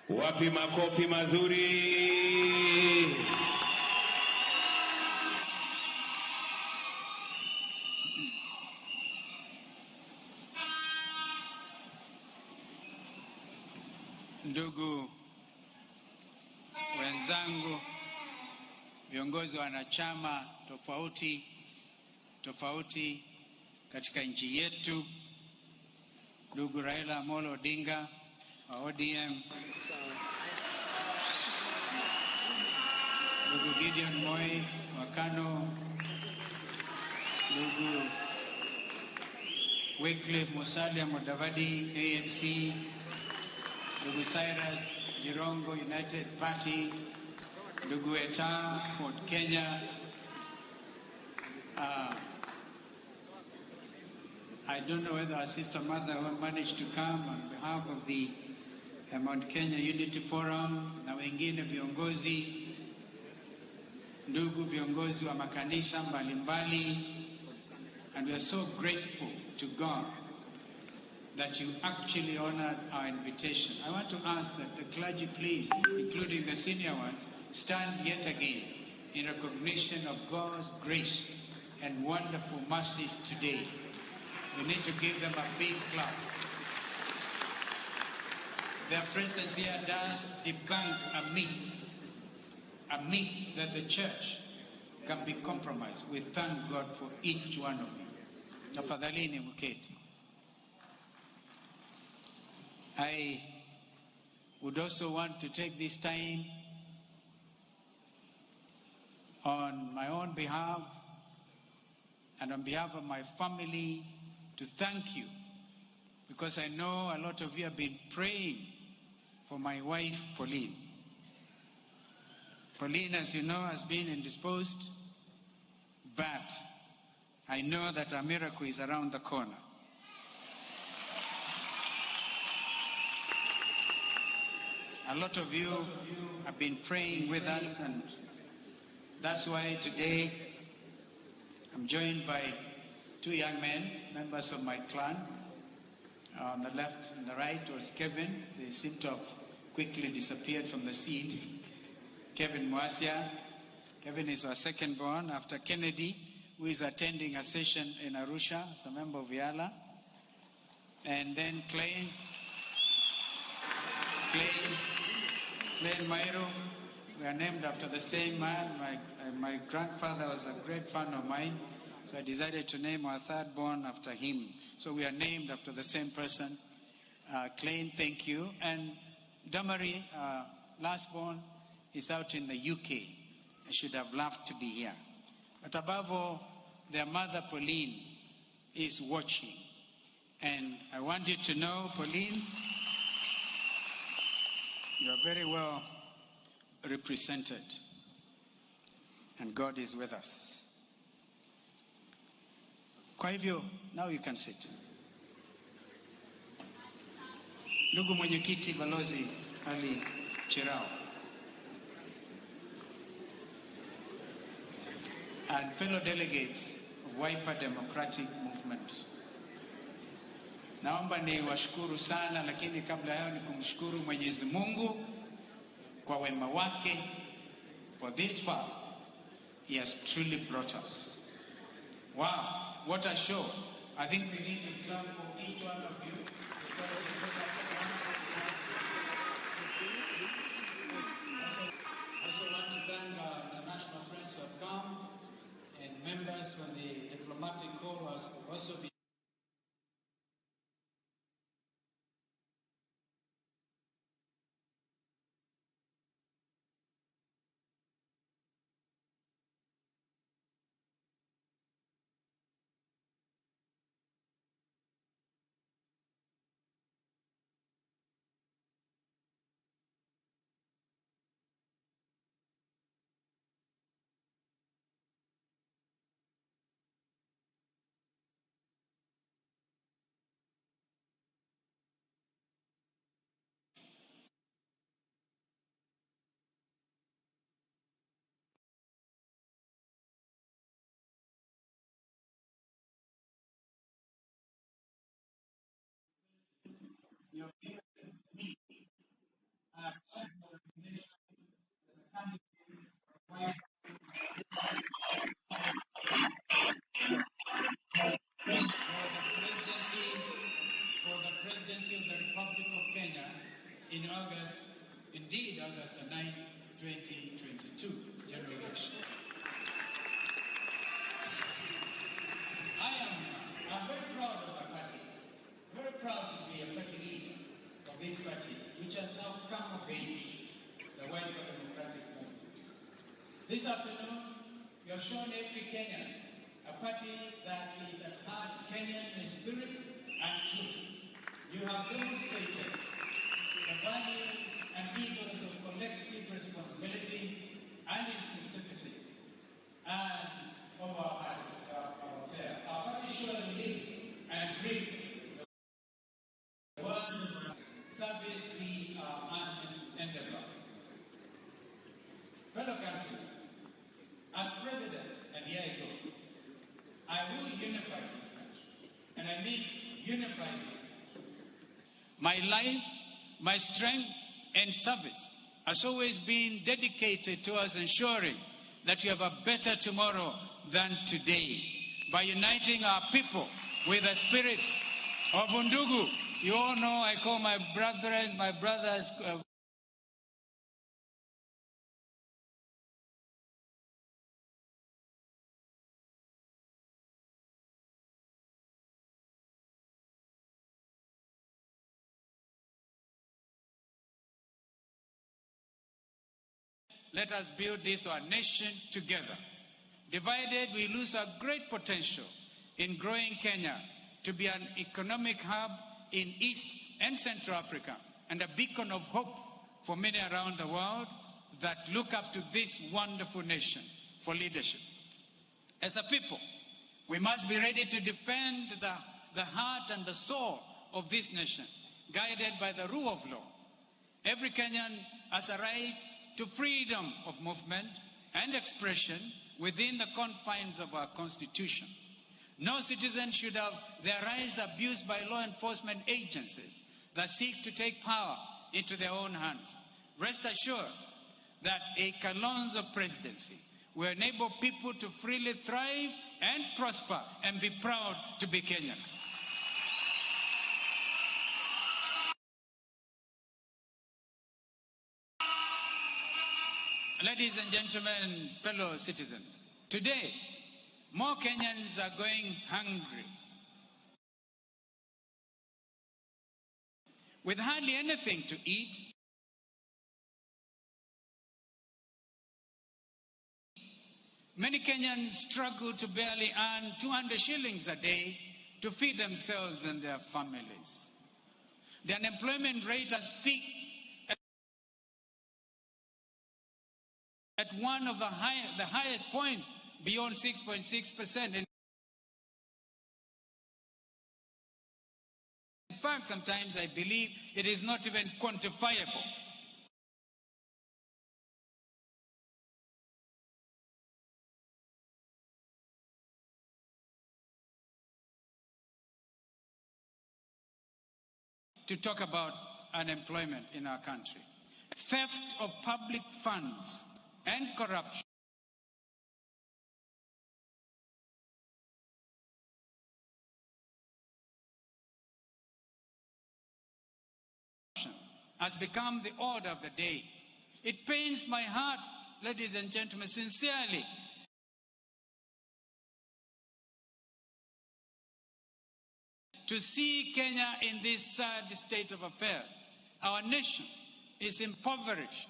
Wapi makofi mazuri. Ndugu wenzangu, viongozi wa wanachama tofauti katika nchi yetu, ndugu Raila Amolo Odinga wa ODM, ndugu Gideon Moi wa KANU, ndugu Wycliffe Musalia Mudavadi ANC, ndugu Cyrus Jirongo United Party, ndugu Eta Ford Kenya. I don't know whether our sister mother managed to come on behalf of the Mount Kenya Unity Forum na wengine viongozi, ndugu viongozi wa makanisa mbalimbali, and we are so grateful to God that you actually honored our invitation. I want to ask that the clergy, please, including the senior ones, stand yet again in recognition of God's grace and wonderful mercies today. We need to give them a big clap. Their presence here does debunk a myth that the church can be compromised. We thank God for each one of you. Tafadhalini mketi. I would also want to take this time on my own behalf and on behalf of my family to thank you, because I know a lot of you have been praying for my wife, Pauline. Pauline, as you know, has been indisposed, but I know that a miracle is around the corner. A lot of you have been praying with us, and that's why today I'm joined by two young men, members of my clan. On the left and the right was Kevin. They seem to have quickly disappeared from the scene. Kevin Mwasia. Kevin is our second born after Kennedy, who is attending a session in Arusha as a member of Yala. And then Klein Mairo, We are named after the same man. My grandfather was a great fan of mine, so I decided to name our third born after him. So we are named after the same person. Klein, thank you. And Damari, last born, is out in the UK. I should have loved to be here. But above all, their mother, Pauline, is watching. And I want you to know, Pauline, you are very well represented. And God is with us. Kwa hivyo, now you can sit. Ndugu mwenyekiti Balozi Ali Chirao and fellow delegates of Wiper Democratic Movement. Naomba ni washukuru sana, lakini kabla yao ni kumshukuru Mwenyezi Mungu kwa wema wake. For this far, He has truly brought us. Wow, what a show. I think we need to clap for each one of you. I also want to thank our international friends who have come and members from the diplomatic corps who have also been. For the presidency of the Republic of Kenya in August, indeed August 9, 2022, general election. I'm very proud of my party. I'm very proud to be a party leader of this party, which has now come of age, the Wiper Democratic Movement. This afternoon, you have shown every Kenyan a party that is at heart Kenyan in spirit and truth. You have demonstrated the values and ethos of collective responsibility and inclusivity and of our party, our affairs. Our party surely lives and breathes the words of service be our honest endeavor. Fellow countrymen, as president, and here I go, I will unify this country. And I mean unify this country. My life, my strength, and service has always been dedicated towards ensuring that we have a better tomorrow than today by uniting our people with the spirit of Undugu. You all know I call my brothers, let us build this our nation together. Divided, we lose our great potential in growing Kenya to be an economic hub in East and Central Africa and a beacon of hope for many around the world that look up to this wonderful nation for leadership. As a people, we must be ready to defend the heart and the soul of this nation, guided by the rule of law. Every Kenyan has a right to freedom of movement and expression within the confines of our constitution. No citizen should have their rights abused by law enforcement agencies that seek to take power into their own hands. Rest assured that a Kalonzo presidency will enable people to freely thrive and prosper and be proud to be Kenyan. Ladies and gentlemen, fellow citizens, today, more Kenyans are going hungry. With hardly anything to eat, many Kenyans struggle to barely earn 200 shillings a day to feed themselves and their families. The unemployment rate has peaked at one of the highest points, beyond 6.6%. In fact, sometimes I believe it is not even quantifiable. To talk about unemployment in our country. Theft of public funds and corruption has become the order of the day. It pains my heart, ladies and gentlemen, sincerely, to see Kenya in this sad state of affairs. Our nation is impoverished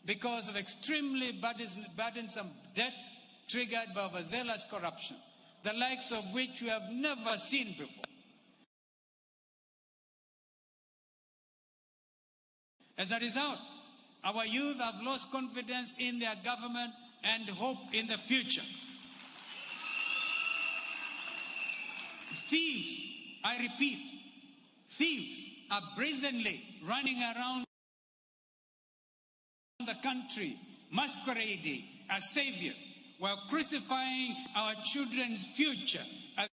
because of extremely burdensome debts triggered by overzealous corruption, the likes of which we have never seen before. As a result, our youth have lost confidence in their government and hope in the future. Thieves, I repeat, thieves are brazenly running around the country masquerading as saviors while crucifying our children's future at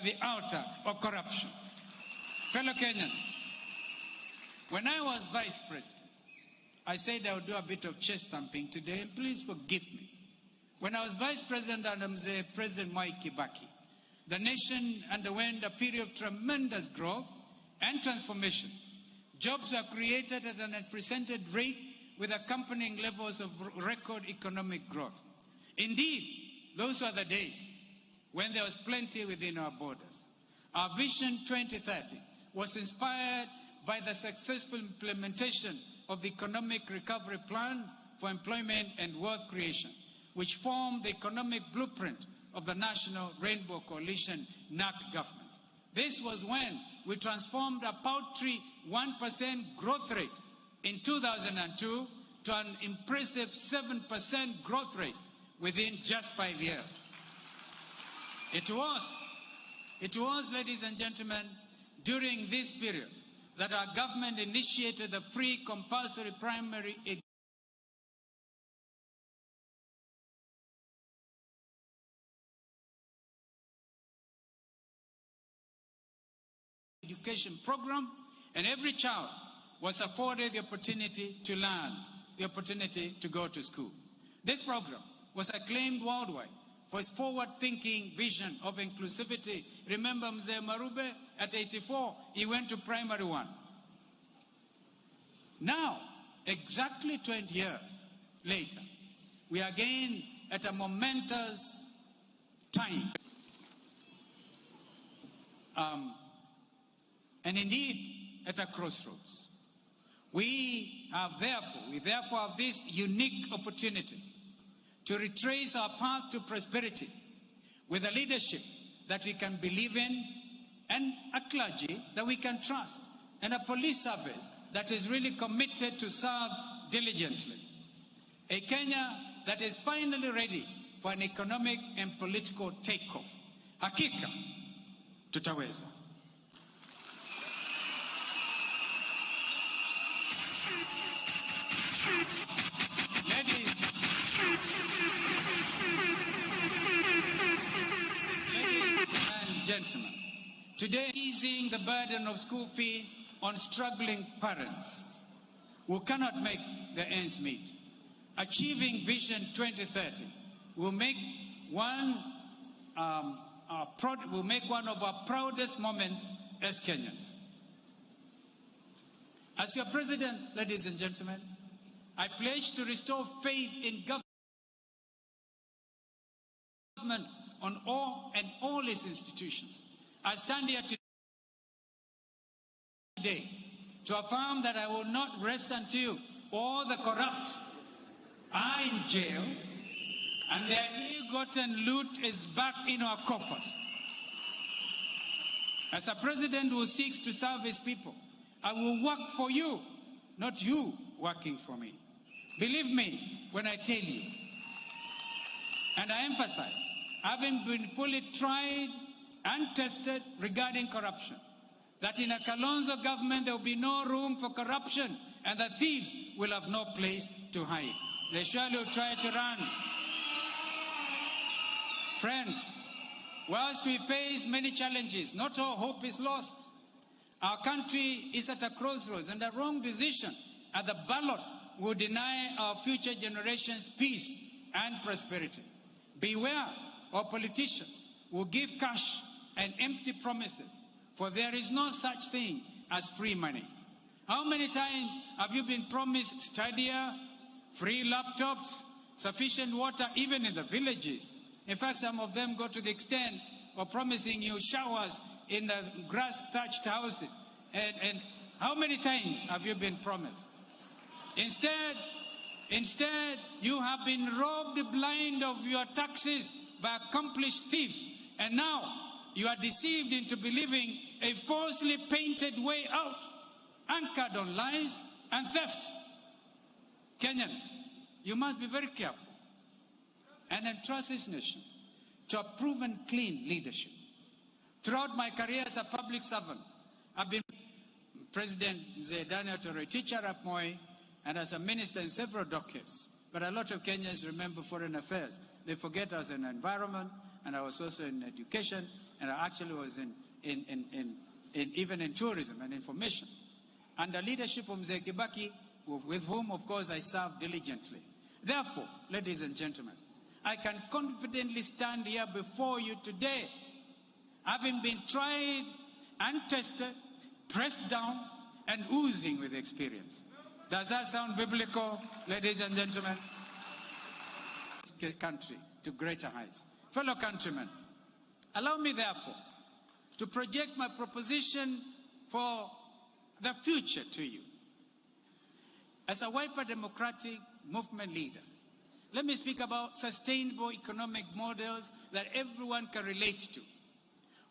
the altar of corruption. Fellow Kenyans, when I was vice president, I said I would do a bit of chest thumping today, and please forgive me. When I was vice president under President Mwai Kibaki, the nation underwent a period of tremendous growth and transformation. Jobs were created at an unprecedented rate with accompanying levels of record economic growth. Indeed, those were the days when there was plenty within our borders. Our Vision 2030 was inspired by the successful implementation of the Economic Recovery Plan for Employment and Wealth Creation, which formed the economic blueprint of the National Rainbow Coalition NAC government. This was when we transformed a paltry 1% growth rate in 2002 to an impressive 7% growth rate within just 5 years. It was, ladies and gentlemen, during this period that our government initiated the free compulsory primary education program, and every child was afforded the opportunity to learn, the opportunity to go to school. This program was acclaimed worldwide for its forward-thinking vision of inclusivity. Remember Mzee Marube at 84, he went to primary 1. Now, exactly 20 years later, we are again at a momentous time. And indeed, at a crossroads. We therefore have this unique opportunity to retrace our path to prosperity with a leadership that we can believe in, and a clergy that we can trust, and a police service that is really committed to serve diligently. A Kenya that is finally ready for an economic and political takeoff. Hakika, tutaweza. Ladies and gentlemen, today easing the burden of school fees on struggling parents who cannot make their ends meet. Achieving Vision 2030 will make one of our proudest moments as Kenyans. As your president, ladies and gentlemen, I pledge to restore faith in government on all its institutions. I stand here today to affirm that I will not rest until all the corrupt are in jail and their ill-gotten loot is back in our coffers. As a president who seeks to serve his people, I will work for you, not you working for me. Believe me when I tell you, and I emphasize, having been fully tried and tested regarding corruption, that in a Kalonzo government there will be no room for corruption and the thieves will have no place to hide. They surely will try to run. Friends, whilst we face many challenges, not all hope is lost. Our country is at a crossroads, and a wrong decision at the ballot will deny our future generations peace and prosperity. Beware of politicians who give cash and empty promises, for there is no such thing as free money. How many times have you been promised stadia, free laptops, sufficient water, even in the villages? In fact, some of them go to the extent of promising you showers in the grass-thatched houses. And how many times have you been promised? Instead, you have been robbed blind of your taxes by accomplished thieves. And now you are deceived into believing a falsely painted way out, anchored on lies and theft. Kenyans, you must be very careful and entrust this nation to a proven clean leadership. Throughout my career as a public servant, I've been President Daniel Torre, teacher at Moi, and as a minister in several decades. But a lot of Kenyans remember foreign affairs. They forget I was in environment, and I was also in education, and I actually was even in tourism and information. Under leadership of Mzee Kibaki, with whom, of course, I served diligently. Therefore, ladies and gentlemen, I can confidently stand here before you today, having been tried and tested, pressed down, and oozing with experience. Does that sound biblical, ladies and gentlemen? Country to greater heights. Fellow countrymen, allow me therefore to project my proposition for the future to you. As a Wiper Democratic Movement leader, let me speak about sustainable economic models that everyone can relate to.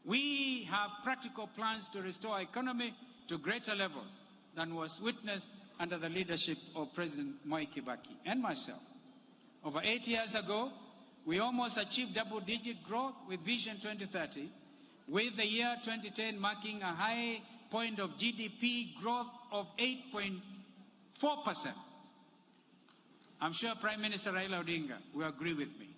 We have practical plans to restore our economy to greater levels than was witnessed under the leadership of President Mwai Kibaki and myself. Over 8 years ago, we almost achieved double-digit growth with Vision 2030, with the year 2010 marking a high point of GDP growth of 8.4%. I'm sure Prime Minister Raila Odinga will agree with me.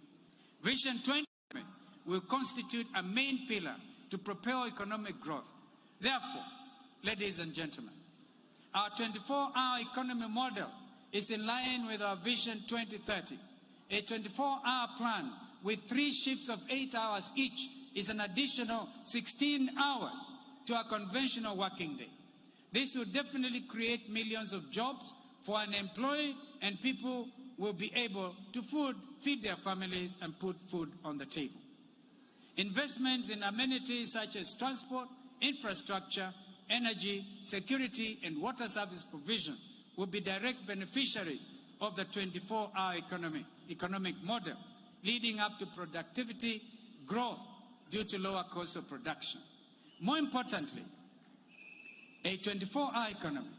Vision 2030 will constitute a main pillar to propel economic growth. Therefore, ladies and gentlemen, our 24-hour economy model is in line with our Vision 2030. A 24-hour plan with 3 shifts of 8 hours each is an additional 16 hours to our conventional working day. This will definitely create millions of jobs for unemployed, and people will be able to feed their families and put food on the table. Investments in amenities such as transport, infrastructure, energy, security, and water service provision will be direct beneficiaries of the 24-hour economic model, leading up to productivity growth due to lower cost of production. More importantly, a 24-hour economy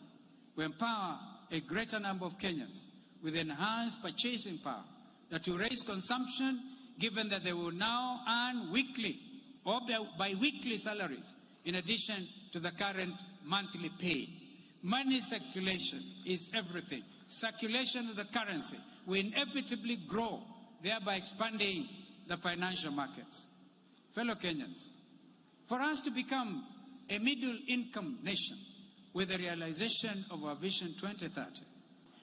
will empower a greater number of Kenyans with enhanced purchasing power that will raise consumption, given that they will now earn weekly or bi-weekly salaries in addition to the current monthly pay. Money circulation is everything. Circulation of the currency will inevitably grow, thereby expanding the financial markets. Fellow Kenyans, for us to become a middle-income nation with the realization of our Vision 2030,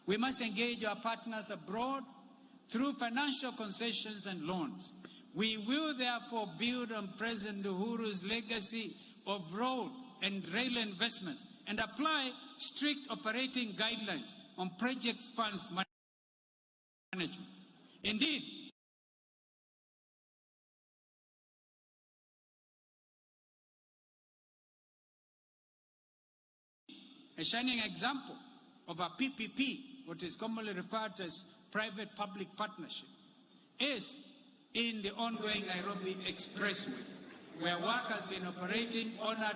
we must engage our partners abroad through financial concessions and loans. We will therefore build on President Uhuru's legacy of road and rail investments and apply strict operating guidelines on project funds management. Indeed, a shining example of a PPP, what is commonly referred to as private-public partnership, is in the ongoing Nairobi Expressway, where work has been operating on a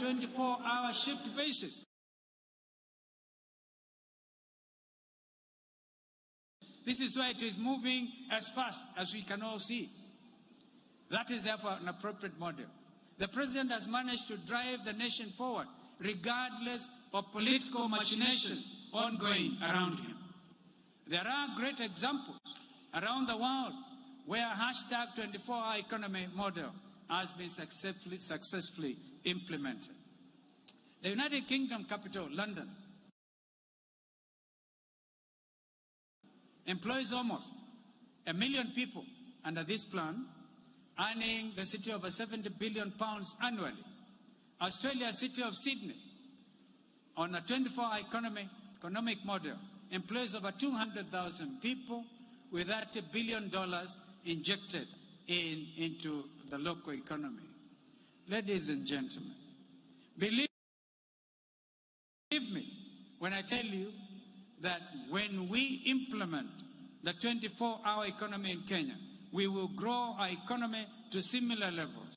...24-hour shift basis. This is why it is moving as fast as we can all see. That is therefore an appropriate model. The president has managed to drive the nation forward regardless of political machinations ongoing around him. There are great examples around the world where hashtag 24-hour economy model has been successfully implemented. The United Kingdom capital, London, employs almost 1 million people under this plan, earning the city over £70 billion annually. Australia's city of Sydney, on a 24-hour economic model, employs over 200,000 people with $30 billion injected into the local economy. Ladies and gentlemen, believe me when I tell you that when we implement the 24-hour economy in Kenya, we will grow our economy to similar levels.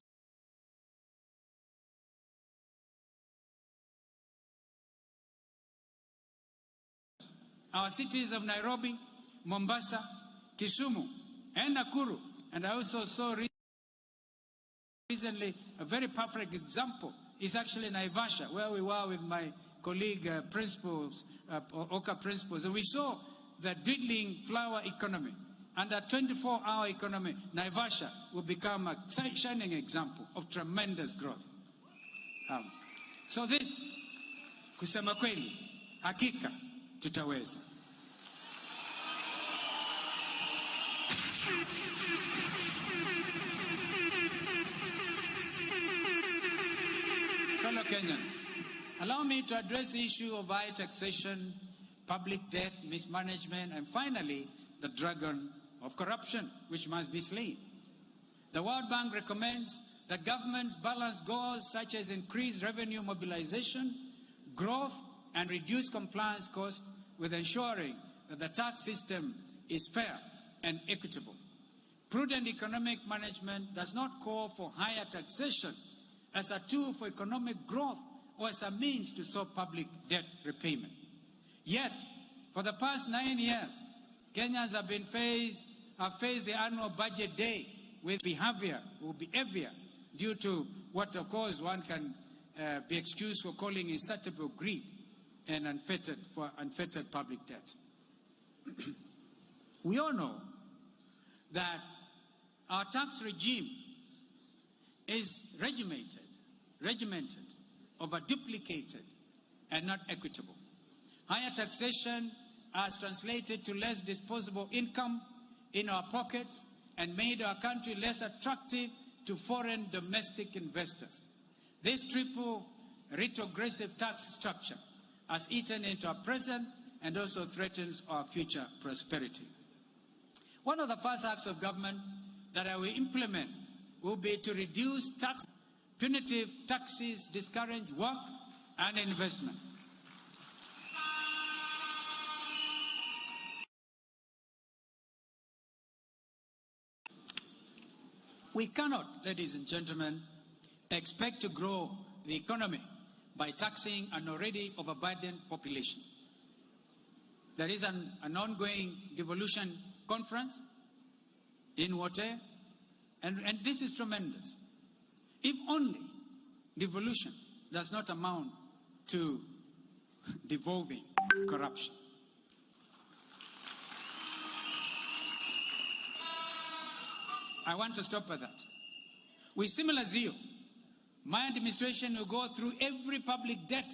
Our cities of Nairobi, Mombasa, Kisumu, and Nakuru, and I also saw recently a very perfect example is actually Naivasha, where we were with my colleague principals, Oka principals, and we saw the dwindling flower economy. And a 24-hour economy, Naivasha will become a shining example of tremendous growth. So this, kusema kweli, hakika tutaweza. Fellow Kenyans, allow me to address the issue of high taxation, public debt, mismanagement, and finally, the dragon of corruption, which must be slain. The World Bank recommends that governments balance goals such as increased revenue mobilization, growth, and reduced compliance costs with ensuring that the tax system is fair and equitable. Prudent economic management does not call for higher taxation as a tool for economic growth or as a means to solve public debt repayment. Yet, for the past 9 years, Kenyans have faced the annual budget day with behavior due to what, of course, one can be excused for calling insatiable greed and unfettered public debt. We all know that our tax regime is regimented, over-duplicated, and not equitable. Higher taxation has translated to less disposable income in our pockets and made our country less attractive to foreign domestic investors. This triple retrogressive tax structure has eaten into our present and also threatens our future prosperity. One of the first acts of government that I will implement will be to reduce tax. Punitive taxes discourage work and investment. We cannot, ladies and gentlemen, expect to grow the economy by taxing an already overburdened population. There is an ongoing devolution conference in Wote, and this is tremendous. If only devolution does not amount to devolving corruption. I want to stop at that. With similar zeal, my administration will go through every public debt,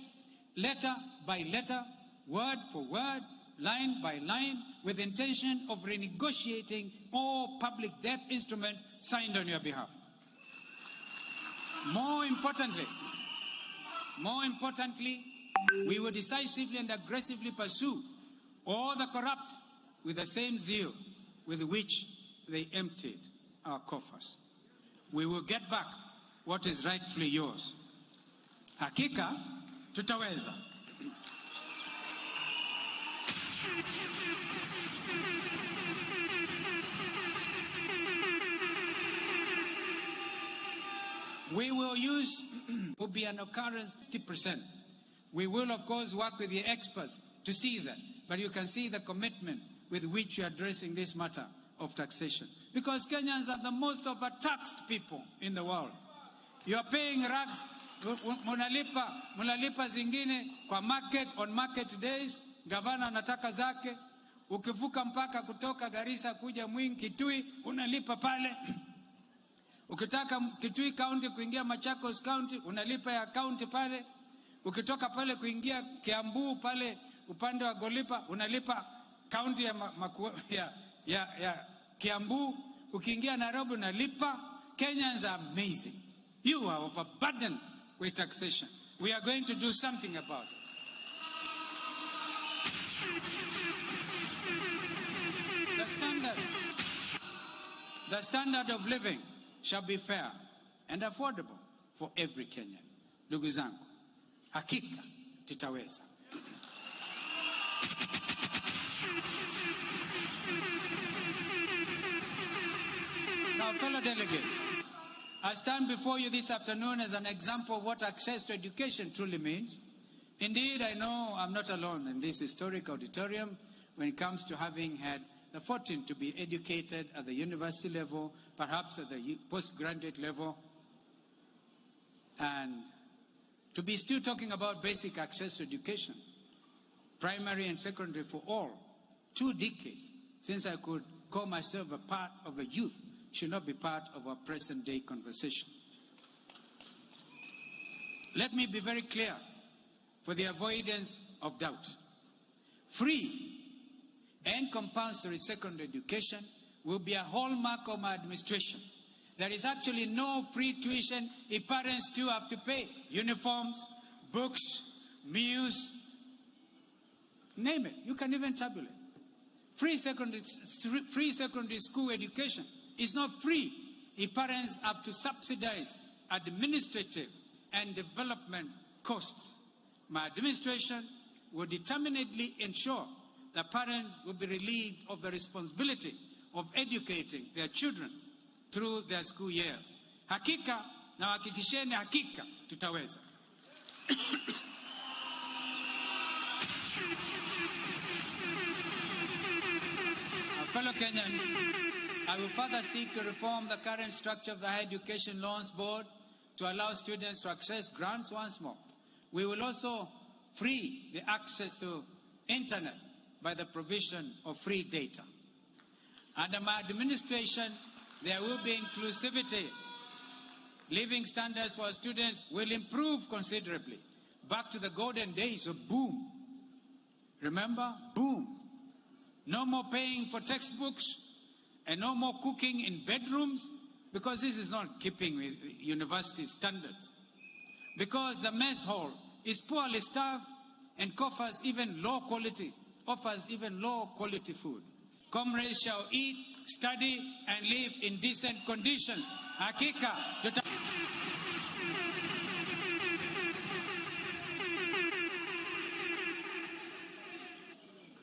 letter by letter, word for word, line by line, with the intention of renegotiating all public debt instruments signed on your behalf. More importantly, we will decisively and aggressively pursue all the corrupt with the same zeal with which they emptied our coffers. We will get back what is rightfully yours. Hakika tutaweza. We will use, will be an occurrence 50%. We will, of course, work with the experts to see that. But you can see the commitment with which you are addressing this matter of taxation. Because Kenyans are the most overtaxed people in the world. You are paying rags, munalipa zingine kwa market, on market days, gavana anataka zake, ukivuka mpaka kutoka Garissa kuja Mwingi, Kitui, unalipa pale. Ukitaka Kitui County kuingia Machakos County, unalipa ya county pale. Ukitoka pale kuingia Kiambu pale upande wa Golipa, unalipa county ya Kiambu. Ukiingia Nairobi unalipa. Kenyans are amazing. You are overburdened with taxation. We are going to do something about it. The standard of living shall be fair and affordable for every Kenyan. Ndugu zangu, hakika tutaweza. Now, fellow delegates, I stand before you this afternoon as an example of what access to education truly means. Indeed, I know I'm not alone in this historic auditorium when it comes to having had the fortune to be educated at the university level, perhaps at the postgraduate level, and to be still talking about basic access to education, primary and secondary for all. 2 decades since I could call myself a part of the youth should not be part of our present day conversation. Let me be very clear for the avoidance of doubt. Free and compulsory secondary education will be a hallmark of my administration. There is actually no free tuition if parents too have to pay uniforms, books, meals, name it. You can even tabulate. Free secondary school education is not free if parents have to subsidize administrative and development costs. My administration will determinedly ensure that parents will be relieved of the responsibility of educating their children through their school years. Hakika na hakikisheni, hakika tutaweza. Fellow Kenyans, I will further seek to reform the current structure of the Higher Education Loans Board to allow students to access grants once more. We will also free the access to internet by the provision of free data. Under my administration, there will be inclusivity. Living standards for students will improve considerably. Back to the golden days of boom. Remember? Boom. No more paying for textbooks and no more cooking in bedrooms, because this is not keeping with university standards. Because the mess hall is poorly staffed and offers even low quality food. Comrades shall eat, study, and live in decent conditions. Hakika.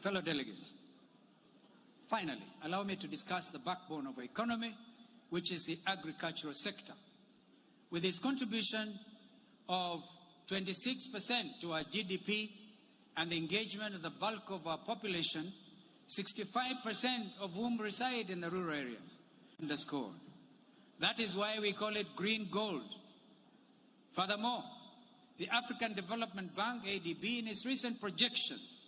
Fellow delegates, finally, allow me to discuss the backbone of our economy, which is the agricultural sector. With its contribution of 26% to our GDP and the engagement of the bulk of our population, 65% of whom reside in the rural areas, underscored. That is why we call it green gold. Furthermore, the African Development Bank, ADB, in its recent projections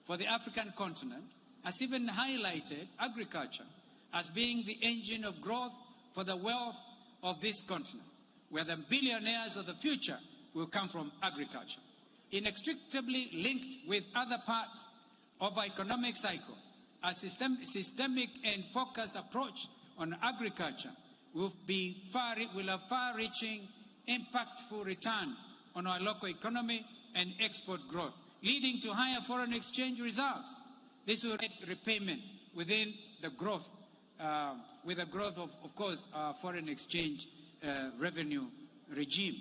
for the African continent, has even highlighted agriculture as being the engine of growth for the wealth of this continent, where the billionaires of the future will come from agriculture. Inextricably linked with other parts of our economic cycle, a systemic and focused approach on agriculture will have far-reaching, impactful returns on our local economy and export growth, leading to higher foreign exchange results. This will get repayments within the growth, with the growth of course, our foreign exchange revenue regime.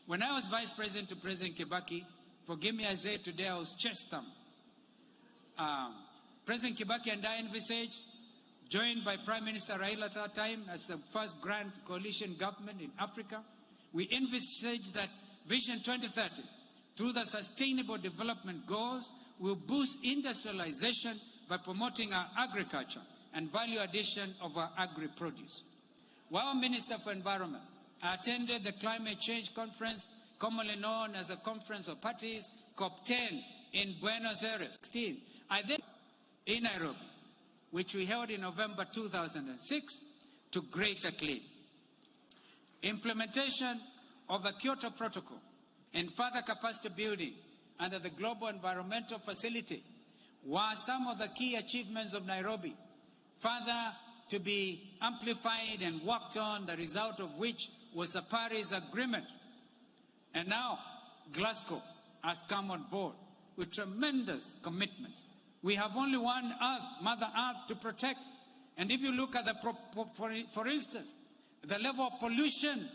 When I was Vice President to President Kibaki, forgive me, I say today I was chest thump. President Kibaki and I envisaged, joined by Prime Minister Raila at that time as the first grand coalition government in Africa, we envisaged that Vision 2030, through the Sustainable Development Goals, will boost industrialization by promoting our agriculture and value addition of our agri-produce. While Minister for Environment, I attended the Climate Change Conference, commonly known as the Conference of Parties, COP10, in Buenos Aires, 16. I then in Nairobi, which we held in November 2006, to great acclaim. Implementation of the Kyoto Protocol and further capacity building under the Global Environmental Facility were some of the key achievements of Nairobi, further to be amplified and worked on, the result of which was the Paris Agreement. And now Glasgow has come on board with tremendous commitments. We have only one Earth, Mother Earth, to protect. And if you look at for instance, the level of pollution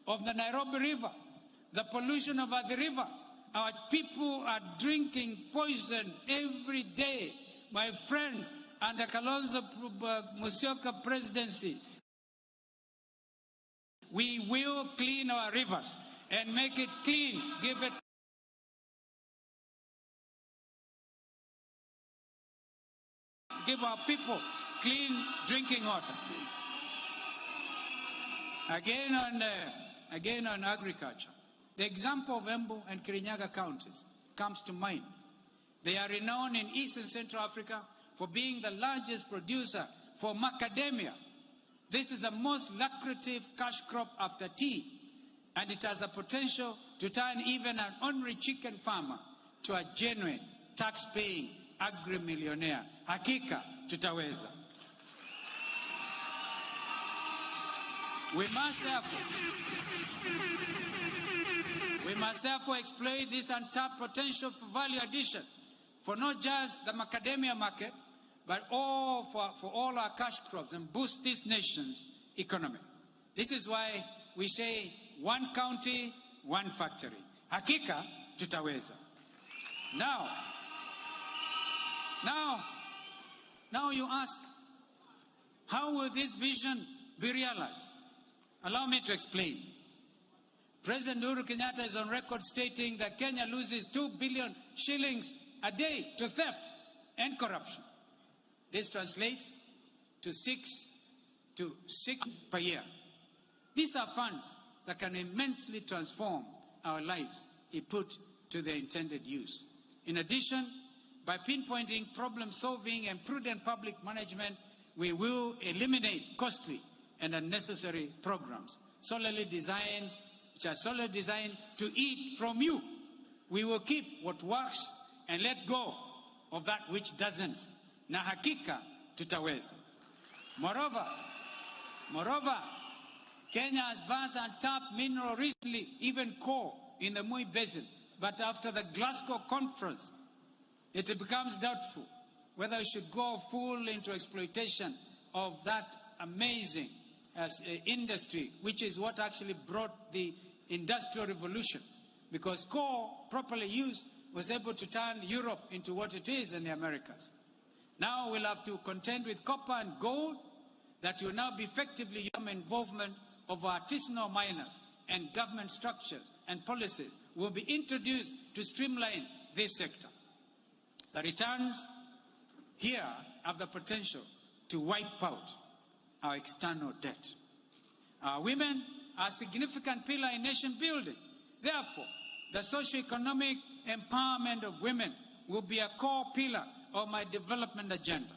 of the Nairobi River, the pollution of the river, our people are drinking poison every day. My friends, under Kalonzo Musyoka presidency, we will clean our rivers and make it clean, give our people clean drinking water. Again on agriculture. The example of Embu and Kirinyaga counties comes to mind. They are renowned in East and Central Africa for being the largest producer for macadamia. This is the most lucrative cash crop after tea, and it has the potential to turn even an ordinary chicken farmer to a genuine tax-paying agri-millionaire. Hakika tutaweza. We must therefore exploit this untapped potential for value addition for not just the macadamia market, but for all our cash crops, and boost this nation's economy. This is why we say one county, one factory. Hakika tutaweza. Now you ask, how will this vision be realized? Allow me to explain. President Uhuru Kenyatta is on record stating that Kenya loses 2 billion shillings a day to theft and corruption. This translates to 6 per year. These are funds that can immensely transform our lives if put to their intended use. In addition, by pinpointing problem solving and prudent public management, we will eliminate costly and unnecessary programs solely designed to eat from you. We will keep what works and let go of that which doesn't. Na hakika tutaweza. Moreover, Kenya has vast untapped mineral recently, even coal in the Mui Basin. But after the Glasgow conference, it becomes doubtful whether we should go full into exploitation of that amazing industry, which is what actually brought the Industrial Revolution. Because coal, properly used, was able to turn Europe into what it is in the Americas. Now we'll have to contend with copper and gold that will now be effectively involvement of artisanal miners, and government structures and policies will be introduced to streamline this sector. The returns here have the potential to wipe out our external debt. Our women are a significant pillar in nation building. Therefore, the socio-economic empowerment of women will be a core pillar of my development agenda.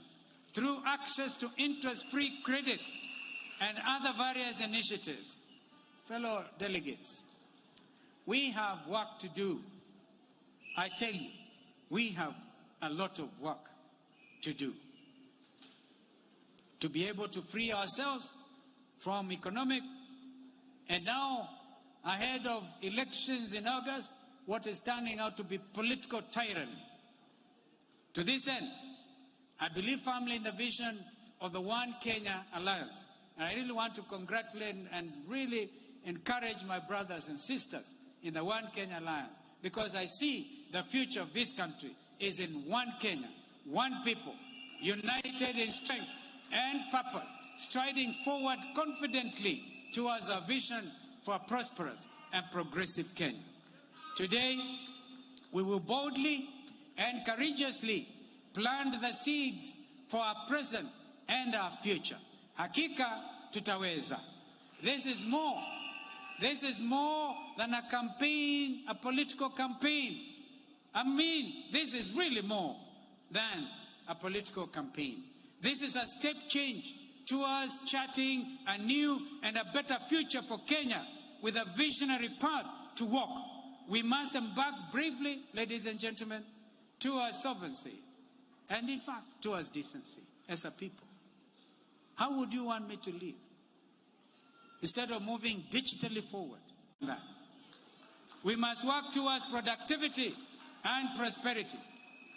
Through access to interest-free credit and other various initiatives. Fellow delegates, we have work to do. I tell you, we have a lot of work to do to be able to free ourselves from economic, and now ahead of elections in August, what is turning out to be political tyranny. To this end, I believe firmly in the vision of the One Kenya Alliance. And I really want to congratulate and really encourage my brothers and sisters in the One Kenya Alliance, because I see the future of this country is in one Kenya, one people, united in strength and purpose, striding forward confidently towards our vision for a prosperous and progressive Kenya. Today, we will boldly and courageously plant the seeds for our present and our future. Hakika tutaweza. This is more. This is more than a campaign, a political campaign. I mean, this is really more than a political campaign. This is a step change towards charting a new and a better future for Kenya with a visionary path to walk. We must embark bravely, ladies and gentlemen, towards sovereignty and, in fact, towards decency as a people. How would you want me to live? Instead of moving digitally forward, we must work towards productivity and prosperity.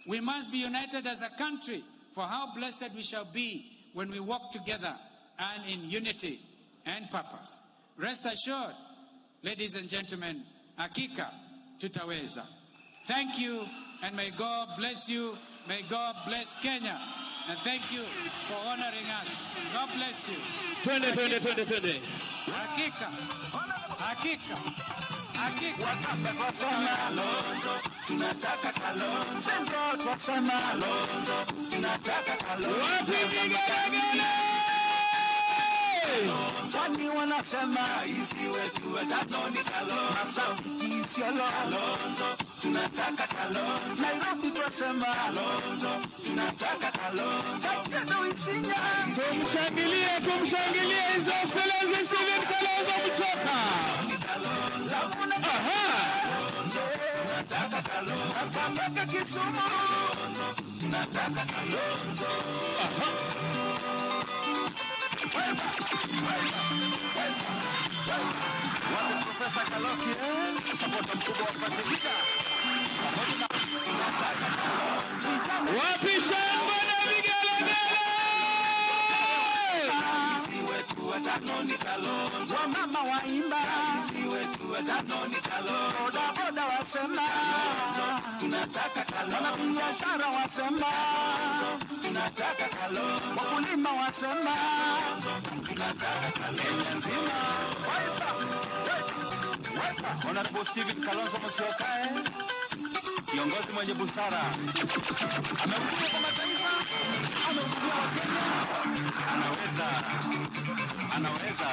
We must be united as a country, for how blessed we shall be when we walk together and in unity and purpose. Rest assured, ladies and gentlemen, hakika tutaweza. Thank you, and may God bless you. May God bless Kenya. And thank you for honoring us. God bless you. 20. Hakika. Hakika. Hakika. Wakasema Kalonzo, tunataka Kalonzo. Wakasema Kalonzo, tunataka Kalonzo. Wani wanasema isi wetu watano ni Kalonzo. Kalonzo, tunataka Kalonzo. Nairobi twasema Kalonzo, tunataka Kalonzo. Kumshangilie His Excellency Stephen Kalonzo Musyoka. Tunataka Kalonzo. Tunataka Kisumu. Tunataka Kalonzo. Wale Profesa Kaloki, sapota mkubwa wa Patricia. Wapi shangwe na vigelegele? Isi wetu watano ni Kalonzo. Wamama waimba. Isi wetu watano ni Kalonzo. Boda boda wasema. Tunataka Kalonzo. Wanabiashara wasema. Tunataka Kalonzo. Wakulima wasema. Tunataka Kalonzo nzima. Honorable Stephen Kalonzo Musyoka, kiongozi mwenye busara, amekuja kwa mataifa, amekuja kwa Kenya, anaweza.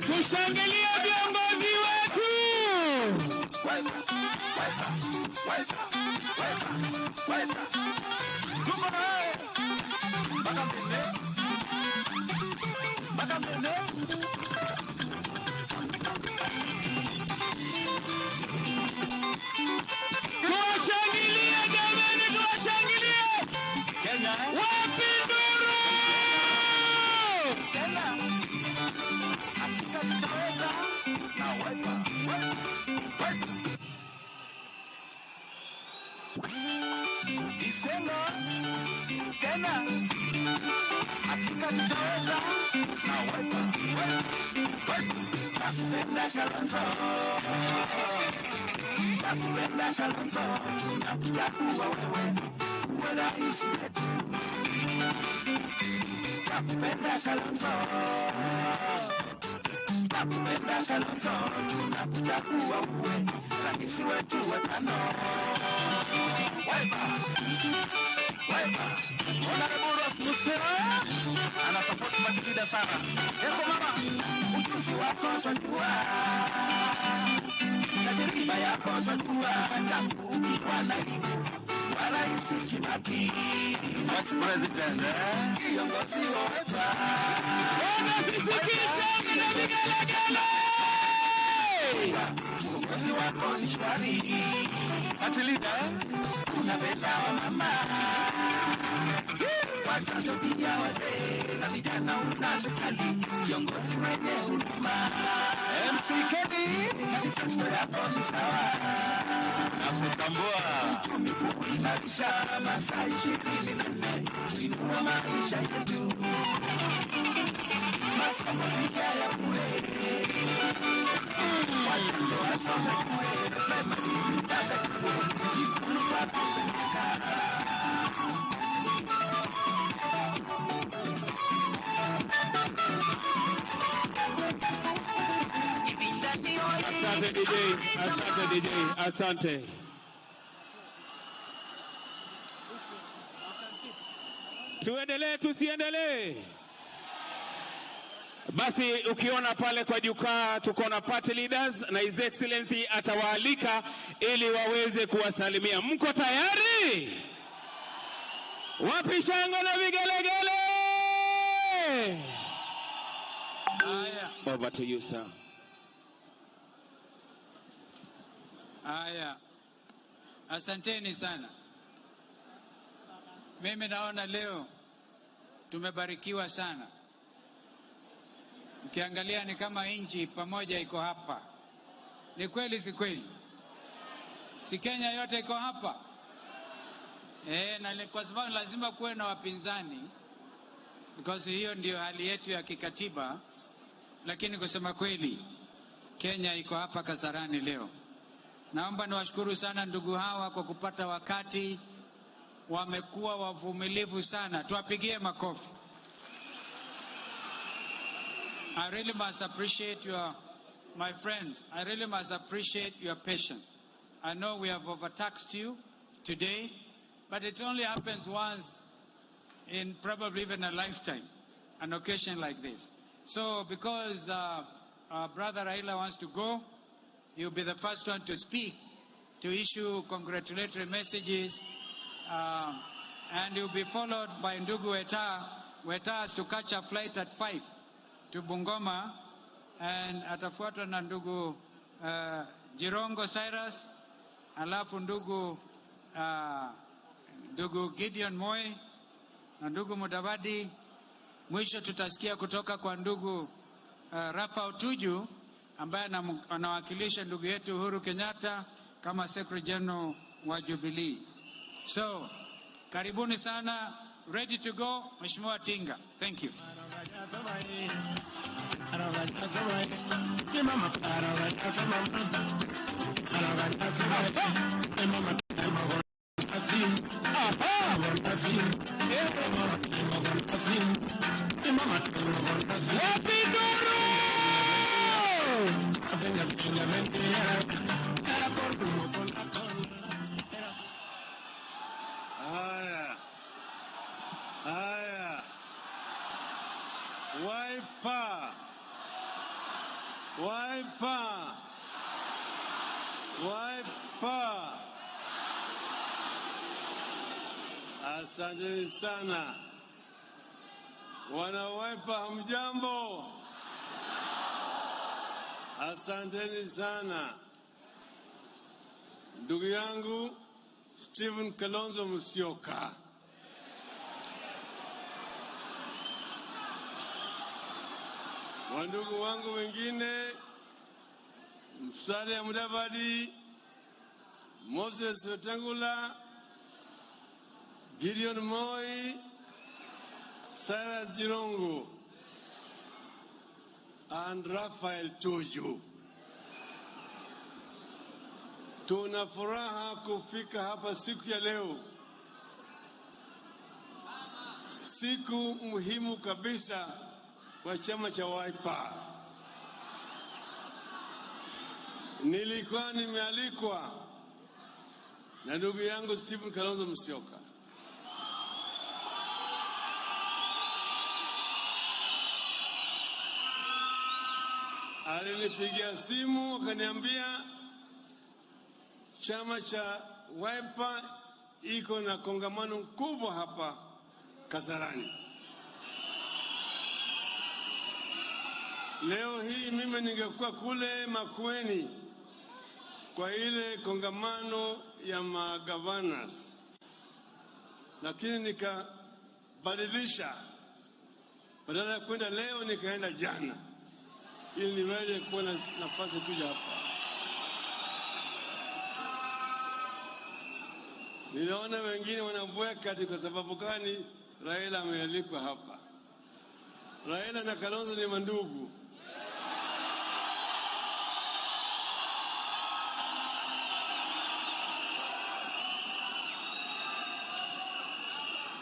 Tushangilie viongozi wetu. Tuko naye. Makamene. Tuwashangilie jamani, tuwashangilie. Kenya. Wapi nduru? Kenya. Hakika tutaweza. Na wepa. Isengo. Kenya. Hakika tutaweza. Na wepa. Nakupenda Kalonzo. Nakupenda Kalonzo. Tunakuchagua wewe uwe rais wetu. Nakupenda Kalonzo. Nakupenda Kalonzo. Tunakuchagua uwe rais wetu wa tano. Wema. Honorable Ross Musyoka anasupport Matilda sana. Eko mama, ujuzi wako twajua. Tajiriba yako twajua. Tangu ukiwa naibu wa rais Vice President, kiongozi wa Wiper. Kiongozi wako ni shwari. Party leader, unapenda wa mama. Watoto pia wazee na vijana unasukali. Kiongozi mwenye huruma. MC Kedi, manifesto yako ni sawa. Nakutambua. Uchumi kuimarisha masaa 24. Kuinua maisha yetu. Masomo pia ya bure. Watoto wasome bure. Primary mpaka chuo. Jikulu twapeleka. Asante DJ, asante DJ, asante. Tuendelee, tusiendelee? Basi ukiona pale kwa jukwaa tuko na party leaders na His Excellency atawaalika ili waweze kuwasalimia. Mko tayari? Wapi shangwe na vigelegele? Over to you, sir. Haya, asanteni sana. Mimi naona leo tumebarikiwa sana. Ukiangalia ni kama inji pamoja iko hapa. Ni kweli si kweli? Si Kenya yote iko hapa? Na kwa sababu lazima kuwe na wapinzani, because hiyo ndio hali yetu ya kikatiba. Lakini kusema kweli, Kenya iko hapa Kasarani leo. Naomba niwashukuru sana ndugu hawa kwa kupata wakati. Wamekuwa wavumilivu sana. Tuwapigie makofi. I really must appreciate my friends, I really must appreciate your patience. I know we have overtaxed you today, but it only happens once in probably even a lifetime, an occasion like this. So because Brother Raila wants to go, he'll be the first one to speak, to issue congratulatory messages, and he'll be followed by Ndugu Weta. Weta has to catch a flight at 5 to Bungoma, and atafuatwa na Ndugu Jirongo Cyrus, alafu Ndugu Gideon Moi na Ndugu Mudavadi. Mwisho tutasikia kutoka kwa Ndugu Rafa Otuju ambaye anawakilisha ndugu yetu Uhuru Kenyatta kama Secretary General wa Jubilee. So, karibuni sana. Ready to go, Mheshimiwa Tinga. Thank you. Wiper. Asanteni sana. Wana Wiper hamjambo? Asanteni sana. Ndugu yangu Stephen Kalonzo Musyoka. Wandugu wangu wengine, Musalia Mudavadi, Moses Wetangula, Gideon Moi, Cyrus Jirongo, and Raphael Tuju. Tuna furaha kufika hapa siku ya leo. Siku muhimu kabisa kwa chama cha Wiper. Nilikuwa nimealikwa na ndugu yangu Stephen Kalonzo Musyoka. Alinipigia simu akaniambia chama cha Wiper iko na kongamano kubwa hapa Kasarani. Leo hii mimi ningekuwa kule Makueni kwa ile kongamano ya magavaners, lakini nikabadilisha, badala ya kwenda leo nikaenda jana ili niweze kuwa na nafasi kuja hapa. Ninaona wengine wanabweka kwa sababu gani Raila amealikwa hapa. Raila na Kalonzo ni mandugu.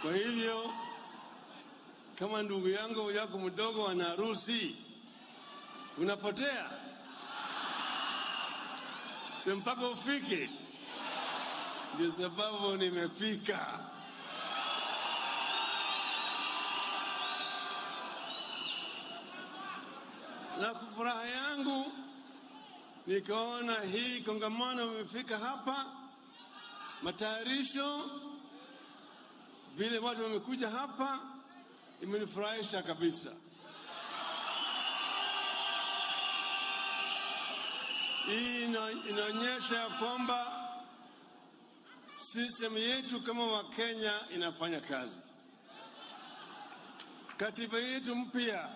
Kwa hivyo kama ndugu yangu yako mdogo ana harusi, unapotea, si mpaka ufike. Ndio sababu nimefika. Na furaha yangu nikaona hii kongamano imefika hapa, matayarisho vile watu wamekuja hapa imenifurahisha kabisa. Hii inaonyesha kwamba system yetu kama Wakenya inafanya kazi. Katiba yetu mpya